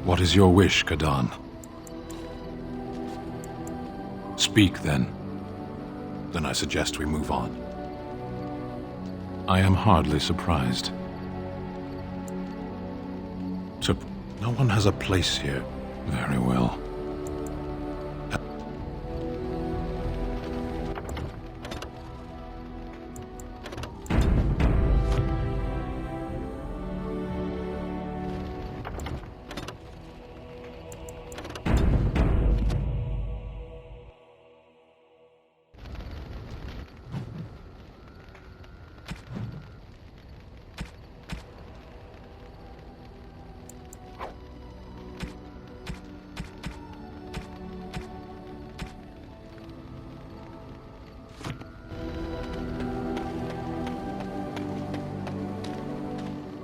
What is your wish, Kadan? Speak, then. Then I suggest we move on. I am hardly surprised. No one has a place here. Very well.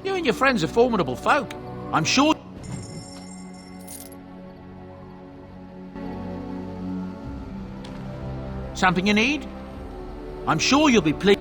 You and your friends are formidable folk. I'm sure... Something you need? I'm sure you'll be pleased.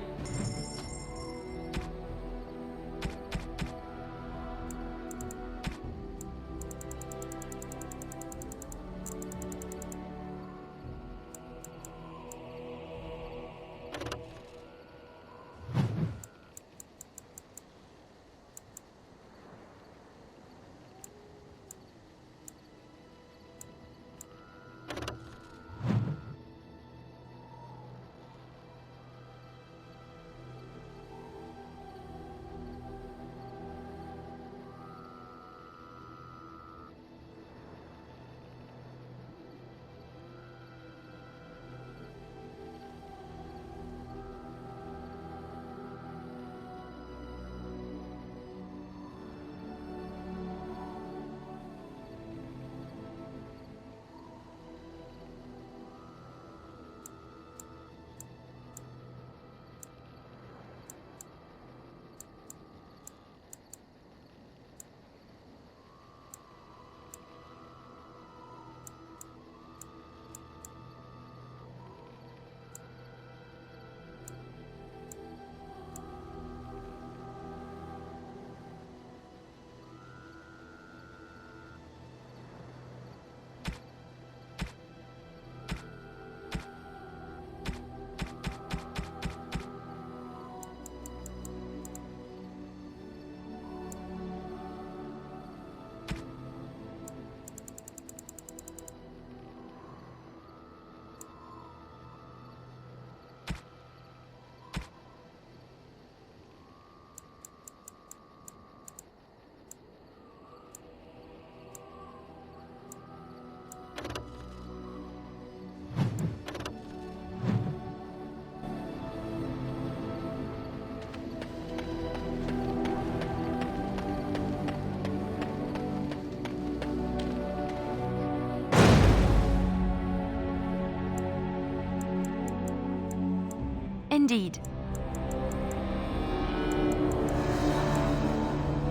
Indeed.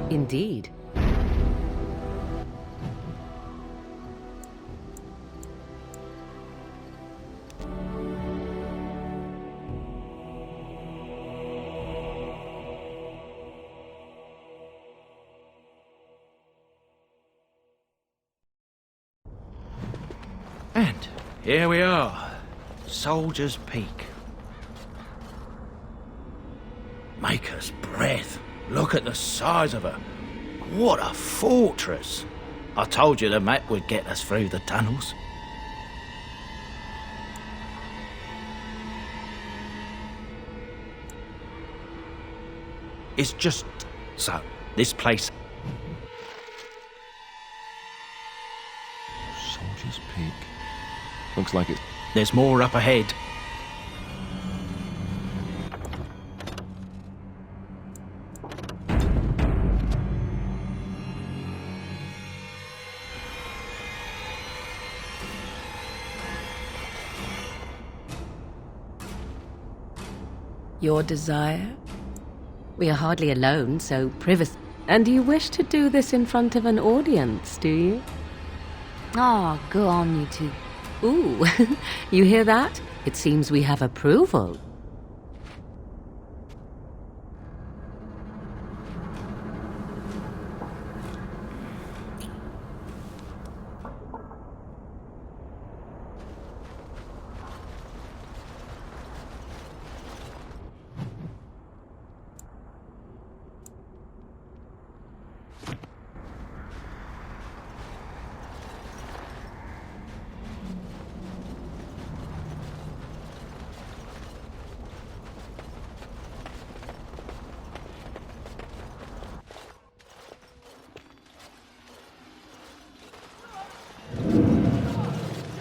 Indeed. And here we are, Soldier's Peak. Maker's breath. Look at the size of her. What a fortress. I told you the map would get us through the tunnels. It's just so. This place. Soldier's Peak. Looks like it's... There's more up ahead. Your desire? We are hardly alone, so privacy. And you wish to do this in front of an audience, do you? Oh, go on, you two. Ooh, you hear that? It seems we have approval.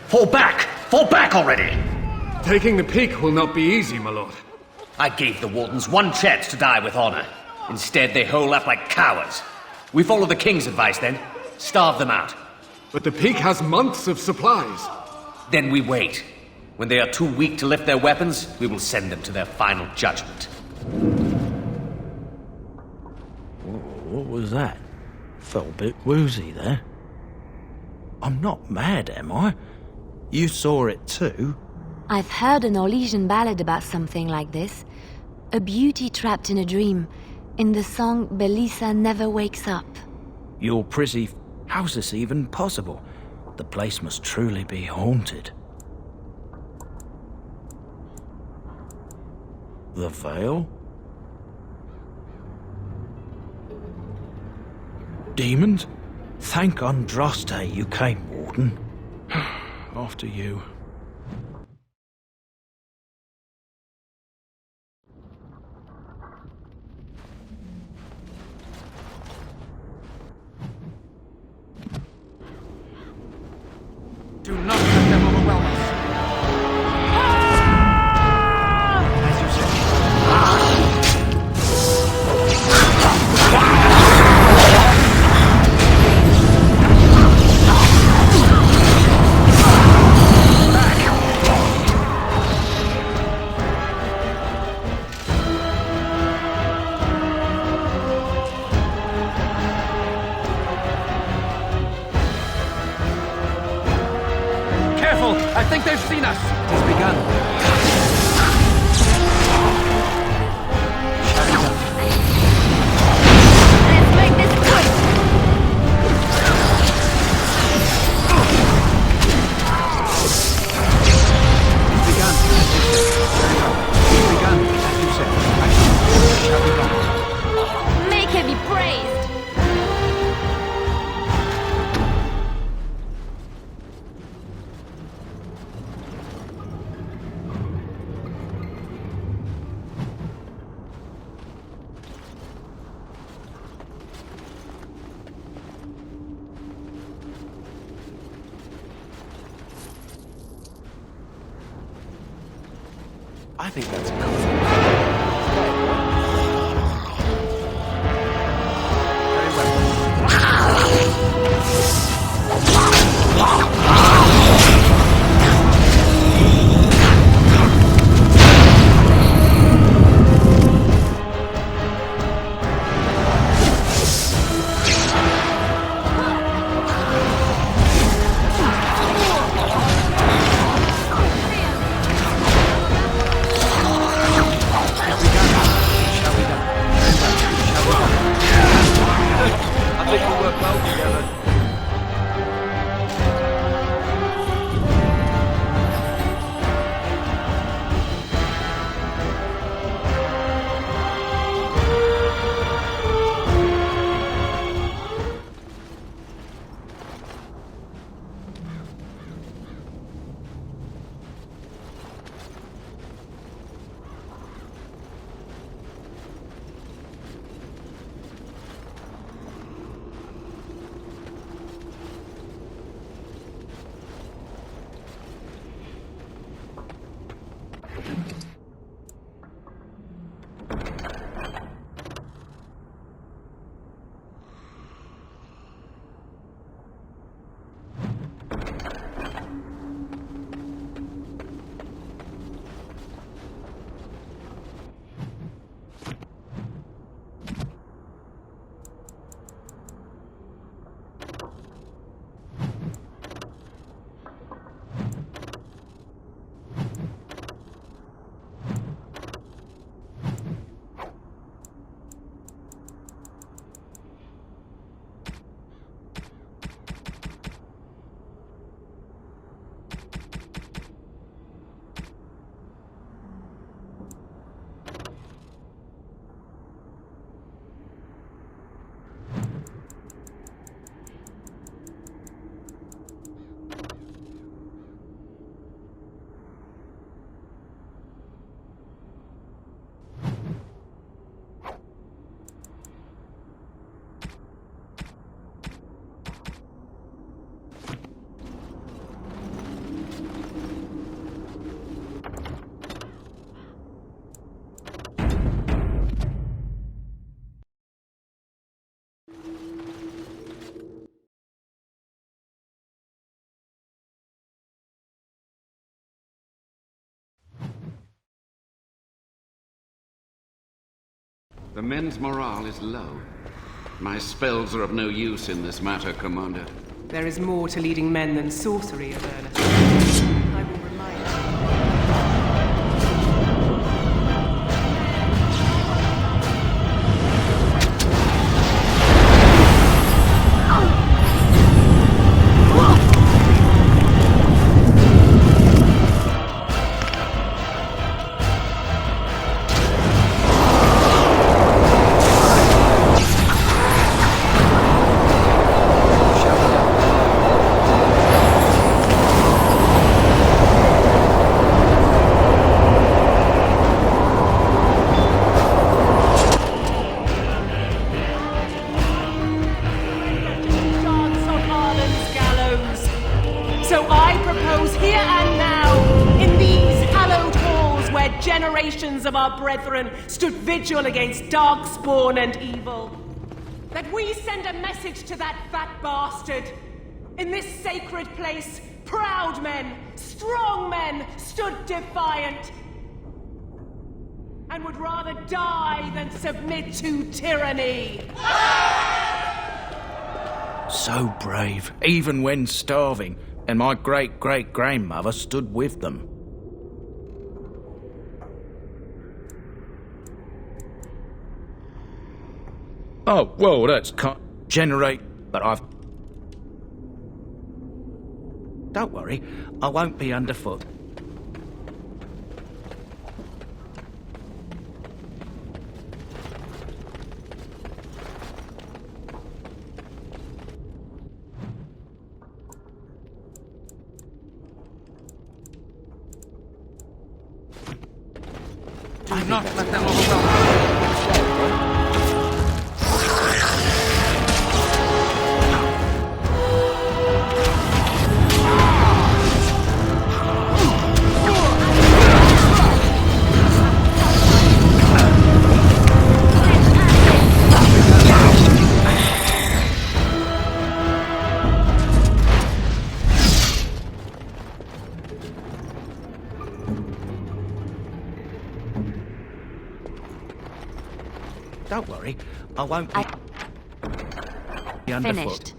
Fall back! Fall back already! Taking the peak will not be easy, my lord. I gave the Wardens one chance to die with honor. Instead, they hole up like cowards. We follow the King's advice then. Starve them out. But the peak has months of supplies. Then we wait. When they are too weak to lift their weapons, we will send them to their final judgment. What was that? Felt a bit woozy there. I'm not mad, am I? You saw it too? I've heard an Orlesian ballad about something like this. A beauty trapped in a dream. In the song, Belisa never wakes up. Your prissy... How's this even possible? The place must truly be haunted. The Veil? Demons? Thank Andraste you came, Warden. After you. Do not let them overwhelm us. As you said. Careful! I think they've seen us! It's begun. Let's make this quick! It's begun. It's begun, as you said. It shall be done. Make her be praised! I think that's enough. The men's morale is low. My spells are of no use in this matter, Commander. There is more to leading men than sorcery, Avernus. I will remind you. Generations of our brethren stood vigil against darkspawn and evil. That we send a message to that fat bastard. In this sacred place, proud men, strong men stood defiant. And would rather die than submit to tyranny. So brave, even when starving, and my great-great-grandmother stood with them. Oh, well, that's generate, but I've... Don't worry, I won't be underfoot. Do not let them overwhelm you. Don't worry, I won't be underfoot. Finished.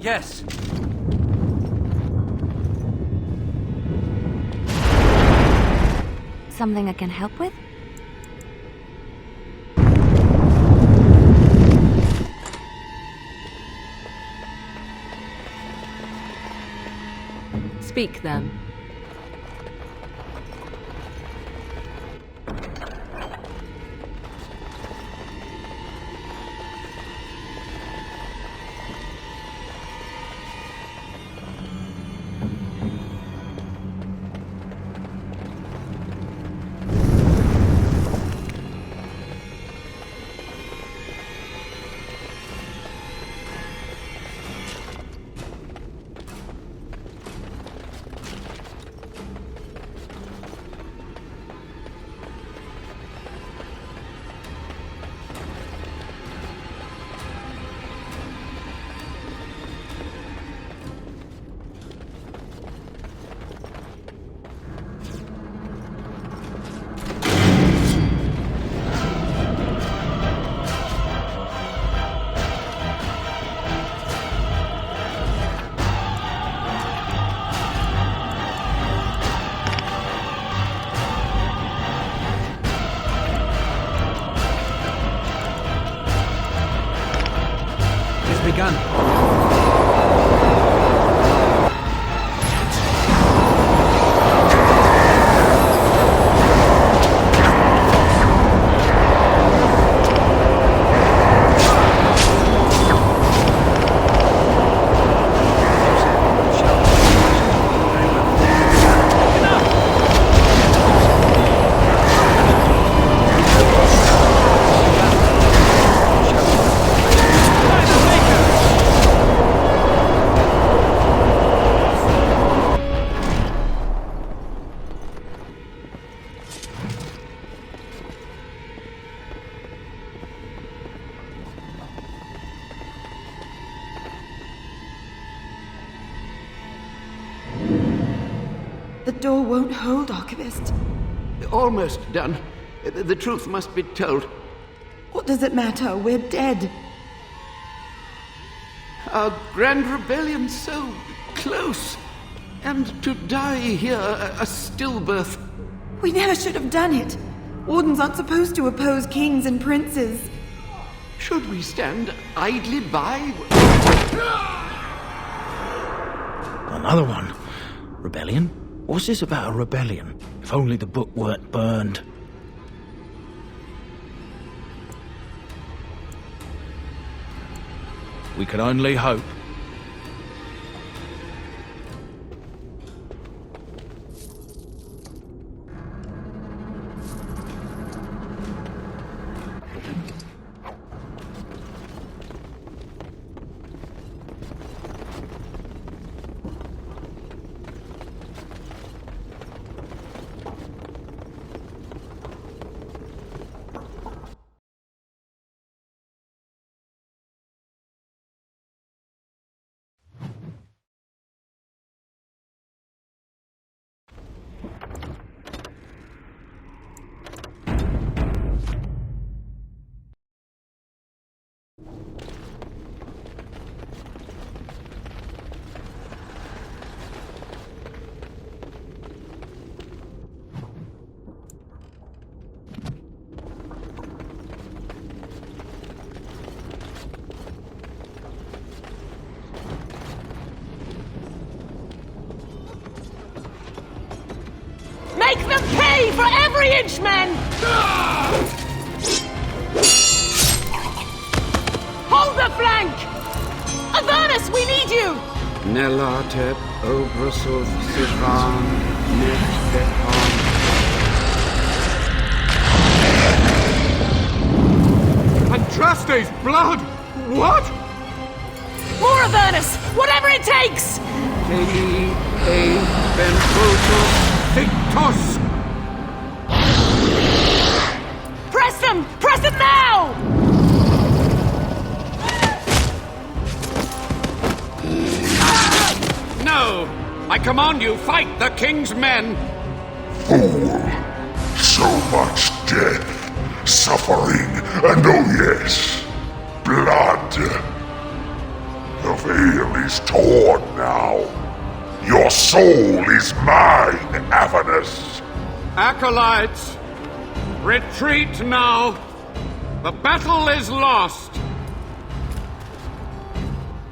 Yes. Something I can help with? Speak then. Begun. The door won't hold, Archivist. Almost done. The truth must be told. What does it matter? We're dead. Our grand rebellion so close. And to die here, a stillbirth. We never should have done it. Wardens aren't supposed to oppose kings and princes. Should we stand idly by? Another one. Rebellion? What's this about a rebellion? If only the book weren't burned. We can only hope. Make them pay for every inch, men! Hold the flank! Avernus, we need you! Nelatep, Obrasoth, Sivan, Nefehan. Andraste's blood! What? More Avernus! Whatever it takes! Kei, E, Benfotos, Victos! Press them! Press them now! No! I command you, fight the king's men! Fool! So much death, suffering, and oh yes, blood. The veil is torn now. Your soul is mine, Avernus. Acolytes, retreat now. The battle is lost.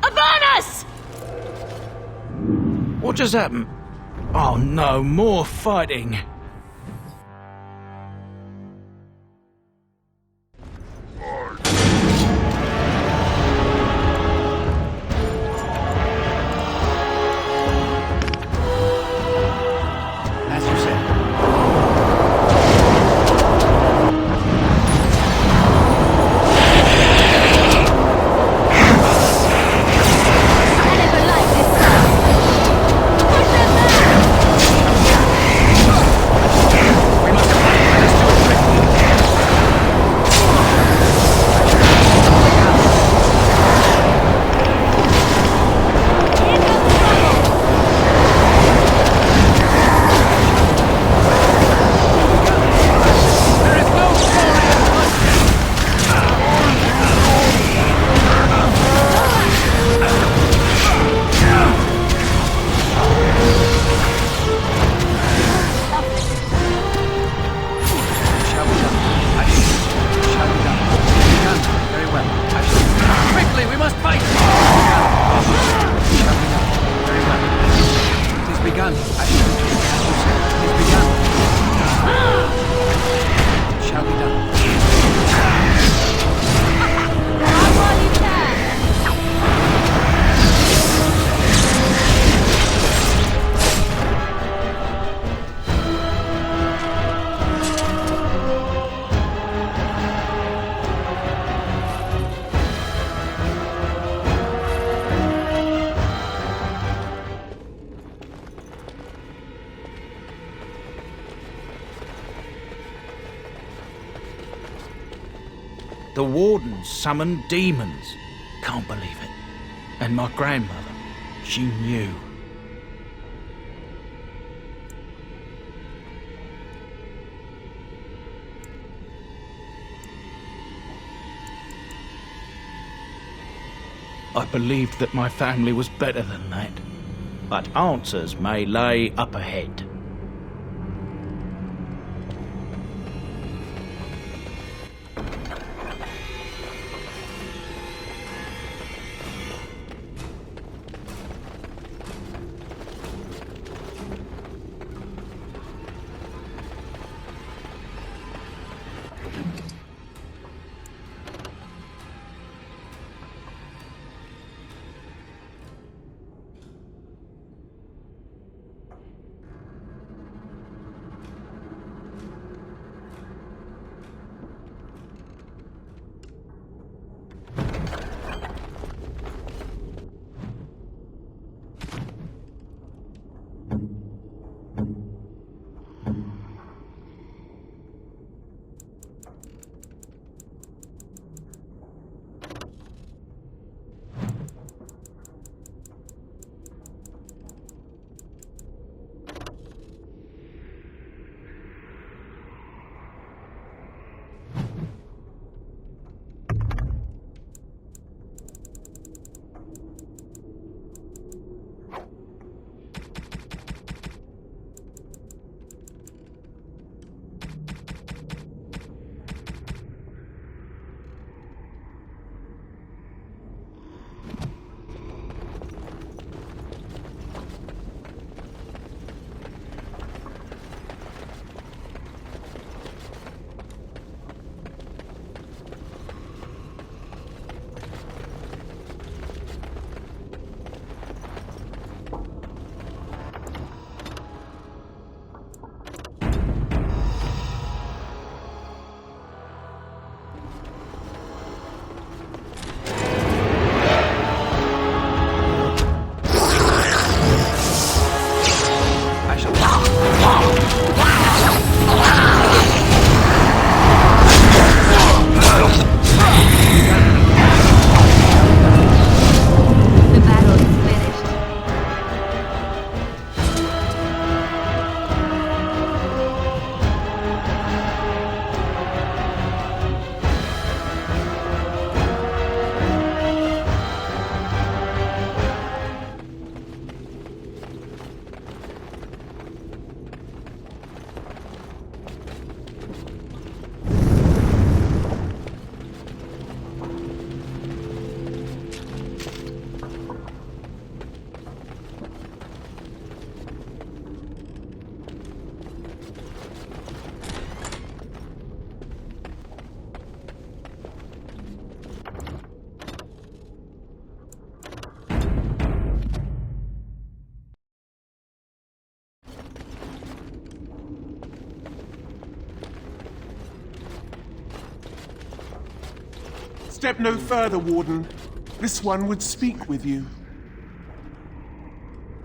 Avernus! What just happened? Oh no, more fighting! As you said. The wardens summoned demons. Can't believe it. And my grandmother, she knew. I believed that my family was better than that. But answers may lay up ahead. Step no further, Warden. This one would speak with you.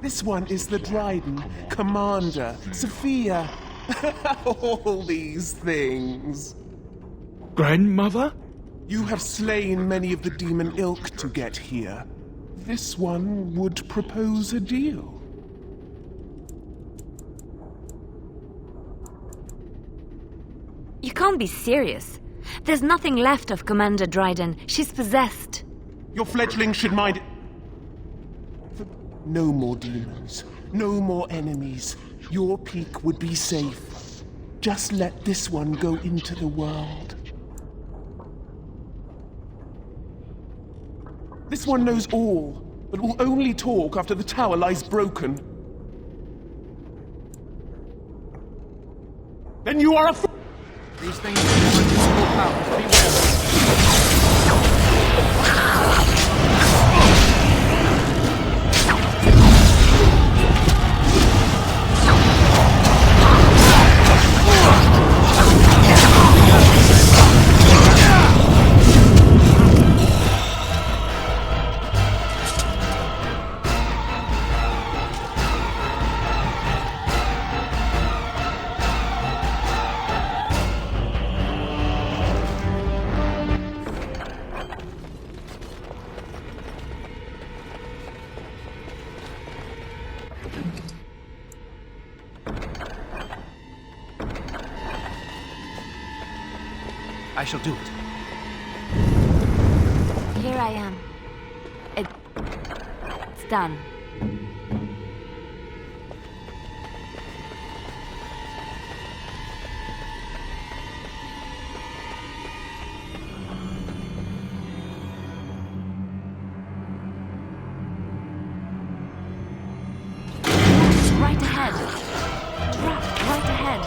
This one is the Dryden, Commander, Sophia. All these things. Grandmother? You have slain many of the demon ilk to get here. This one would propose a deal. You can't be serious. There's nothing left of Commander Dryden. She's possessed. Your fledgling should mind it. No more demons. No more enemies. Your peak would be safe. Just let this one go into the world. This one knows all, but will only talk after the tower lies broken. Then you are a fool! These things have invisible powers. Beware. I shall do it. Here I am. It's done. Right ahead. Drop right ahead.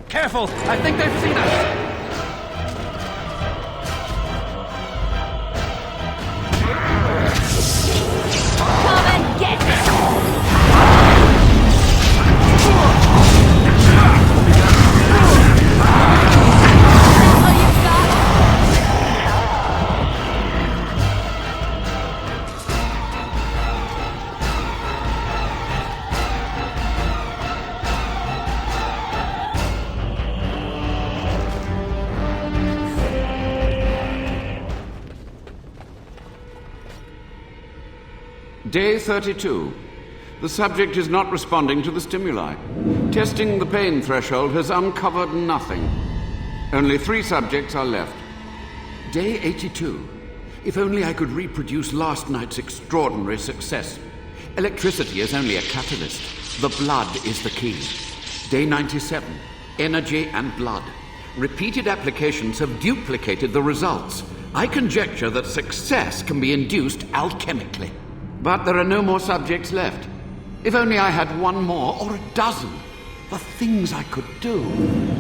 Careful! I think they've seen us! Come and get it! Day 32. The subject is not responding to the stimuli. Testing the pain threshold has uncovered nothing. Only 3 subjects are left. Day 82. If only I could reproduce last night's extraordinary success. Electricity is only a catalyst. The blood is the key. Day 97. Energy and blood. Repeated applications have duplicated the results. I conjecture that success can be induced alchemically. But there are no more subjects left. If only I had 1 more, or a dozen. The things I could do.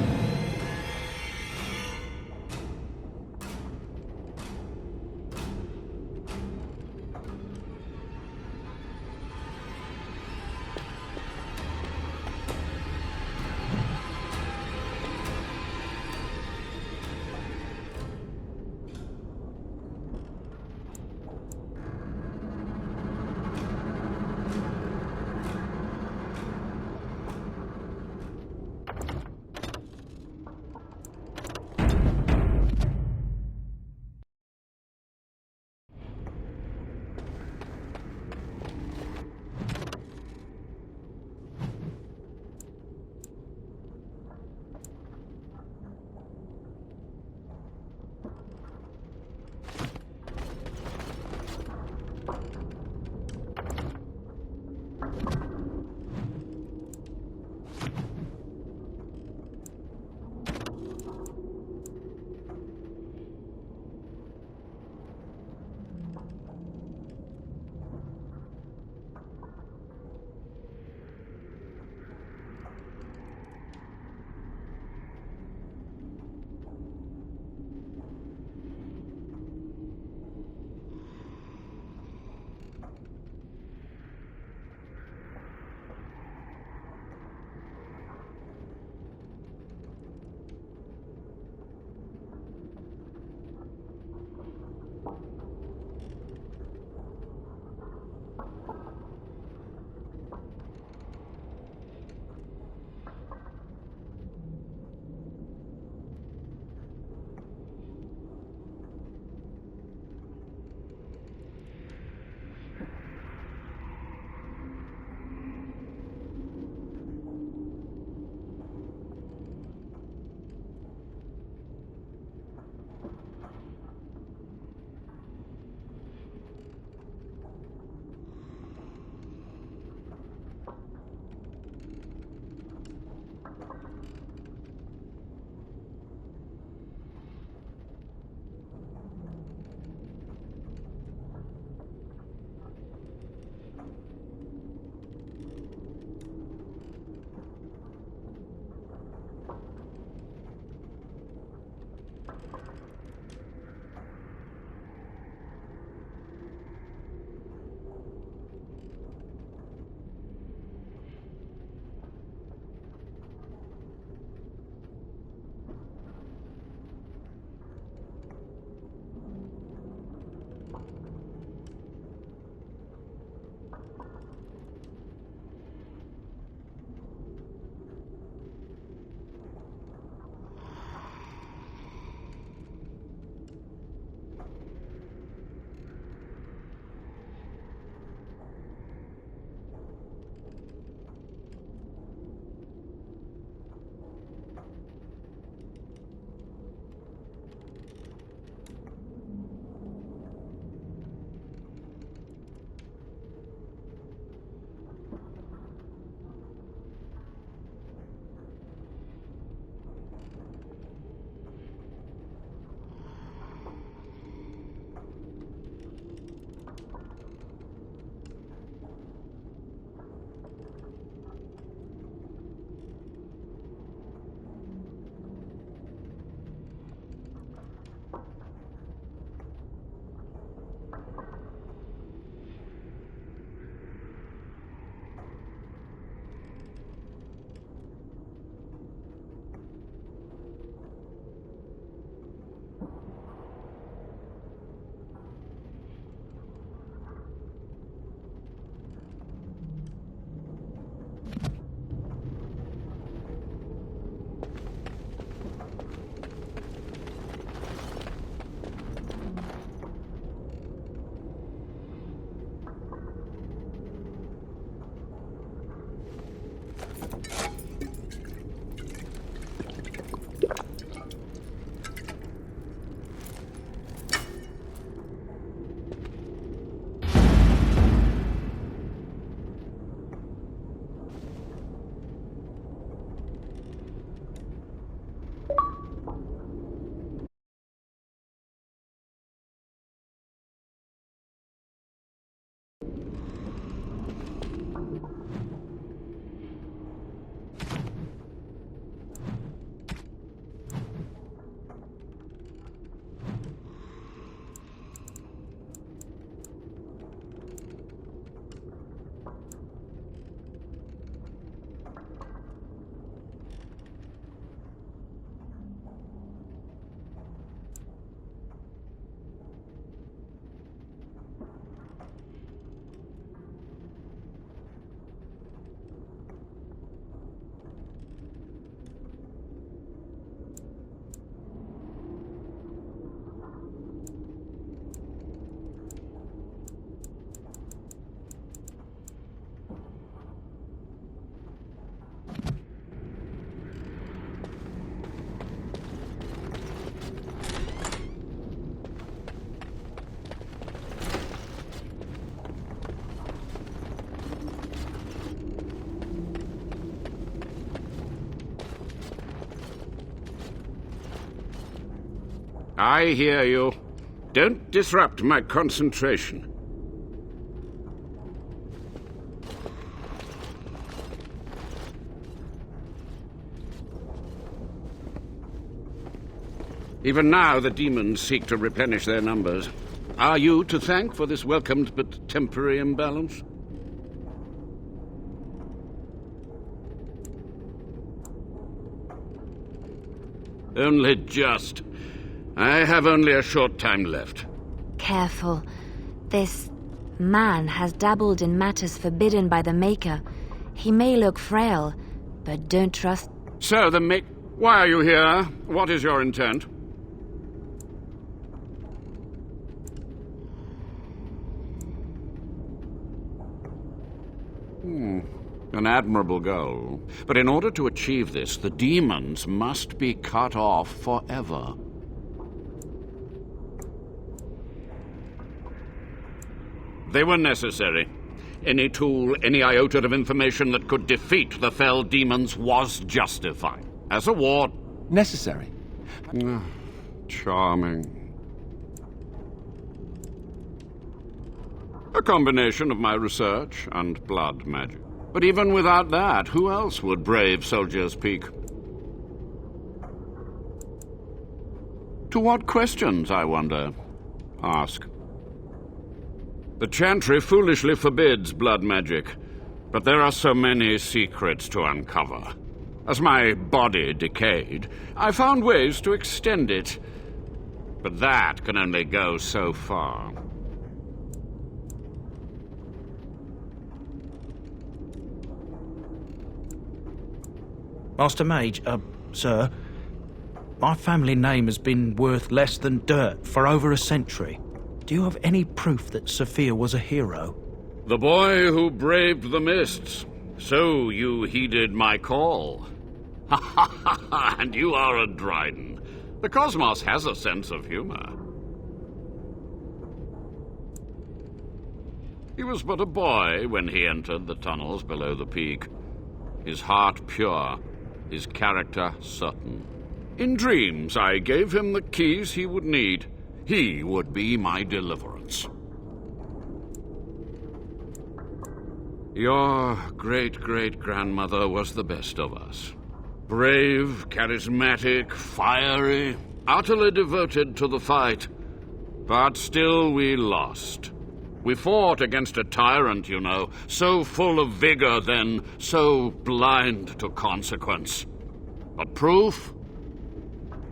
I hear you. Don't disrupt my concentration. Even now, the demons seek to replenish their numbers. Are you to thank for this welcomed but temporary imbalance? Only just. I have only a short time left. Careful. This man has dabbled in matters forbidden by the Maker. He may look frail, but don't trust... So, why are you here? What is your intent? An admirable goal. But in order to achieve this, the demons must be cut off forever. They were necessary. Any tool, any iota of information that could defeat the fell demons was justified. As a war... Necessary. Charming. A combination of my research and blood magic. But even without that, who else would brave Soldier's Peak? To what questions, I wonder? Ask. The Chantry foolishly forbids blood magic, but there are so many secrets to uncover. As my body decayed, I found ways to extend it. But that can only go so far. Master Mage, sir, my family name has been worth less than dirt for over a century. Do you have any proof that Sophia was a hero? The boy who braved the mists. So you heeded my call. Ha ha ha ha, and you are a Dryden. The cosmos has a sense of humor. He was but a boy when he entered the tunnels below the peak. His heart pure, his character certain. In dreams, I gave him the keys he would need. He would be my deliverance. Your great-great-grandmother was the best of us. Brave, charismatic, fiery, utterly devoted to the fight. But still we lost. We fought against a tyrant, you know, so full of vigor then, so blind to consequence. But proof?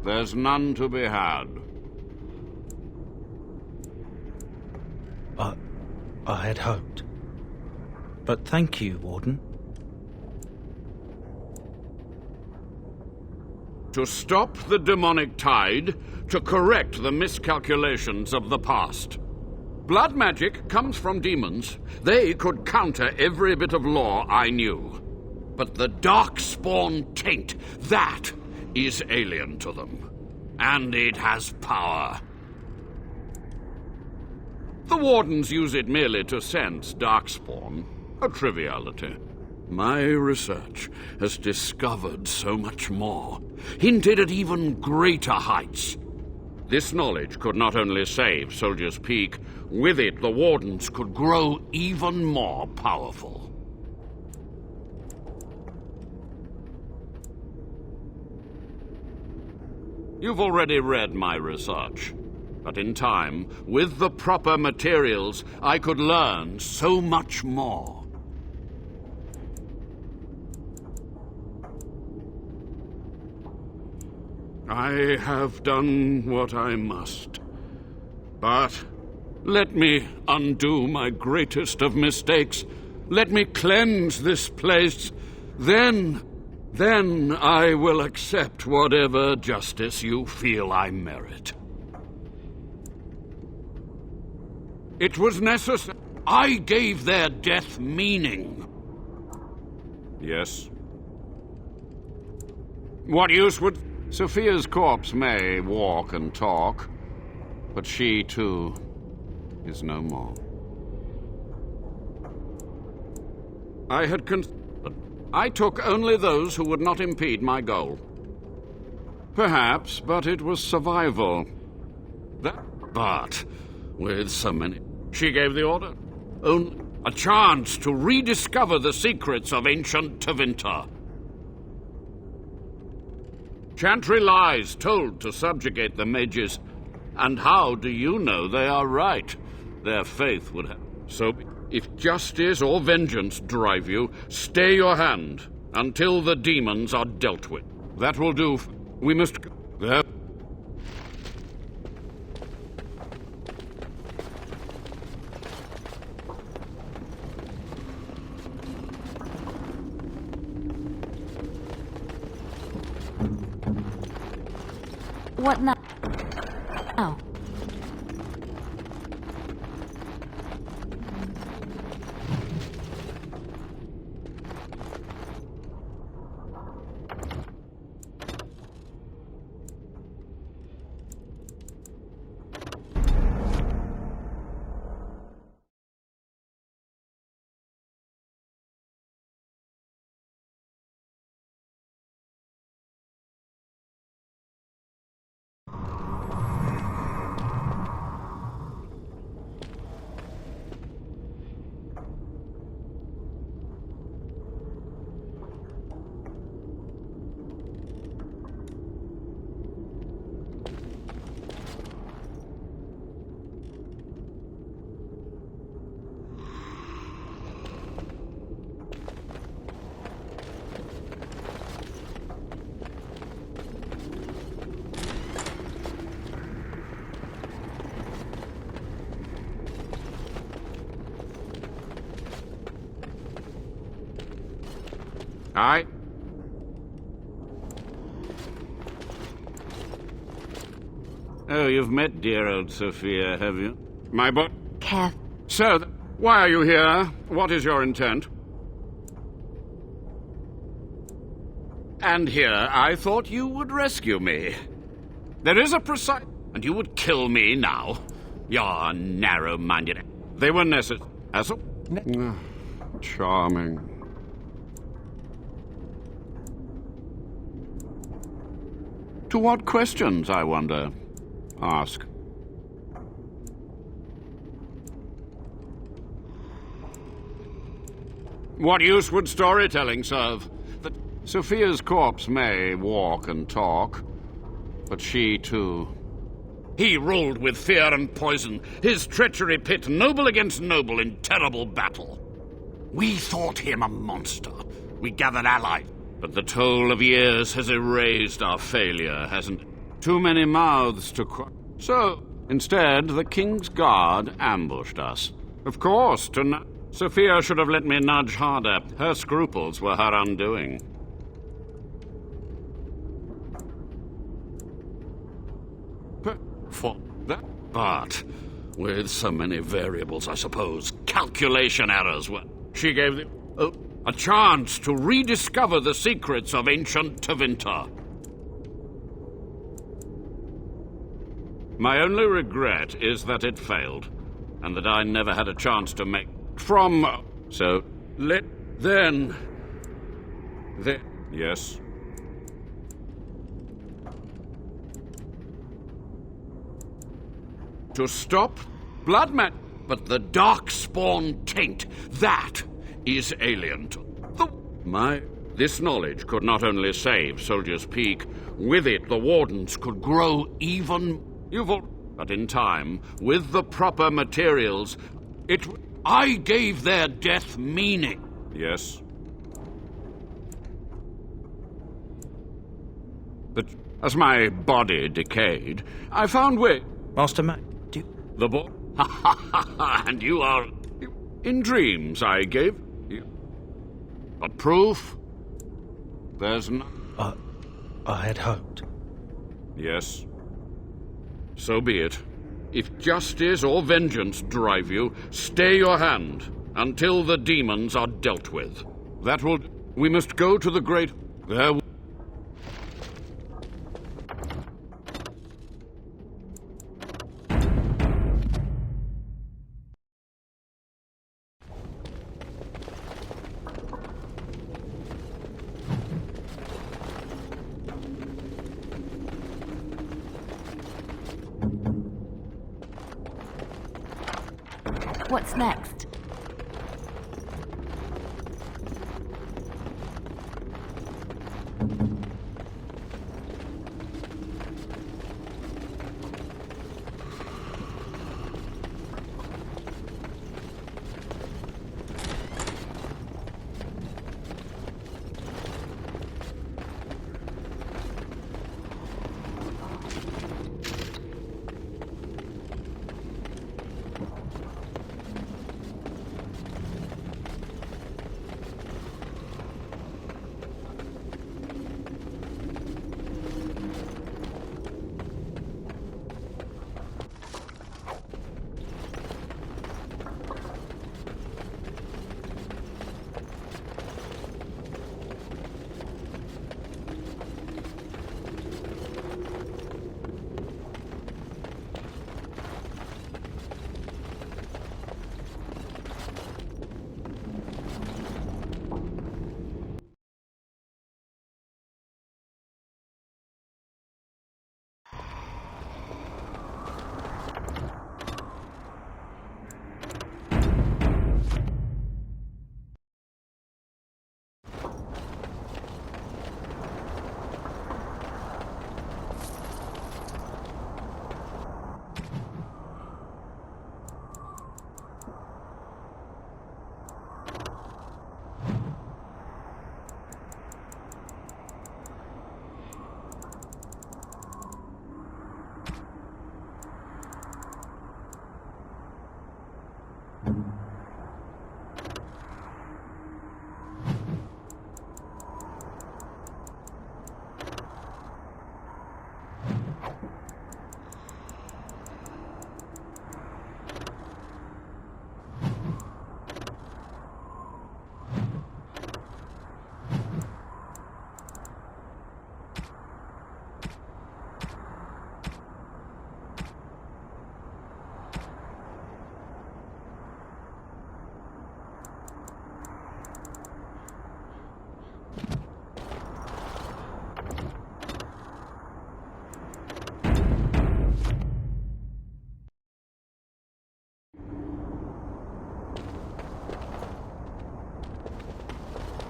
There's none to be had. I had hoped. But thank you, Warden. To stop the demonic tide, to correct the miscalculations of the past. Blood magic comes from demons. They could counter every bit of law I knew. But the Darkspawn taint, that is alien to them. And it has power. The Wardens use it merely to sense Darkspawn. A triviality. My research has discovered so much more, hinted at even greater heights. This knowledge could not only save Soldier's Peak, with it the Wardens could grow even more powerful. You've already read my research, but in time, with the proper materials, I could learn so much more. I have done what I must. But let me undo my greatest of mistakes. Let me cleanse this place. Then I will accept whatever justice you feel I merit. It was necessary. I gave their death meaning. Yes. What use would... Sophia's corpse may walk and talk, but she, too, is no more. I took only those who would not impede my goal. Perhaps, but it was survival. But with so many... She gave the order. Only a chance to rediscover the secrets of ancient Tevinter. Chantry lies told to subjugate the mages. And how do you know they are right? Their faith would have... So, if justice or vengeance drive you, stay your hand until the demons are dealt with. That will do. We must... There... What now? Oh. Aye. Oh, you've met dear old Sophia, have you? My boy? Kev. So, why are you here? What is your intent? And here, I thought you would rescue me. There is a precise... And you would kill me now. You're narrow-minded. They were necessary. Charming. To what questions, I wonder? Ask. What use would storytelling serve? That Sophia's corpse may walk and talk, but she too. He ruled with fear and poison, his treachery pit noble against noble in terrible battle. We thought him a monster. We gathered allies. But the toll of years has erased our failure, hasn't it? Too many mouths to cry. So, instead, the King's Guard ambushed us. Of course, Sophia should have let me nudge harder. Her scruples were her undoing. For that, but with so many variables, I suppose, calculation errors were... She gave the... a chance to rediscover the secrets of ancient Tevinter. My only regret is that it failed, and that I never had a chance to make... So, then... Yes? To stop Bloodman, but the Darkspawn taint, that is alien to... This knowledge could not only save Soldier's Peak, with it the Wardens could grow even... But in time, with the proper materials, I gave their death meaning. Yes? But as my body decayed, I found Master Mac, the boy... And you are... In dreams I gave you... But proof? There's no... I had hoped. Yes. So be it. If justice or vengeance drive you, stay your hand until the demons are dealt with. That will... We must go to the great... There... What's next?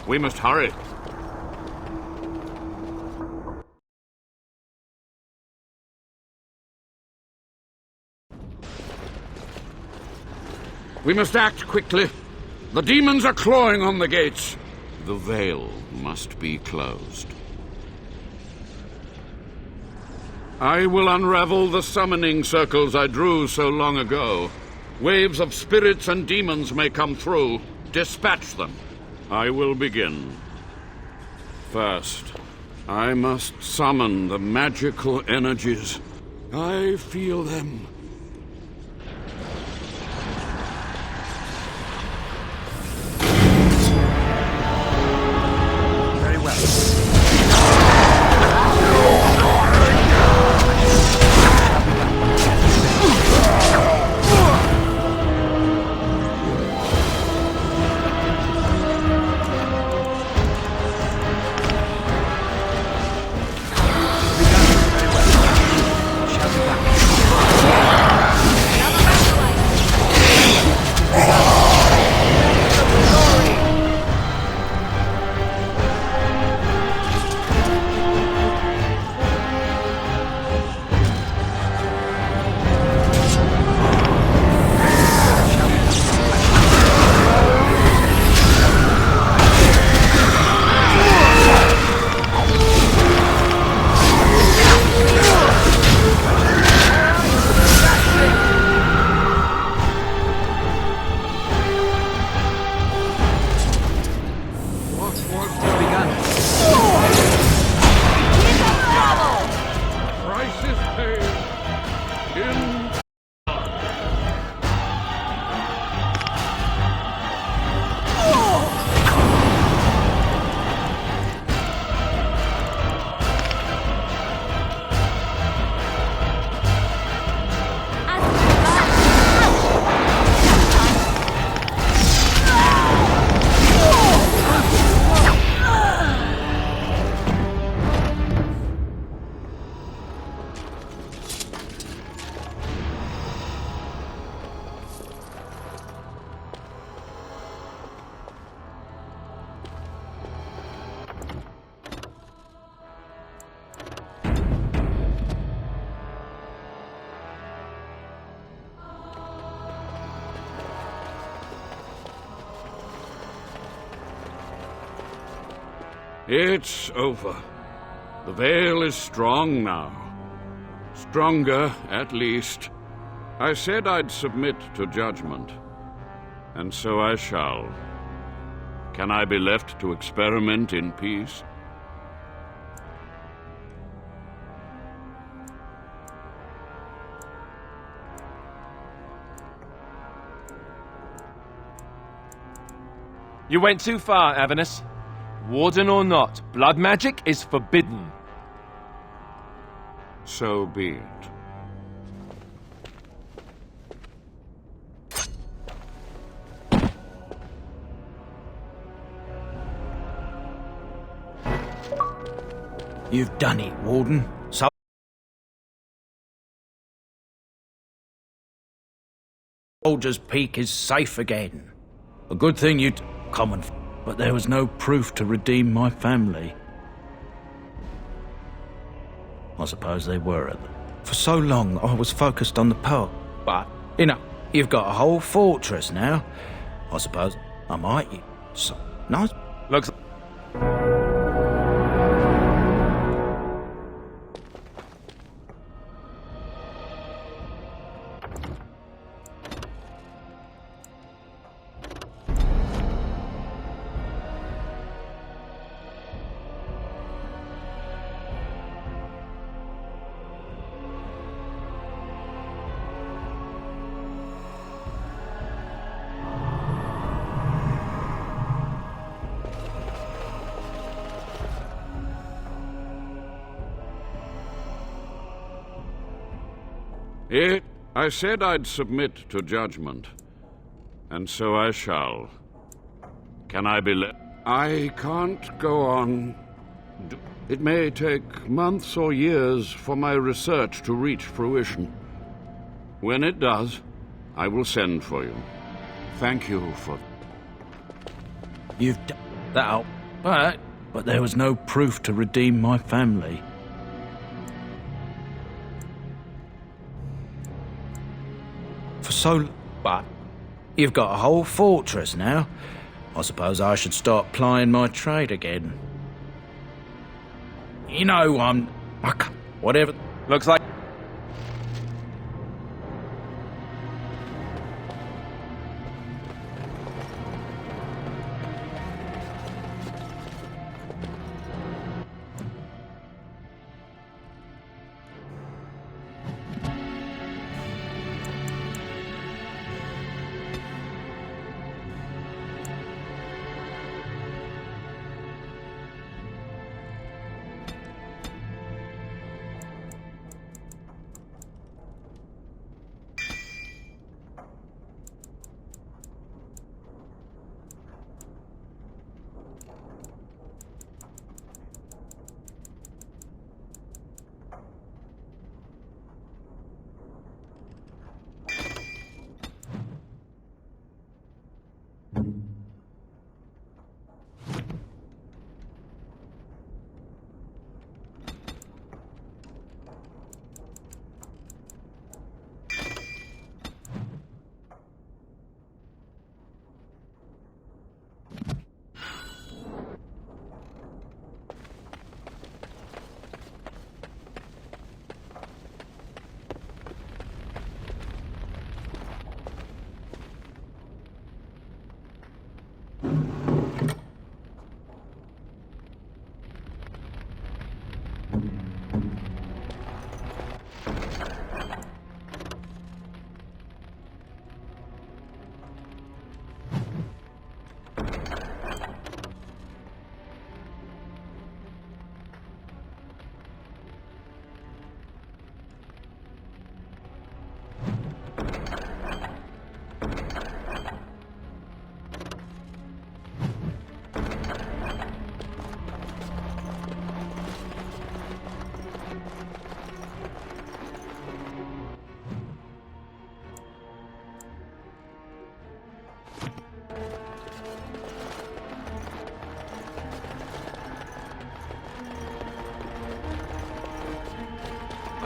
We must hurry. We must act quickly. The demons are clawing on the gates. The veil must be closed. I will unravel the summoning circles I drew so long ago. Waves of spirits and demons may come through. Dispatch them. I will begin. First, I must summon the magical energies. I feel them. Very well. Shall be done. It's over. The veil is strong now. Stronger, at least. I said I'd submit to judgment. And so I shall. Can I be left to experiment in peace? You went too far, Avernus. Warden or not, blood magic is forbidden. So be it. You've done it, Warden. Soldier's Peak is safe again. A good thing you'd common, but there was no proof to redeem my family. I suppose they were. For so long, I was focused on the pearl. But, you've got a whole fortress now. I suppose I might. So nice. Looks. I said I'd submit to judgment, and so I shall. Can I be I can't go on. It may take months or years for my research to reach fruition. When it does, I will send for you. Thank you for... You've done that, but there was no proof to redeem my family. But you've got a whole fortress now. I suppose I should start plying my trade again. Whatever. Looks like...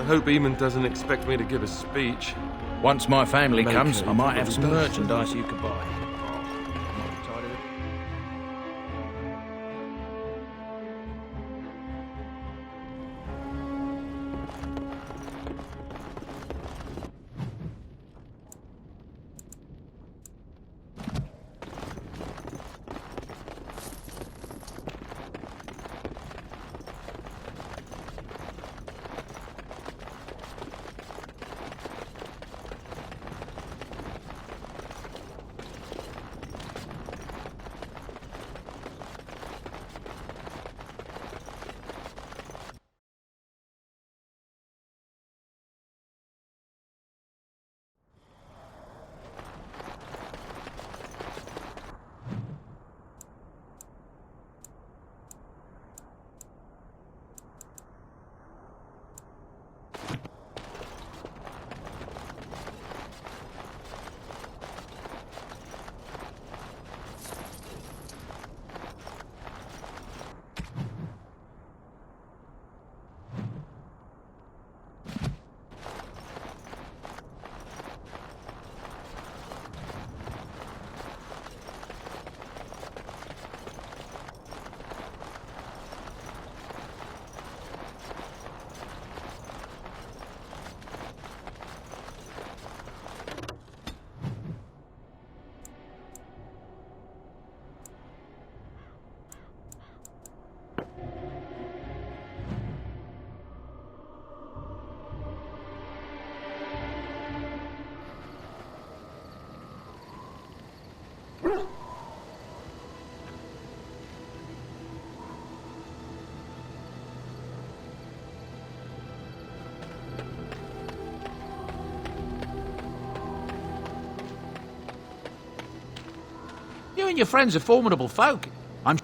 I hope Eamon doesn't expect me to give a speech. Once my family comes, I might have some merchandise you could buy. and your friends are formidable folk. I'm...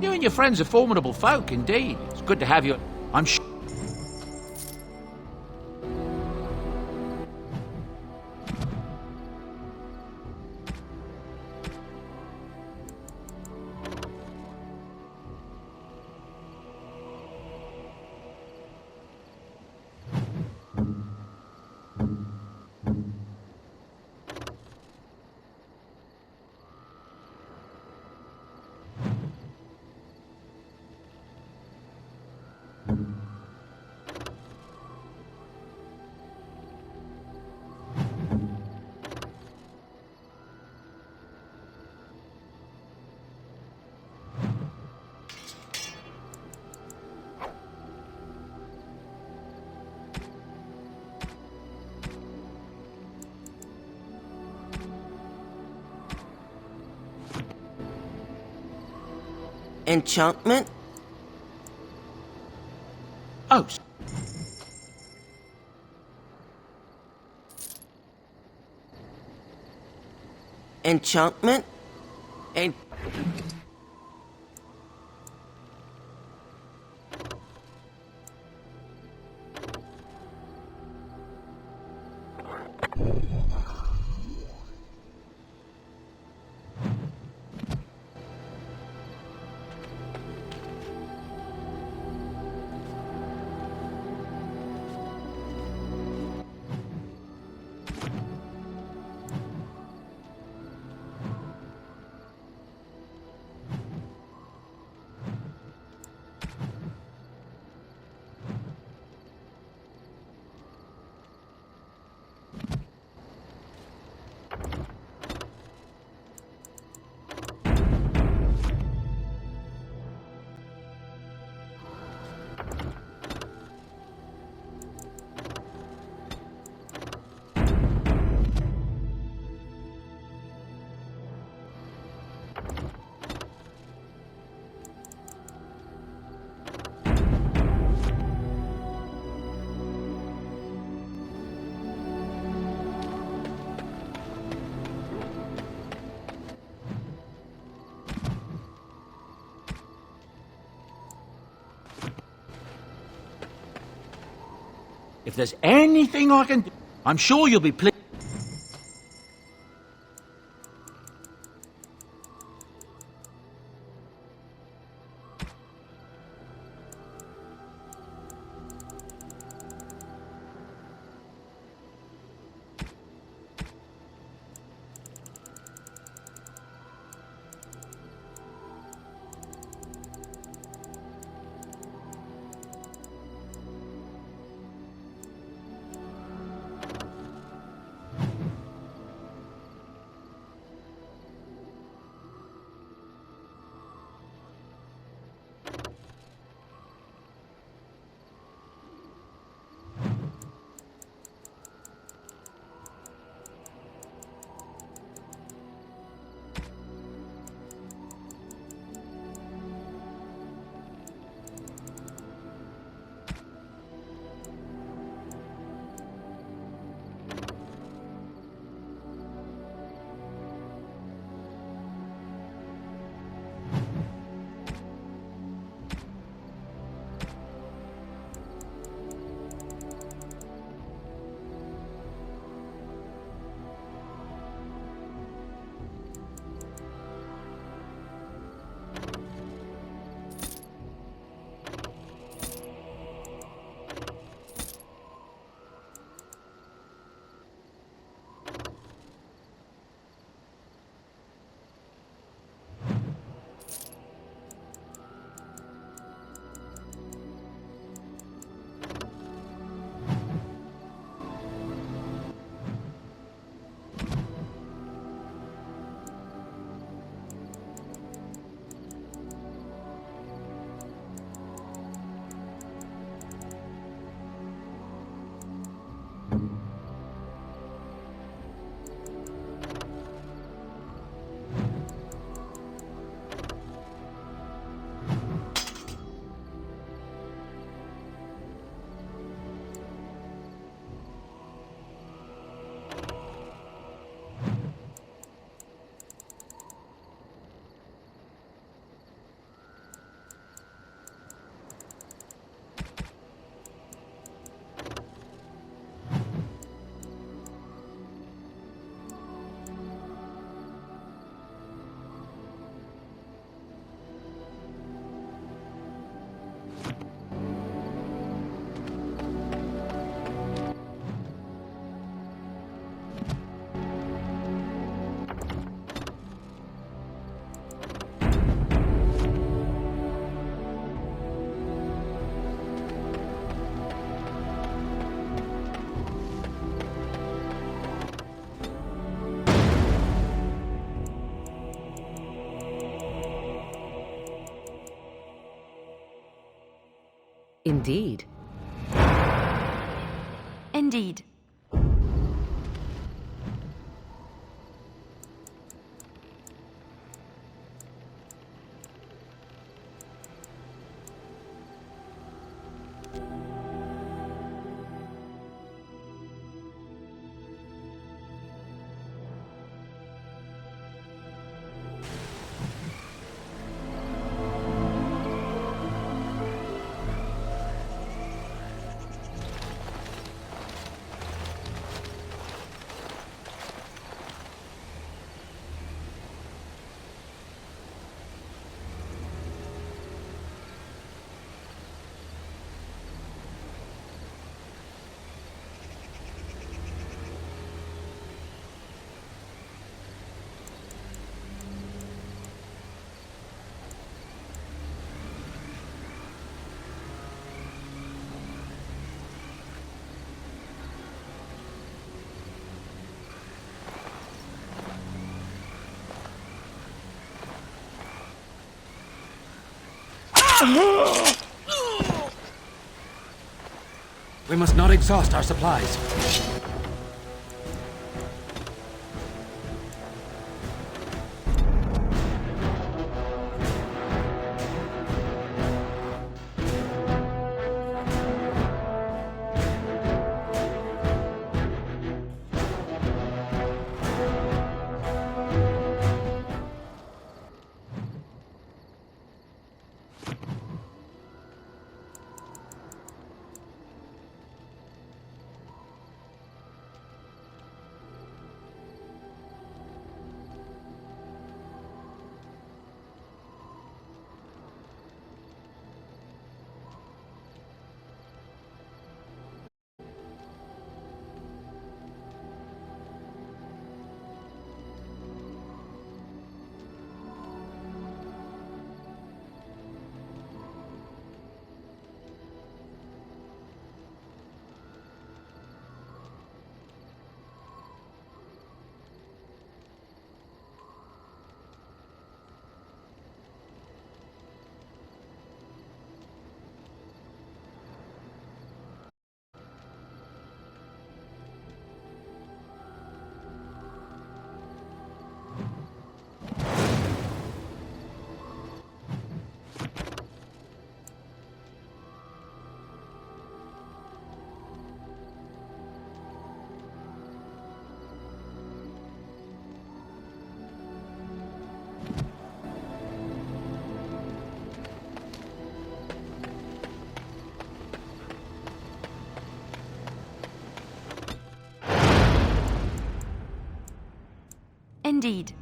You and your friends are formidable folk, indeed. It's good to have you. I'm Enchantment? Oh, Enchantment? if there's anything I can do, I'm sure you'll be pleased. Indeed. Indeed. We must not exhaust our supplies. Indeed.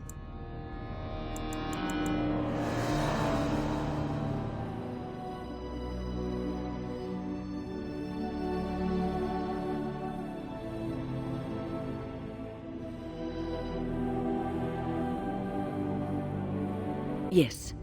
Yes.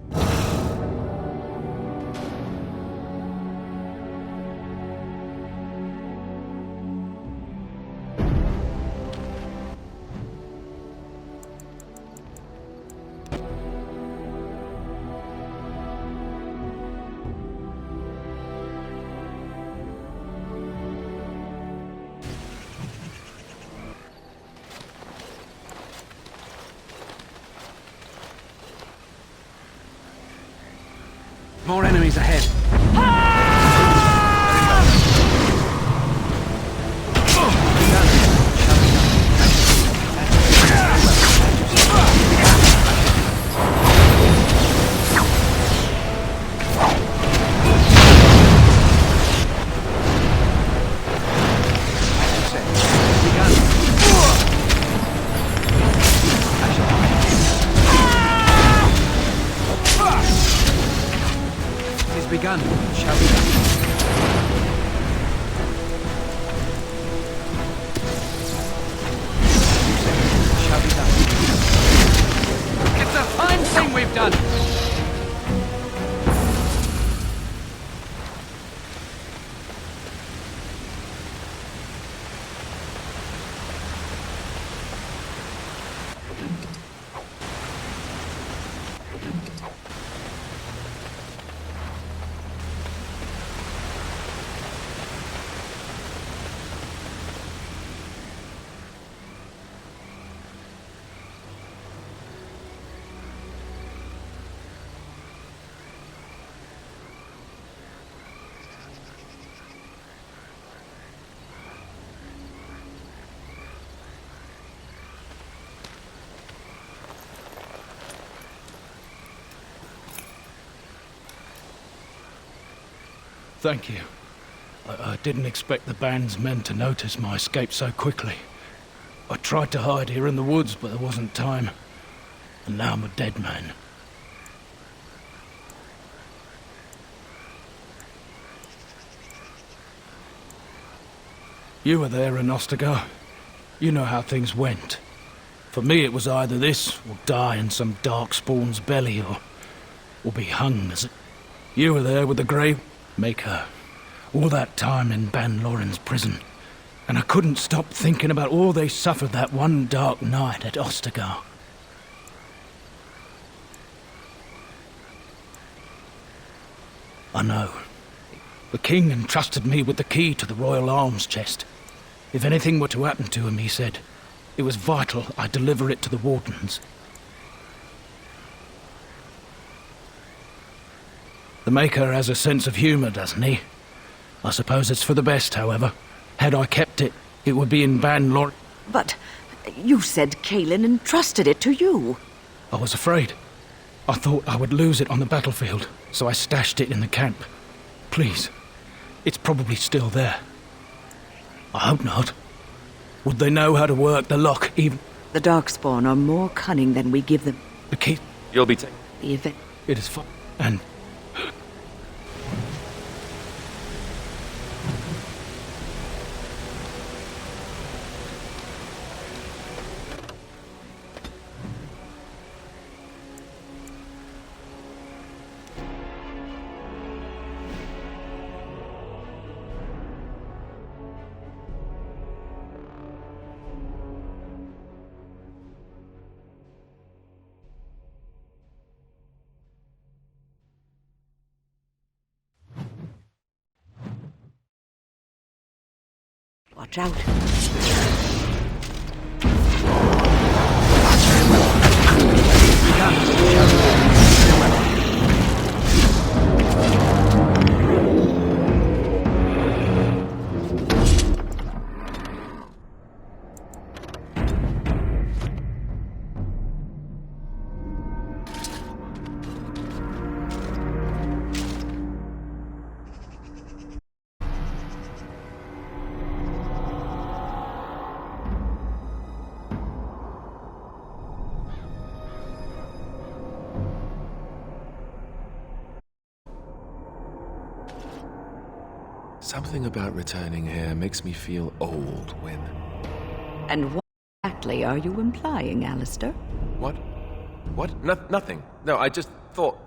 More enemies ahead. Begun. Shall be done. Shall be done. It's a fine thing we've done. Thank you. I didn't expect the band's men to notice my escape so quickly. I tried to hide here in the woods, but there wasn't time. And now I'm a dead man. You were there in Ostagar. You know how things went. For me, it was either this, or die in some darkspawn's belly, or be hung as... You were there with the Grey Maker. All that time in Ban Loren's prison. And I couldn't stop thinking about all they suffered that one dark night at Ostagar. I know. The king entrusted me with the key to the royal arms chest. If anything were to happen to him, he said, it was vital I deliver it to the Wardens. The Maker has a sense of humour, doesn't he? I suppose it's for the best, however. Had I kept it, it would be in Ban Lor... But you said Kaelin entrusted it to you. I was afraid. I thought I would lose it on the battlefield, so I stashed it in the camp. Please, it's probably still there. I hope not. Would they know how to work the lock even... The Darkspawn are more cunning than we give them. The key... You'll be taking... The event... It is fun. And... Watch out. Something about returning here makes me feel old, Wyn. And what exactly are you implying, Alistair? What? What? Nothing. No, I just thought...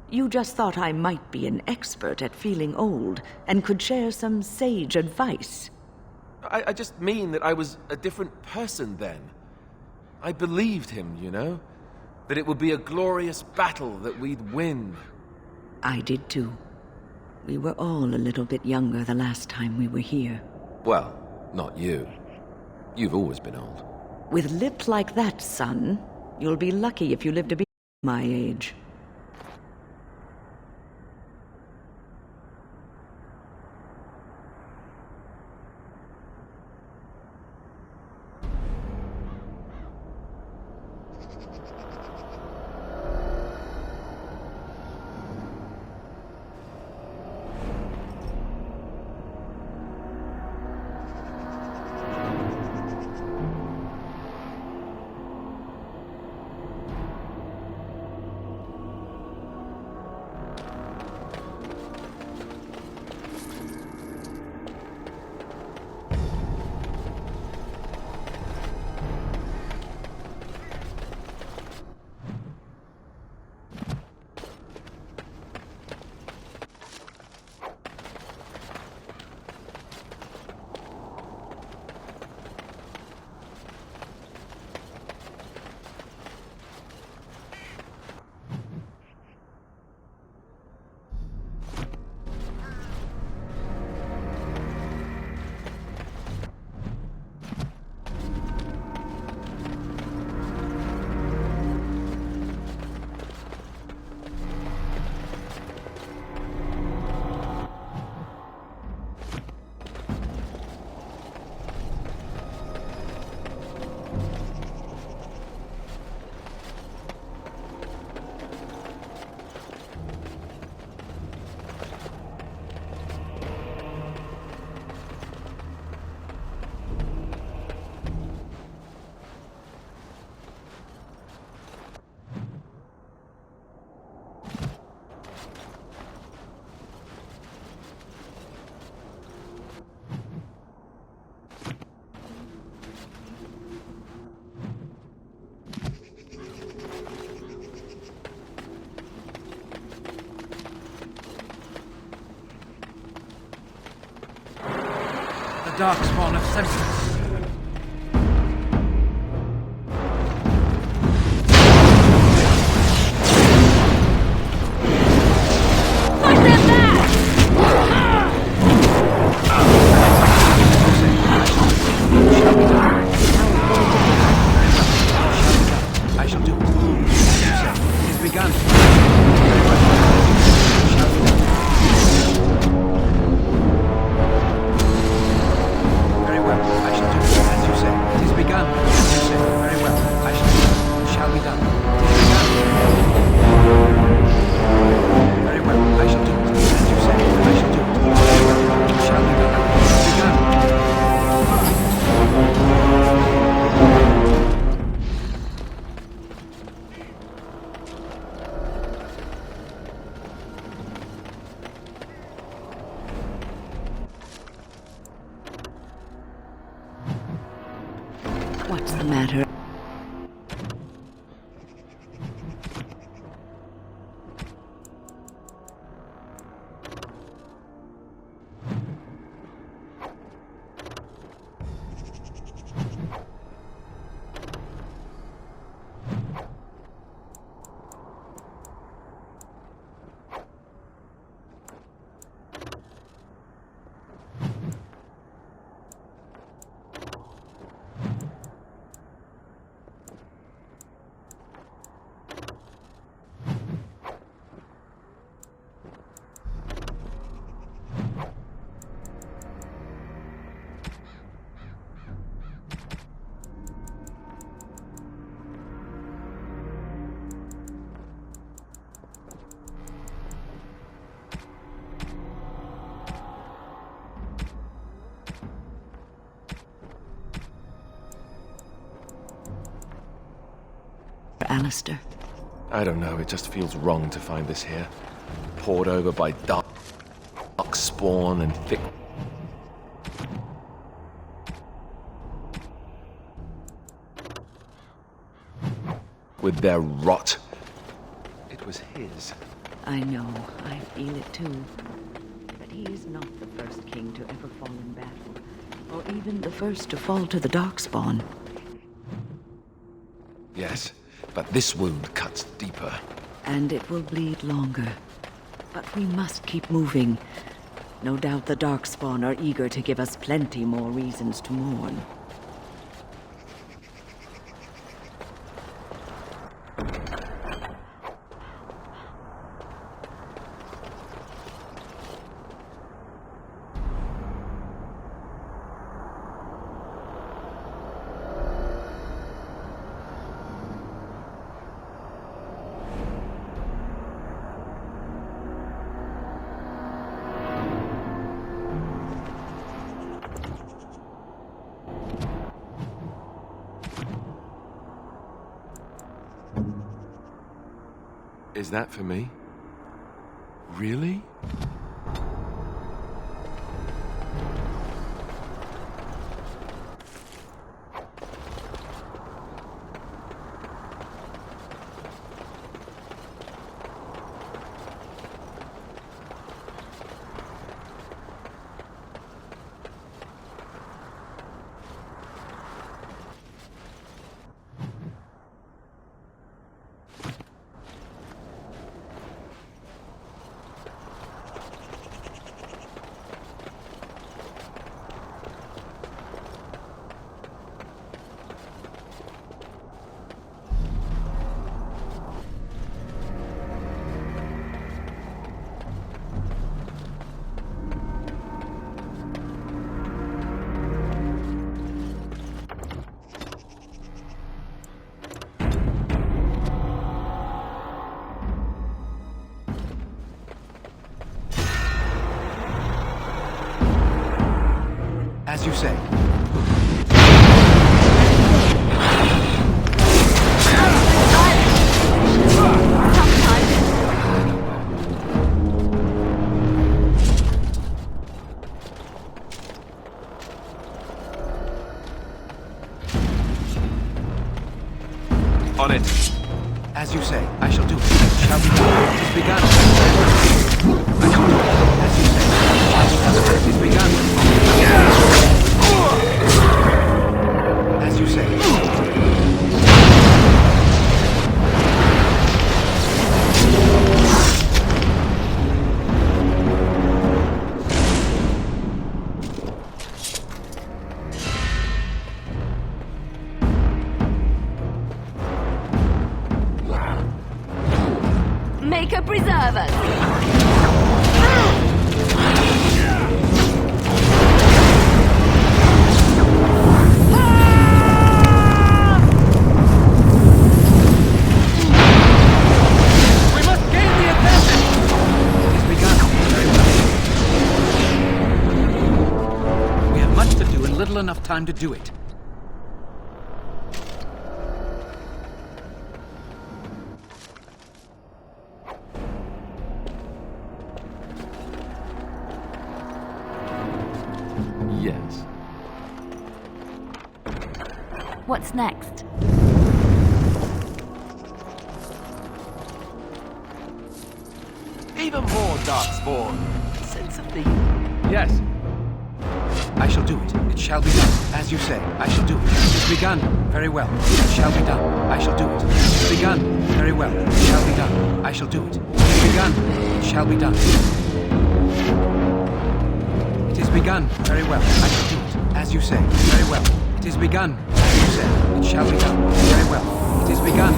You just thought I might be an expert at feeling old and could share some sage advice. I just mean that I was a different person then. I believed him, you know? That it would be a glorious battle, that we'd win. I did too. We were all a little bit younger the last time we were here. Well, not you. You've always been old. With lips like that, son, you'll be lucky if you live to be my age. Darkspawn of Semprus. Fight them back! Alistair? I don't know, it just feels wrong to find this here. Poured over by dark spawn and thick... with their rot. It was his. I know, I feel it too. But he is not the first king to ever fall in battle, or even the first to fall to the Darkspawn. Yes, but this wound cuts deeper. And it will bleed longer. But we must keep moving. No doubt the Darkspawn are eager to give us plenty more reasons to mourn. Is that for me? Really? As you say. On it. As you say, I shall do it. It shall be done. It is begun. I shall do it. As you say, it is begun. As you say. Maker preserve us. Enough time to do it. Yes. What's next? Even more Darkspawn. Sense of the... Yes. I shall do it. It shall be done. As you say, I shall do it. It is begun. Very well. It shall be done. I shall do it. It is begun. Very well. It shall be done. I shall do it. It is begun. It shall be done. It is begun. Very well. I shall do it. As you say. Very well. It is begun. As you say. It shall be done. Very well. It is begun.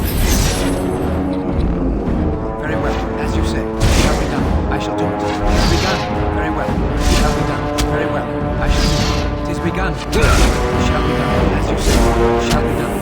Very well. As you say. It shall be done. I shall do it. It is begun. Very well. It shall be done. Very well. I shall do it. It is begun. It shall be done. As you say. It shall be done.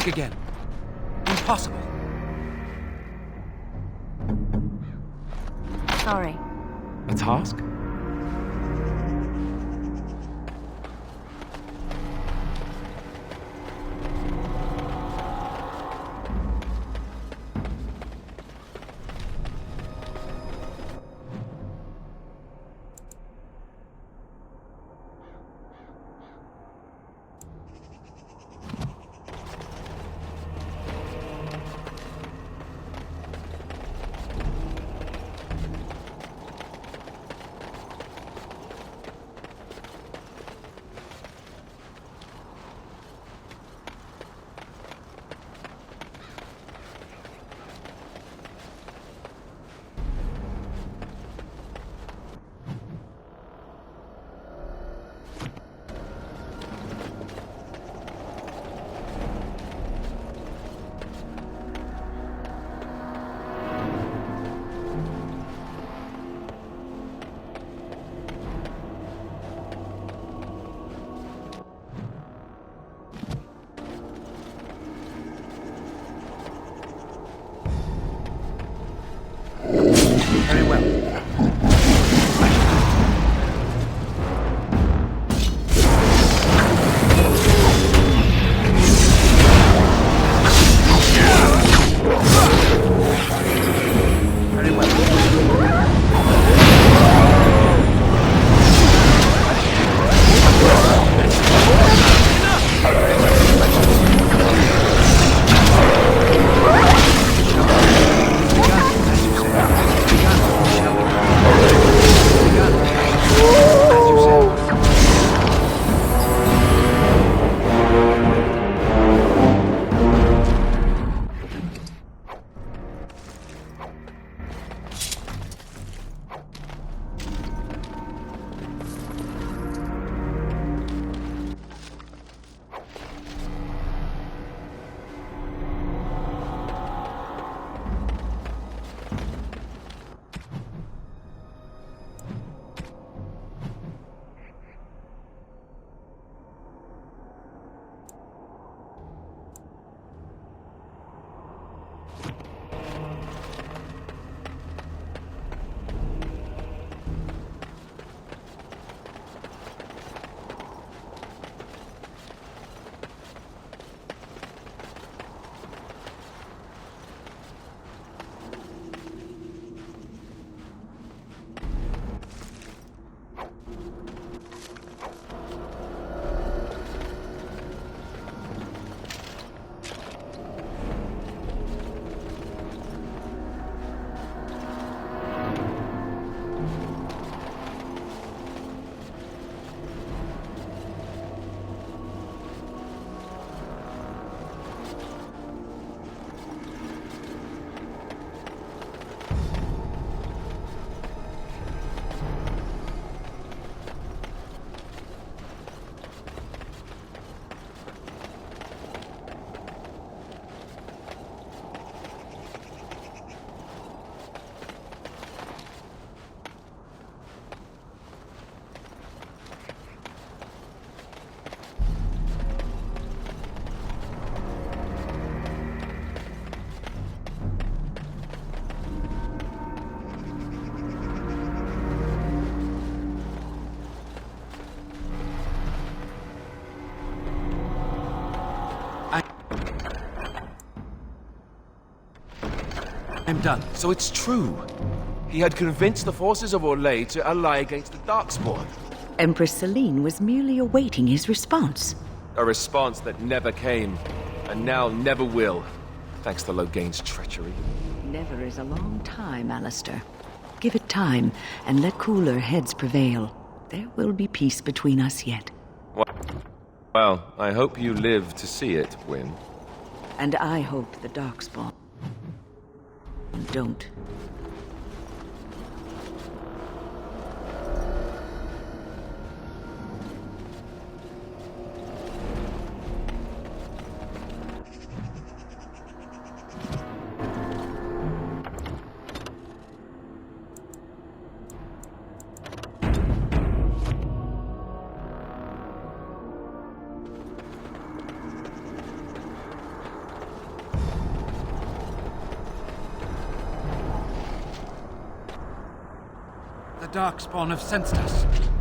Think again. Impossible. Sorry. A task? Very well. I'm done. So it's true. He had convinced the forces of Orlais to ally against the Darkspawn. Empress Celine was merely awaiting his response. A response that never came, and now never will, thanks to Loghain's treachery. Never is a long time, Alistair. Give it time, and let cooler heads prevail. There will be peace between us yet. Well, I hope you live to see it, Wynne. And I hope the Darkspawn don't. Darkspawn have sensed us.